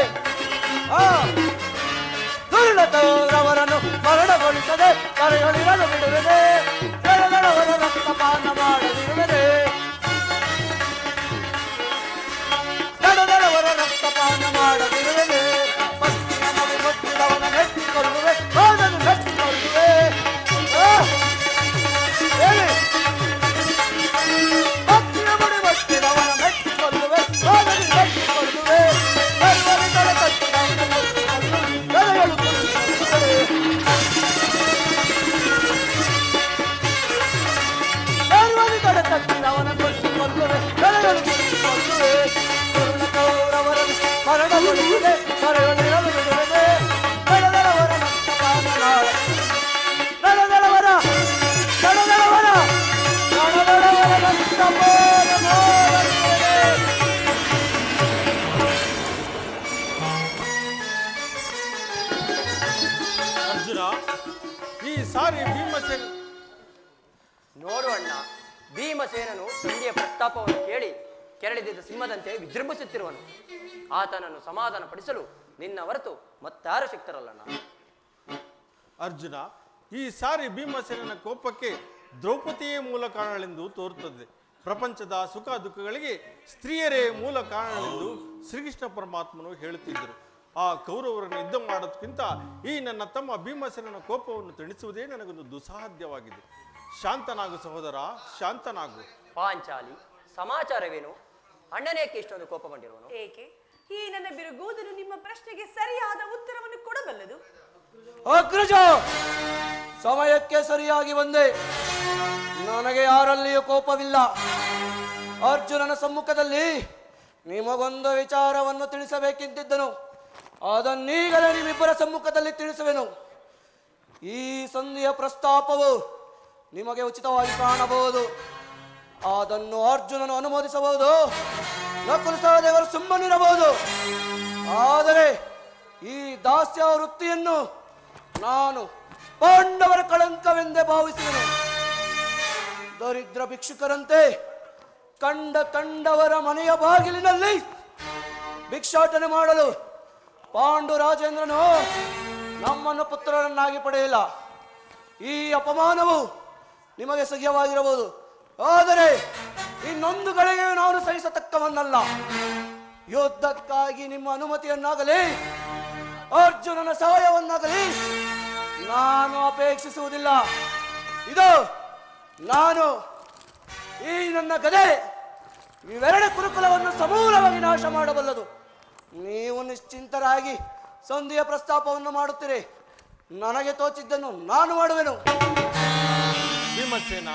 ಸುರುಳ ಕೌರವರನ್ನು ಮರಣಗೊಳಿಸದೆ ಮರೆಯೊಳಿರಲು ಬಿಡುವುದೇ, ಕೆಳಗಡವರ ರಕ್ತಪಾನ ಮಾಡದಿರುವುದೇ, ಕೆಳಗಡವರ ರಕ್ತಪಾನ ಮಾಡದಿರುವುದೇ. ಪಶ್ಚಿಮ ಮಗು ಮುಟ್ಟಿದವನ ಮೆಟ್ಟಿಕೊಳ್ಳುವೆ, ಹೋದನು ಮೆಟ್ಟಿಕೊಳ್ಳುವೆ. ಹೇಳಿ, ಭಕ್ತಿಯ ಮುಡಿ ಮುಟ್ಟಿದವನ ಮೆಟ್ಟಿಕೊಳ್ಳುವೆ, ಹೋದನು ಮೆಟ್ಟಿಕೊಳ್ಳುವೆ. ಕರುವರಿ ತಲೆ ಕಟ್ಟಿದವನ ತಲೆಗಳು ಕುಳಿತುಕೊಳ್ಳುವೆ. ಕರುವರಿ ತಲೆ ಕಟ್ಟಿದವನ ಕೊಟ್ಟಿಕೊಳ್ಳುವೆ, ತಲೆಗಳು ಕುಳಿತುಕೊಳ್ಳುವೆ. ಕರುಣ ಕೌರವರನ್ನು ಮರಣಗೊಳಿಸಿದೆ, ಮರೆಯೊಳಿರಲು ಬಿಡುವುದೇ, ನಡೆದವರ ರಕ್ತಪಾನ ನಾಳೆ, ನಡೆದವರ ನಡೆದವರ ನಡೆದವರ ರಕ್ತಪಾನ ಮಾಡುವುದೇ. ಅರ್ಜುನ, ಈ ಸಾರಿ ಭೀಮಸೇನ ನೋಡು ಅಣ್ಣ, ಭೀಮಸೇನನು ಸಂಧಿಯ ಪ್ರಸ್ತಾಪವನ್ನು ಕೇಳಿ ಕೆರಳಿದಿದ್ದ ಸಿಂಹದಂತೆ ವಿಜೃಂಭಿಸುತ್ತಿರುವನು. ಆತನನ್ನು ಸಮಾಧಾನ ಪಡಿಸಲು ನಿನ್ನ ಹೊರತು ಮತ್ತಾರು ಸಿಕ್ತರಲ್ಲಣ್ಣ. ಅರ್ಜುನ, ಈ ಸಾರಿ ಭೀಮಸೇನನ ಕೋಪಕ್ಕೆ ದ್ರೌಪದಿಯೇ ಮೂಲ ಕಾರಣಗಳೆಂದು ತೋರುತ್ತದೆ. ಪ್ರಪಂಚದ ಸುಖ ದುಃಖಗಳಿಗೆ ಸ್ತ್ರೀಯರೇ ಮೂಲ ಕಾರಣಗಳೆಂದು ಶ್ರೀಕೃಷ್ಣ ಪರಮಾತ್ಮನು ಹೇಳುತ್ತಿದ್ದರು. ಆ ಕೌರವರನ್ನು ಯುದ್ಧ ಮಾಡೋದಕ್ಕಿಂತ ಈ ನನ್ನ ತಮ್ಮ ಭೀಮಸೇನನ ಕೋಪವನ್ನು ತಣಿಸುವುದೇ ನನಗೊಂದು ದುಸ್ಸಾಧ್ಯವಾಗಿದೆ. ಶಾಂತನಾಗು ಸಹೋದರ, ಶಾಂತನಾಗು. ಪಾಂಚಾಲಿ, ಸಮಾಚಾರವೇನು? ಅಣ್ಣನೇಕೆ ಇಷ್ಟೊಂದು ಕೋಪಗೊಂಡಿರುವನು? ಏಕೆ? ಈ ನನ್ನ ಬಿರುಗೂದಲು ನಿಮ್ಮ ಪ್ರಶ್ನೆಗೆ ಸರಿಯಾದ ಉತ್ತರವನ್ನು ಕೊಡಬಲ್ಲದು. ಅಗ್ರಜ, ಸಮಯಕ್ಕೆ ಸರಿಯಾಗಿ ಬಂದೆ. ನನಗೆ ಯಾರಲ್ಲಿಯೂ ಕೋಪವಿಲ್ಲ. ಅರ್ಜುನನ ಸಮ್ಮುಖದಲ್ಲಿ ನಿಮಗೊಂದು ವಿಚಾರವನ್ನು ತಿಳಿಸಬೇಕಿದ್ದಿದ್ದನು. ಅದನ್ನೀಗಲೇ ನಿಮ್ಮಿಬ್ಬರ ಸಮ್ಮುಖದಲ್ಲಿ ತಿಳಿಸುವೆನು. ಈ ಸಂಧಿಯ ಪ್ರಸ್ತಾಪವು ನಿಮಗೆ ಉಚಿತವಾಗಿ ಕಾಣಬಹುದು. ಅದನ್ನು ಅರ್ಜುನನು ಅನುಮೋದಿಸಬಹುದು, ನಕುಲ ಸಹದೇವರು ಸುಮ್ಮನಿರಬಹುದು. ಆದರೆ ಈ ದಾಸ್ಯ ವೃತ್ತಿಯನ್ನು ನಾನು ಪಾಂಡವರ ಕಳಂಕವೆಂದೇ ಭಾವಿಸುವೆನು. ದರಿದ್ರ ಭಿಕ್ಷುಕರಂತೆ ಕಂಡವರ ಮನೆಯ ಬಾಗಿಲಿನಲ್ಲಿ ಭಿಕ್ಷಾಟನೆ ಮಾಡಲು ಪಾಂಡು ರಾಜೇಂದ್ರನು ನಮ್ಮನ್ನು ಪುತ್ರರನ್ನಾಗಿ ಪಡೆಯಲ್ಲ. ಈ ಅಪಮಾನವು ನಿಮಗೆ ಸಹ್ಯವಾಗಿರಬಹುದು, ಆದರೆ ಇನ್ನೊಂದು ಗಳಿಗೆ ನಾನು ಸಹಿಸತಕ್ಕವನ್ನಲ್ಲ. ಯುದ್ಧಕ್ಕಾಗಿ ನಿಮ್ಮ ಅನುಮತಿಯನ್ನಾಗಲಿ ಅರ್ಜುನನ ಸಹಾಯವನ್ನಾಗಲಿ ನಾನು ಅಪೇಕ್ಷಿಸುವುದಿಲ್ಲ. ಇದು ನಾನು ಈ ನನ್ನ ಗದೆ ಇವೆರಡು ಕುರುಕುಲವನ್ನು ಸಮೂಲವಾಗಿ ನಾಶ ಮಾಡಬಲ್ಲದು. ನೀವು ನಿಶ್ಚಿಂತರಾಗಿ ಸಂಧಿಯ ಪ್ರಸ್ತಾಪವನ್ನು ಮಾಡುತ್ತೀರಿ. ನನಗೆ ತೋಚಿದ್ದನ್ನು ನಾನು ಮಾಡುವೆನು. ಭೀಮಸೇನ,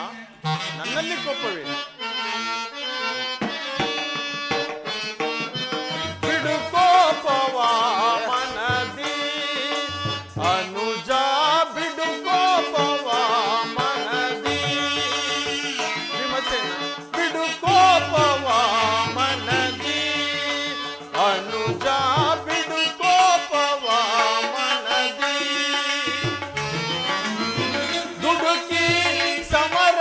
ನನ್ನಲ್ಲಿ ಕೋಪವೇ? ಬಿಡು ಕೋಪವ ಮನದಿ ಅನುಜ, ಬಿಡು ಕೋಪವ ಮನದಿ. ಭೀಮಸೇನ, ಬಿಡು ಕೋಪವ ಮನದಿ ಅನುಜ, ಬಿಡು ಕೋಪವ ಮನದಿ. ದುಡುಕಿ ಸಮರ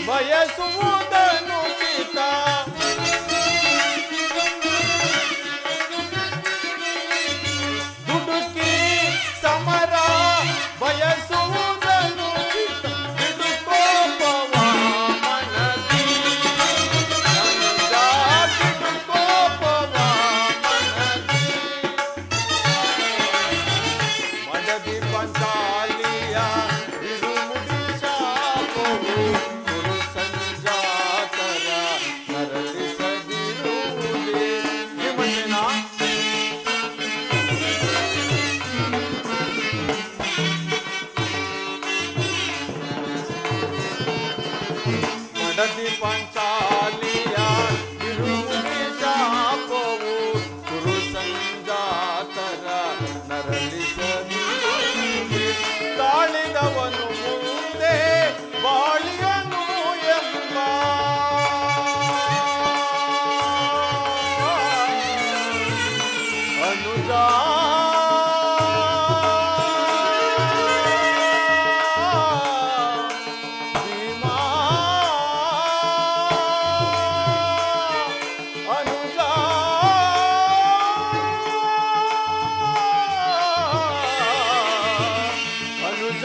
ಬಯಸುವುದನು ಚಿತ, ದುಡುಕಿ ಸಮರ ಬಯಸುವುದನು ಚಿತ. ಬಿಡು ಕೋಪವ ಮನದಿ ಅನುಜ, ಬಿಡು ಕೋಪವ ಮನದಿ. ಅನುಜ ಭೀಮಾ ಅನುಜ ಅನುಜ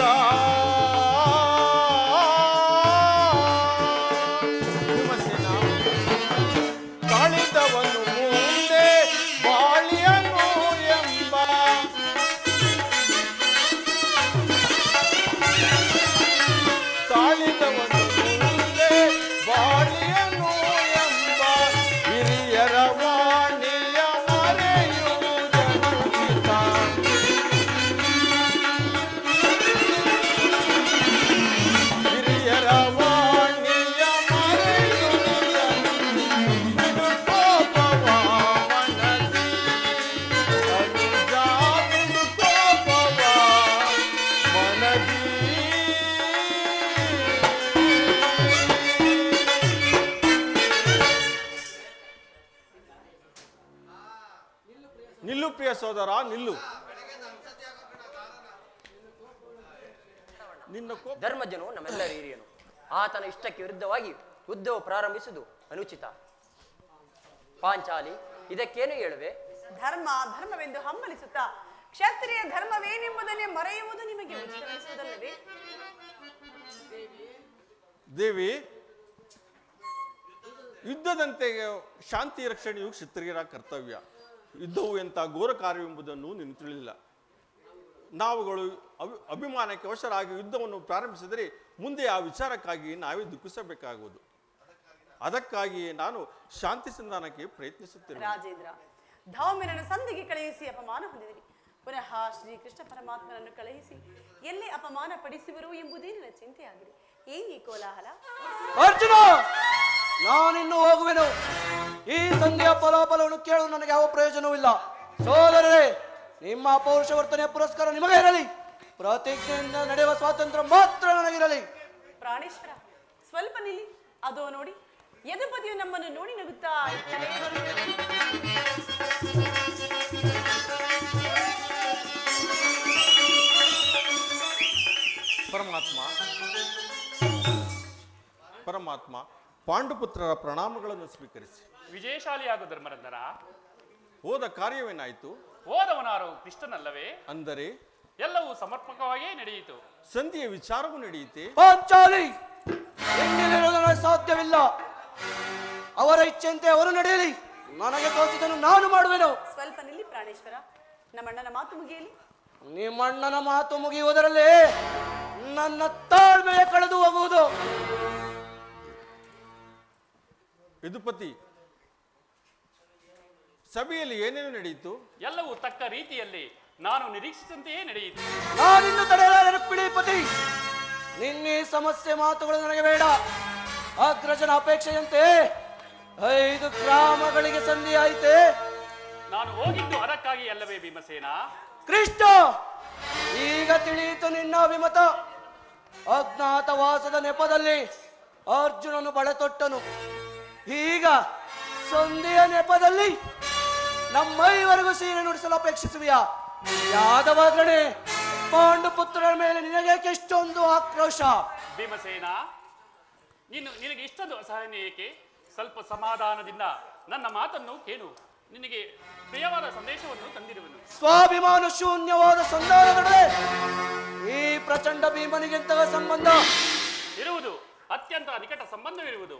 ಭೀಮಸೇನ ತಾಳಿದವನು ಮುಂದೆ ಬಾಳಿಯನು ಎಂಬ ತಾಳಿದವನು ಮುಂದೆ ಬಾಳಿಯನು ಎಂಬ ಹಿರಿಯರ ವಾಣಿಯ ಮರೆಯುವುದನುಚಿತ ಹಿರಿಯರ ವಾಣಿಯ ಮರೆಯುವುದನುಚಿತ ಕೋಪವ ಮನದಿ ಅನುಜ ಕೋಪವ ಮನದಿ ನಿಲ್ಲು ಪ್ರಿಯ ಸೋದರ ನಿಲ್ಲು. ನಿನ್ನ ಕೋಪ ಧರ್ಮಜ್ಞನು ನಮ್ಮೆಲ್ಲರ ಹಿರಿಯನು. ಆತನ ಇಷ್ಟಕ್ಕೆ ವಿರುದ್ಧವಾಗಿ ಯುದ್ಧವು ಪ್ರಾರಂಭಿಸುವುದು ಅನುಚಿತ. ಪಾಂಚಾಲಿ, ಇದಕ್ಕೇನು ಹೇಳುವೆ? ಧರ್ಮವೆಂದು ಹಂಬಲಿಸುತ್ತಾ ಕ್ಷತ್ರಿಯ ಧರ್ಮವೇನೆಂಬುದನ್ನೇ ಮರೆಯುವುದು ನಿಮಗೆ ಉಚಿತವೆನಿಸುವುದಲ್ಲವೇ? ದೇವಿ, ಯುದ್ಧದಂತೆ ಶಾಂತಿ ರಕ್ಷಣೆಯು ಕ್ಷತ್ರಿಯರ ಕರ್ತವ್ಯ. ಯುದ್ಧವು ಎಂಥ ಘೋರ ಕಾರ್ಯವೆಂಬುದನ್ನು ನೀನು ತಿಳಿಲಿಲ್ಲ. ನಾವುಗಳು ಅಭಿಮಾನಕ್ಕೆ ವಶರಾಗಿ ಯುದ್ಧವನ್ನು ಪ್ರಾರಂಭಿಸಿದರೆ ಮುಂದೆ ಆ ವಿಚಾರಕ್ಕಾಗಿ ನಾವೇ ದುಃಖಿಸಬೇಕಾಗುವುದು. ಅದಕ್ಕಾಗಿಯೇ ನಾನು ಶಾಂತಿ ಸಂಧಾನಕ್ಕೆ ಪ್ರಯತ್ನಿಸುತ್ತೇನೆ. ರಾಜೇಂದ್ರ, ಧೌಮ್ಯನನ್ನು ಸಂಧಿಗೆ ಕಳುಹಿಸಿ ಅಪಮಾನ ಹೊಂದಿದಿರಿ. ಪುನಃ ಶ್ರೀಕೃಷ್ಣ ಪರಮಾತ್ಮನನ್ನು ಕಳುಹಿಸಿ ಎಲ್ಲಿ ಅಪಮಾನ ಪಡಿಸುವರು ಎಂಬುದೇ ನನ್ನ ಚಿಂತೆಯಾಗಿದೆ. ಏನ್ ಈ ಕೋಲಾಹಲ? ಅರ್ಜುನ, ನಾನಿನ್ನು ಹೋಗುವೆನು. ಈ ಸಂಧಿಯ ಫಲಾಫಲವನ್ನು ಕೇಳಲು ನನಗೆ ಯಾವ ಪ್ರಯೋಜನವೂ ಇಲ್ಲ. ಸೋದರರೇ, ನಿಮ್ಮ ಪೌರುಷ ವರ್ತನೆಯ ಪುರಸ್ಕಾರ ನಿಮಗೆ ಇರಲಿ. ಪ್ರತಿಜ್ಞೆಯಿಂದ ನಡೆಯುವ ಸ್ವಾತಂತ್ರ್ಯ ಮಾತ್ರ ನನಗಿರಲಿ. ಪ್ರಾಣೇಶ್ವರ, ಸ್ವಲ್ಪ ನಿಲ್ಲಿ. ಅದೋ ನೋಡಿ, ಯದುಪತಿಯು ನಮ್ಮನ್ನು ನೋಡಿ ನಗುತ್ತಾ ಇತ್ತಲೇ ಬರುತ್ತಿರುವುದು. ಪರಮಾತ್ಮ ಪಾಂಡುಪುತ್ರರ ಪ್ರಣಾಮಗಳನ್ನು ಸ್ವೀಕರಿಸಿ. ವಿಜಯಶಾಲಿಯಾಗು ಧರ್ಮರಂಧನ. ಹೋದ ಕಾರ್ಯವೇನಾಯಿತು? ಹೋದವನಾರು ಕೃಷ್ಣನಲ್ಲವೇ? ಅಂದರೆ ಎಲ್ಲವೂ ಸಮರ್ಪಕವಾಗಿಯೇ ನಡೆಯಿತು. ಸಂಧಿಯ ವಿಚಾರವೂ ನಡೆಯಿತೆ. ಪಾಂಚಾಲಿ, ನನಗೆ ಸಾಧ್ಯವಿಲ್ಲ. ಅವರ ಇಚ್ಛೆಯಂತೆ ಅವರು ನಡೆಯಲಿ. ನನಗೆ ತೋಚಿದನ್ನು ನಾನು ಮಾಡುವೆನು. ಸ್ವಲ್ಪ ನಿಲ್ಲಿ ಪ್ರಾಣೇಶ್ವರ, ನಮ್ಮಣ್ಣನ ಮಾತು ಮುಗಿಯಲಿ. ನಿಮ್ಮಣ್ಣನ ಮಾತು ಮುಗಿಯುವುದರಲ್ಲಿ ನನ್ನ ತಾಳ್ಮೆಯ ಕಳೆದು ಹೋಗುವುದು. ಯದುಪತಿ, ಸಭೆಯಲ್ಲಿ ಏನೇನು ನಡೆಯಿತು? ಎಲ್ಲವೂ ತಕ್ಕ ರೀತಿಯಲ್ಲಿ ನಾನು ನಿರೀಕ್ಷಿಸಿದಂತೆಯೇ ನಡೆಯಿತು. ನಾನಿನ್ನು ತಡೆಯಲಾರೆ ಪಿಡಿಪತಿ. ನಿನ್ನೆ ಸಮಸ್ಯೆ ಮಾತುಗಳು ನನಗೆ ಬೇಡ. ಅಗ್ರಜನ ಅಪೇಕ್ಷೆಯಂತೆ 5 ಗ್ರಾಮಗಳಿಗೆ ಸಂಧಿ ಆಯಿತೆ. ನಾನು ಹೋಗಿದ್ದು ಅದಕ್ಕಾಗಿ ಅಲ್ಲವೇ ಭೀಮಸೇನ? ಕೃಷ್ಣ, ಈಗ ತಿಳಿಯಿತು ನಿನ್ನ ಅಭಿಮತ. ಅಜ್ಞಾತವಾಸದ ನೆಪದಲ್ಲಿ ಅರ್ಜುನನು ಬಳೆತೊಟ್ಟನು. ಈಗ ಸಂಧಿಯ ನೆಪದಲ್ಲಿ ನಮ್ಮೈವರೆಗೂ ಸೀರೆ ನುಡಿಸಲು ಅಪೇಕ್ಷಿಸುವಿಯಾ? ಯಾದವಾಗ್ರಣೆ, ಪಾಂಡುಪುತ್ರರ ಮೇಲೆ ನಿನಗೇಕೆ ಇಷ್ಟೊಂದು ಆಕ್ರೋಶ? ಭೀಮಸೇನ, ನಿನಗೆ ಇಷ್ಟೊಂದು ಅಸಹನೆ ಏಕೆ? ಸ್ವಲ್ಪ ಸಮಾಧಾನದಿಂದ ನನ್ನ ಮಾತನ್ನು ಕೇಳು. ನಿನಗೆ ಪ್ರಿಯವಾದ ಸಂದೇಶವನ್ನು ತಂದಿರುವೆನು. ಸ್ವಾಭಿಮಾನ ಶೂನ್ಯವಾದ ಸಂಧಾನದೊಡನೆ ಈ ಪ್ರಚಂಡ ಭೀಮನಿಗೆಂತಹ ಸಂಬಂಧ ಇರುವುದು, ಅತ್ಯಂತ ನಿಕಟ ಸಂಬಂಧವಿರುವುದು.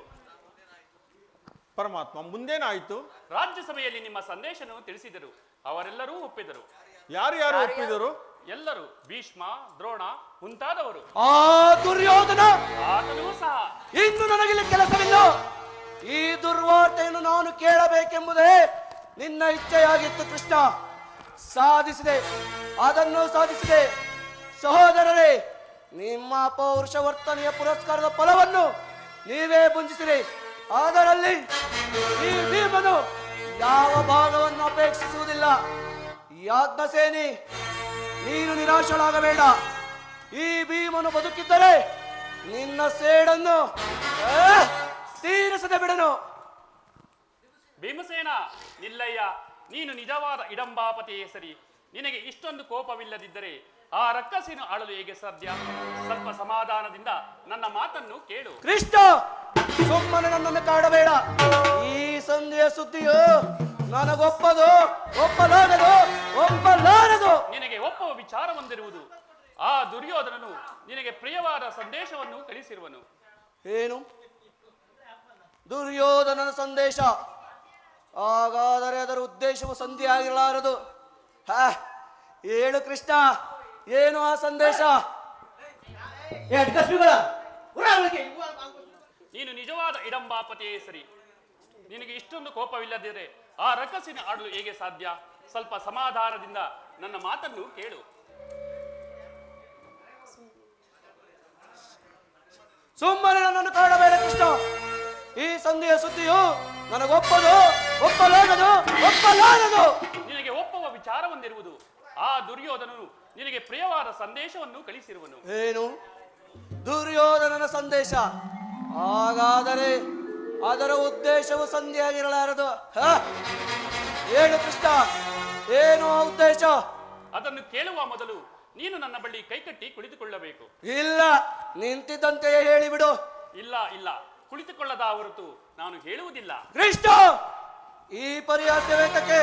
ಪರಮಾತ್ಮ, ಮುಂದೇನಾಯಿತು? ರಾಜ್ಯಸಭೆಯಲ್ಲಿ ನಿಮ್ಮ ಸಂದೇಶವನ್ನು ತಿಳಿಸಿದರು. ಅವರೆಲ್ಲರೂ ಒಪ್ಪಿದರು. ಯಾರು ಒಪ್ಪಿದರು? ಎಲ್ಲರೂ, ಭೀಷ್ಮ, ದ್ರೋಣ ಮುಂತಾದವರು. ಆ ದುರ್ಯೋಧನ, ಆತನೂ ಸಹ. ಇನ್ನು ನನಗಿಲ್ಲಿ ಕೆಲಸವಿಲ್ಲ. ಈ ದುರ್ವಾರ್ತೆಯನ್ನು ನಾನು ಕೇಳಬೇಕೆಂಬುದೇ ನಿನ್ನ ಇಚ್ಛೆಯಾಗಿತ್ತು ಕೃಷ್ಣ. ಸಾಧಿಸಿದೆ, ಅದನ್ನು ಸಾಧಿಸಿದೆ. ಸಹೋದರರೇ, ನಿಮ್ಮ ಪೌರುಷ ವರ್ತನೆಯ ಪುರಸ್ಕಾರದ ಫಲವನ್ನು ನೀವೇ ಭುಂಜಿಸಿರಿ. ಅದರಲ್ಲಿ ಈ ಭೀಮನು ಯಾವ ಭಾಗವನ್ನು ಅಪೇಕ್ಷಿಸುವುದಿಲ್ಲ. ಯಾಜ್ಞಸೇನಿ, ನೀನು ನಿರಾಶಳಾಗಬೇಡ. ಈ ಭೀಮನು ಬದುಕಿದ್ದರೆ ನಿನ್ನ ಸೇಡನ್ನು ತೀರಿಸದೆ ಬಿಡನು. ಭೀಮಸೇನ, ನಿಲ್ಲಯ್ಯ, ನೀನು ನಿಜವಾದ ಇಡಂಬಾಪತಿಯೇ ಸರಿ. ನಿನಗೆ ಇಷ್ಟೊಂದು ಕೋಪವಿಲ್ಲದಿದ್ದರೆ ಆ ರಕ್ಕಸಿನ ಆಳಲು ಹೇಗೆ ಸಾಧ್ಯ? ಸ್ವಲ್ಪ ಸಮಾಧಾನದಿಂದ ನನ್ನ ಮಾತನ್ನು ಕೇಳು. ಕೃಷ್ಣ, ಸುಮ್ಮನೆ ನನ್ನನ್ನು ಕಾಡಬೇಡ. ಈ ಸಂಧಿಯ ಸುದ್ದಿಯು ನನಗೊಪ್ಪದು, ಒಪ್ಪಲಾರದು. ನಿನಗೆ ಒಪ್ಪುವ ವಿಚಾರ ಹೊಂದಿರುವುದು. ಆ ದುರ್ಯೋಧನನು ನಿನಗೆ ಪ್ರಿಯವಾದ ಸಂದೇಶವನ್ನು ಕಳಿಸಿರುವನು. ಏನು? ದುರ್ಯೋಧನನ ಸಂದೇಶ? ಹಾಗಾದರೆ ಅದರ ಉದ್ದೇಶವು ಸಂಧಿ ಆಗಿರಲಾರದು. ಹೇಳು ಕೃಷ್ಣ, ಏನು ಆ ಸಂದೇಶ? ನೀನು ನಿಜವಾದ ಇಡಂಬಾಪತಿಯೇ ಸರಿ. ನಿನಗೆ ಇಷ್ಟೊಂದು ಕೋಪವಿಲ್ಲದಿದ್ದರೆ ಆ ರಕ್ಕಸಿನ ಆಡಲು ಹೇಗೆ ಸಾಧ್ಯ? ಸ್ವಲ್ಪ ಸಮಾಧಾನದಿಂದ ನನ್ನ ಮಾತನ್ನು ಕೇಳು. ಸುಮ್ಮನೆ ನನ್ನನ್ನು ಕಾಡಬೇಡ ಕೃಷ್ಣ. ಈ ಸಂಧಿಯ ಸುದ್ದಿಯು ಒಪ್ಪಲಾರದು. ನಿನಗೆ ಒಪ್ಪುವ ವಿಚಾರ ಹೊಂದಿರುವುದು. ಆ ದುರ್ಯೋಧನನು ನಿನಗೆ ಪ್ರಿಯವಾದ ಸಂದೇಶವನ್ನು ಕಳಿಸಿರುವನು. ಏನು? ದುರ್ಯೋಧನನ ಸಂದೇಶ? ಹಾಗಾದರೆ ಅದರ ಉದ್ದೇಶವು ಸಂಧಿಯಾಗಿರಲಾರದು. ಹೇಳು ಕೃಷ್ಣ, ಏನು ಆ ಉದ್ದೇಶ? ಅದನ್ನು ಕೇಳುವ ಮೊದಲು ನೀನು ನನ್ನ ಬಳಿ ಕೈಕಟ್ಟಿ ಕುಳಿತುಕೊಳ್ಳಬೇಕು. ಇಲ್ಲ, ನಿಂತಿದ್ದಂತೆಯೇ ಹೇಳಿಬಿಡು. ಇಲ್ಲ, ಕುಳಿತುಕೊಳ್ಳದ ಹೊರತು ನಾನು ಹೇಳುವುದಿಲ್ಲ. ಕೃಷ್ಣ, ಈ ಪರಿಹಾಸವೇತಕ್ಕೆ?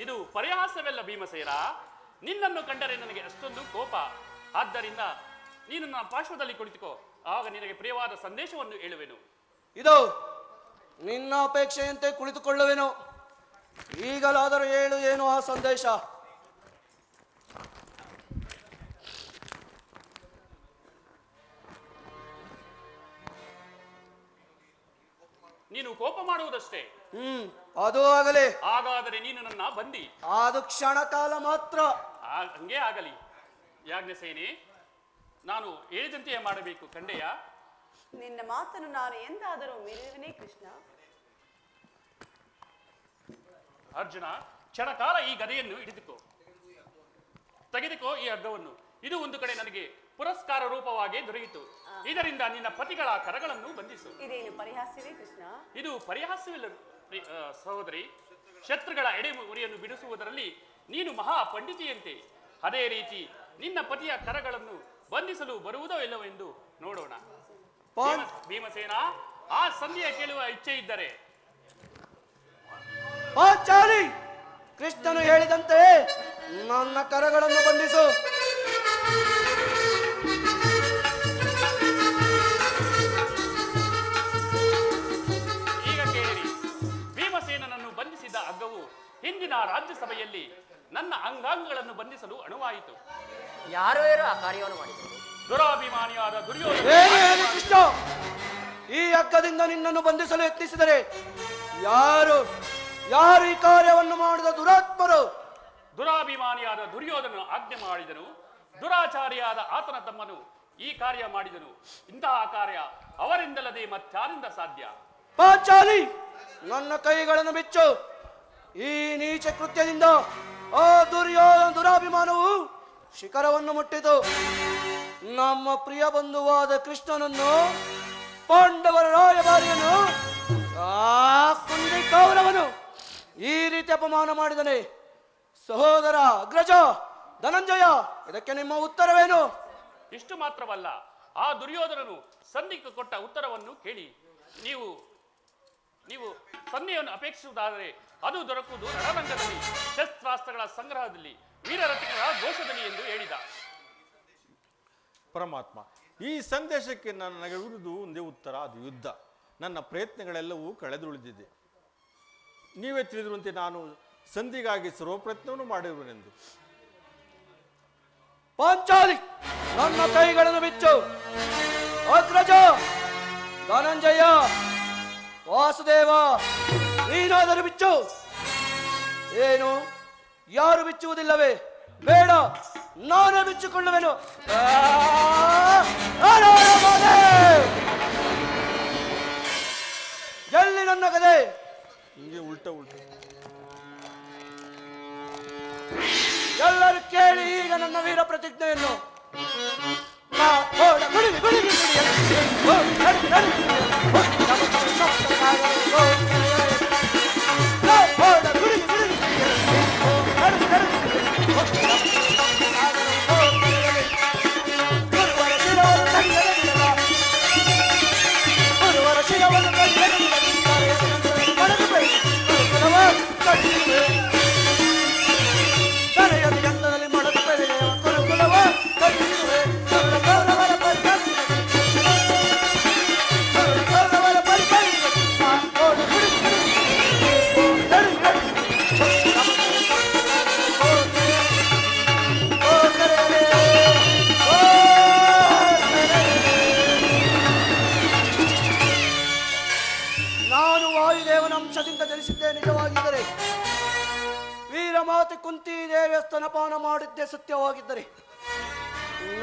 ಇದು ಪರಿಹಾಸವೆಲ್ಲ ಭೀಮಸೇನ. ನಿನ್ನನ್ನು ಕಂಡರೆ ನನಗೆ ಅಷ್ಟೊಂದು ಕೋಪ. ಆದ್ದರಿಂದ ನೀನು ನನ್ನ ಪಾರ್ಶ್ವದಲ್ಲಿ ಕುಳಿತುಕೋ. ಆಗ ನಿನಗೆ ಪ್ರಿಯವಾದ ಸಂದೇಶವನ್ನು ಹೇಳುವೆನು. ಇದು ನಿನ್ನ ಅಪೇಕ್ಷೆಯಂತೆ ಕುಳಿತುಕೊಳ್ಳುವೆನು. ಈಗಲಾದರೂ ಹೇಳು, ಏನು ಆ ಸಂದೇಶ? ನೀನು ಕೋಪ ಮಾಡುವುದಷ್ಟೇ. ಅದು ಆಗಲಿ. ಹಾಗಾದರೆ ನೀನು ನನ್ನ ಬಂದಿ. ಅದು ಕ್ಷಣ ಕಾಲ ಮಾತ್ರ. ಹಂಗೆ ಆಗಲಿ. ಯಾಜ್ಞಸೇನೆ, ನಾನು ಹೇಳಿದಂತೆಯೇ ಮಾಡಬೇಕು ಕಂಡೆಯ? ನಿನ್ನ ಮಾತನ್ನು ನಾನು ಎಂದಾದರೂ ಮೀರಿರುವೆನೇ ಕೃಷ್ಣ? ಅರ್ಜುನ, ಕ್ಷಣಕಾಲ ಈ ಗದೆಯನ್ನು ತೆಗೆದುಕೋ ಈ ಹಗ್ಗವನ್ನು. ಇದು ಒಂದು ಕಡೆ ನನಗೆ ಪುರಸ್ಕಾರ ರೂಪವಾಗಿ ದೊರೆಯಿತು. ಇದರಿಂದ ನಿನ್ನ ಪತಿಗಳ ಕರಗಳನ್ನು ಬಂಧಿಸು. ಇದೇನು ಪರಿಹಾಸ್ಯವೇ ಕೃಷ್ಣ? ಇದು ಪರಿಹಾಸ್ಯವಿಲ್ಲ ಸಹೋದರಿ. ಶತ್ರುಗಳ ಎಡೆ ಉರಿಯನ್ನು ಬಿಡಿಸುವುದರಲ್ಲಿ ನೀನು ಮಹಾ ಪಂಡಿತಿಯಂತೆ. ಅದೇ ರೀತಿ ನಿನ್ನ ಪತಿಯ ಕರಗಳನ್ನು ಬಂಧಿಸಲು ಬರುವುದೋ ಇಲ್ಲವೋ ಎಂದು ನೋಡೋಣ. ಭೀಮಸೇನ, ಆ ಸಂಧಿಯ ಕೇಳುವ ಇಚ್ಛೆ ಇದ್ದರೆ ಪಾಂಚಾಲಿ, ಕೃಷ್ಣನು ಹೇಳಿದಂತೆ ನನ್ನ ಕರಗಳನ್ನು ಬಂಧಿಸು. ಈಗ ಕೇಳಿರಿ. ಭೀಮಸೇನನನ್ನು ಬಂಧಿಸಿದ ಹಗ್ಗವು ಹಿಂದಿನ ರಾಜ್ಯಸಭೆಯಲ್ಲಿ ನನ್ನ ಅಂಗಾಂಗಗಳನ್ನು ಬಂಧಿಸಲು ಅಣುವಾಯಿತು. ಯಾರೋ ಆ ಕಾರ್ಯವನ್ನು ಮಾಡಿದರು. ದುರಾಭಿಮಾನಿಯಾದ ದುರ್ಯೋಧನ. ಕೃಷ್ಣ, ಈ ಹಗ್ಗದಿಂದ ನಿನ್ನನ್ನು ಬಂಧಿಸಲು ಯತ್ನಿಸಿದರೆ ಯಾರು ಈ ಕಾರ್ಯವನ್ನು ಮಾಡಿದ ದುರಾತ್ಮರು? ದುರಾಭಿಮಾನಿಯಾದ ದುರ್ಯೋಧನನು ಆಜ್ಞೆ ಮಾಡಿದನು. ದುರಾಚಾರಿಯಾದ ಆತನ ತಮ್ಮನು ಈ ಕಾರ್ಯ ಮಾಡಿದನು. ಇಂತಹ ಕಾರ್ಯ ಅವರಿಂದಲ್ಲದೆ ಮತ್ತಾರಿಂದ ಸಾಧ್ಯ? ಪಾಂಚಾಲಿ, ನನ್ನ ಕೈಗಳನ್ನು ಬಿಚ್ಚು. ಈ ನೀಚ ಕೃತ್ಯದಿಂದ ಆ ದುರಾಭಿಮಾನವು ಶಿಖರವನ್ನು ಮುಟ್ಟಿತು. ನಮ್ಮ ಪ್ರಿಯ ಬಂಧುವಾದ ಕೃಷ್ಣನನ್ನು, ಪಾಂಡವರ ರಾಯಭಾರಿಯನ್ನು, ಕೌರವನು ಈ ರೀತಿ ಅಪಮಾನ ಮಾಡಿದನೆ. ಸಹೋದರ ಅಗ್ರಜ ಧನಂಜಯ, ಇದಕ್ಕೆ ನಿಮ್ಮ ಉತ್ತರವೇನು? ಇಷ್ಟು ಮಾತ್ರವಲ್ಲ, ಆ ದುರ್ಯೋಧನನು ಸಂಧಿಗೆ ಕೊಟ್ಟ ಉತ್ತರವನ್ನು ಕೇಳಿ. ನೀವು ಸಂಧಿಯನ್ನು ಅಪೇಕ್ಷಿಸುವುದಾದರೆ ಅದು ದೊರಕುವುದು ರಣರಂಗದಲ್ಲಿ, ಶಸ್ತ್ರಾಸ್ತ್ರಗಳ ಸಂಗ್ರಹದಲ್ಲಿ, ವೀರರಥಿಗಳ ಘೋಷದಲ್ಲಿ ಎಂದು ಹೇಳಿದ. ಪರಮಾತ್ಮ, ಈ ಸಂದೇಶಕ್ಕೆ ನನಗೆ ಇರುವುದು ಒಂದೇ ಉತ್ತರ, ಅದು ಯುದ್ಧ. ನನ್ನ ಪ್ರಯತ್ನಗಳೆಲ್ಲವೂ ಕಳೆದುಳಿದಿದೆ. ನೀವೇ ತಿಳಿದಿರುವಂತೆ ನಾನು ಸಂಧಿಗಾಗಿ ಸರ್ವ ಪ್ರಯತ್ನವನ್ನು ಮಾಡಿರುವೆನೆಂದು. ಪಾಂಚಾಲಿ, ನನ್ನ ಕೈಗಳನ್ನು ಬಿಚ್ಚು. ಅಗ್ರಜ ಧನಂಜಯ, ವಾಸುದೇವ, ನೀನಾದರೂ ಬಿಚ್ಚು. ಏನು, ಯಾರು ಬಿಚ್ಚುವುದಿಲ್ಲವೇ? ಬೇಡ, ನಾನೇ ಬಿಚ್ಚಿಕೊಳ್ಳುವೆನು. ಎಲ್ಲಿ ನನ್ನ ಗದೆ? ಹಿಂಗೆ ಉಲ್ಟ ಎಲ್ಲರೂ ಕೇಳಿ ಈಗ ನನ್ನ ವೀರ ಪ್ರತಿಜ್ಞೆಯನ್ನು. ಮಾತೆ ಕುಂತಿ ದೇವಿಯ ಸ್ತನಪಾನ ಮಾಡಿದ್ದೇ ಸತ್ಯವಾಗಿದ್ದರೆ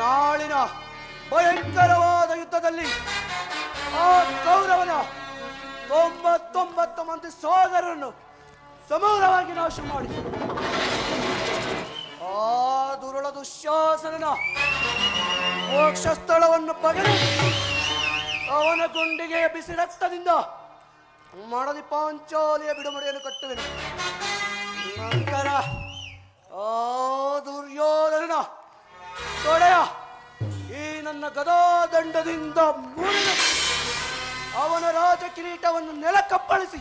ನಾಳಿನ ಭಯಂಕರವಾದ ಯುದ್ಧದಲ್ಲಿ ಆ ಕೌರವನ 99 ಮಂದಿ ಸೋದರರನ್ನು ಸಮೂಲವಾಗಿ ನಾಶ ಮಾಡಿಸಿ ಆ ದುರುಳ ದುಶ್ಯಾಸನನ ಮೋಕ್ಷ ಸ್ಥಳವನ್ನು ಪಡೆದು ಅವನ ಗುಂಡಿಗೆ ಬಿಸಿ ರಕ್ತದಿಂದ ಮಡದಿ ಪಾಂಚಾಲಿಯ ಬಿಡುಮಡೆಯನ್ನು ಕಟ್ಟುವೆನು. ನಂತರ ಆ ದುರ್ಯೋಧನನ ತೊಡೆಯ ಈ ನನ್ನ ಗದಾದಂಡದಿಂದ ಮುರಿದು ಅವನ ರಾಜ ಕಿರೀಟವನ್ನು ನೆಲಕ್ಕಪ್ಪಳಿಸಿ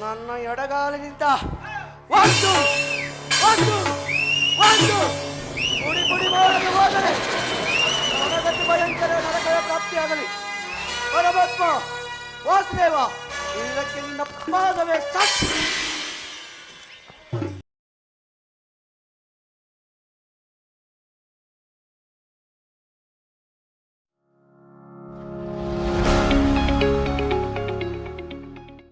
ನನ್ನ ಎಡಗಾಲಿನಿಂದ ಒಂದು ಒಂದು ಒಂದು ಪುಡಿ ಪುಡಿ ಮಾಡಲು ಹೋದರೆ ನನಗತಿ ಭಯಂಕರ ನರಕದ ಪ್ರಾಪ್ತಿಯಾಗಲಿ. ಪರಮಾತ್ಮ ವಾಸುದೇವ, ಇದಕ್ಕೆ ನಿನ್ನ ಪಾದವೇ ಸಾಕ್ಷಿ.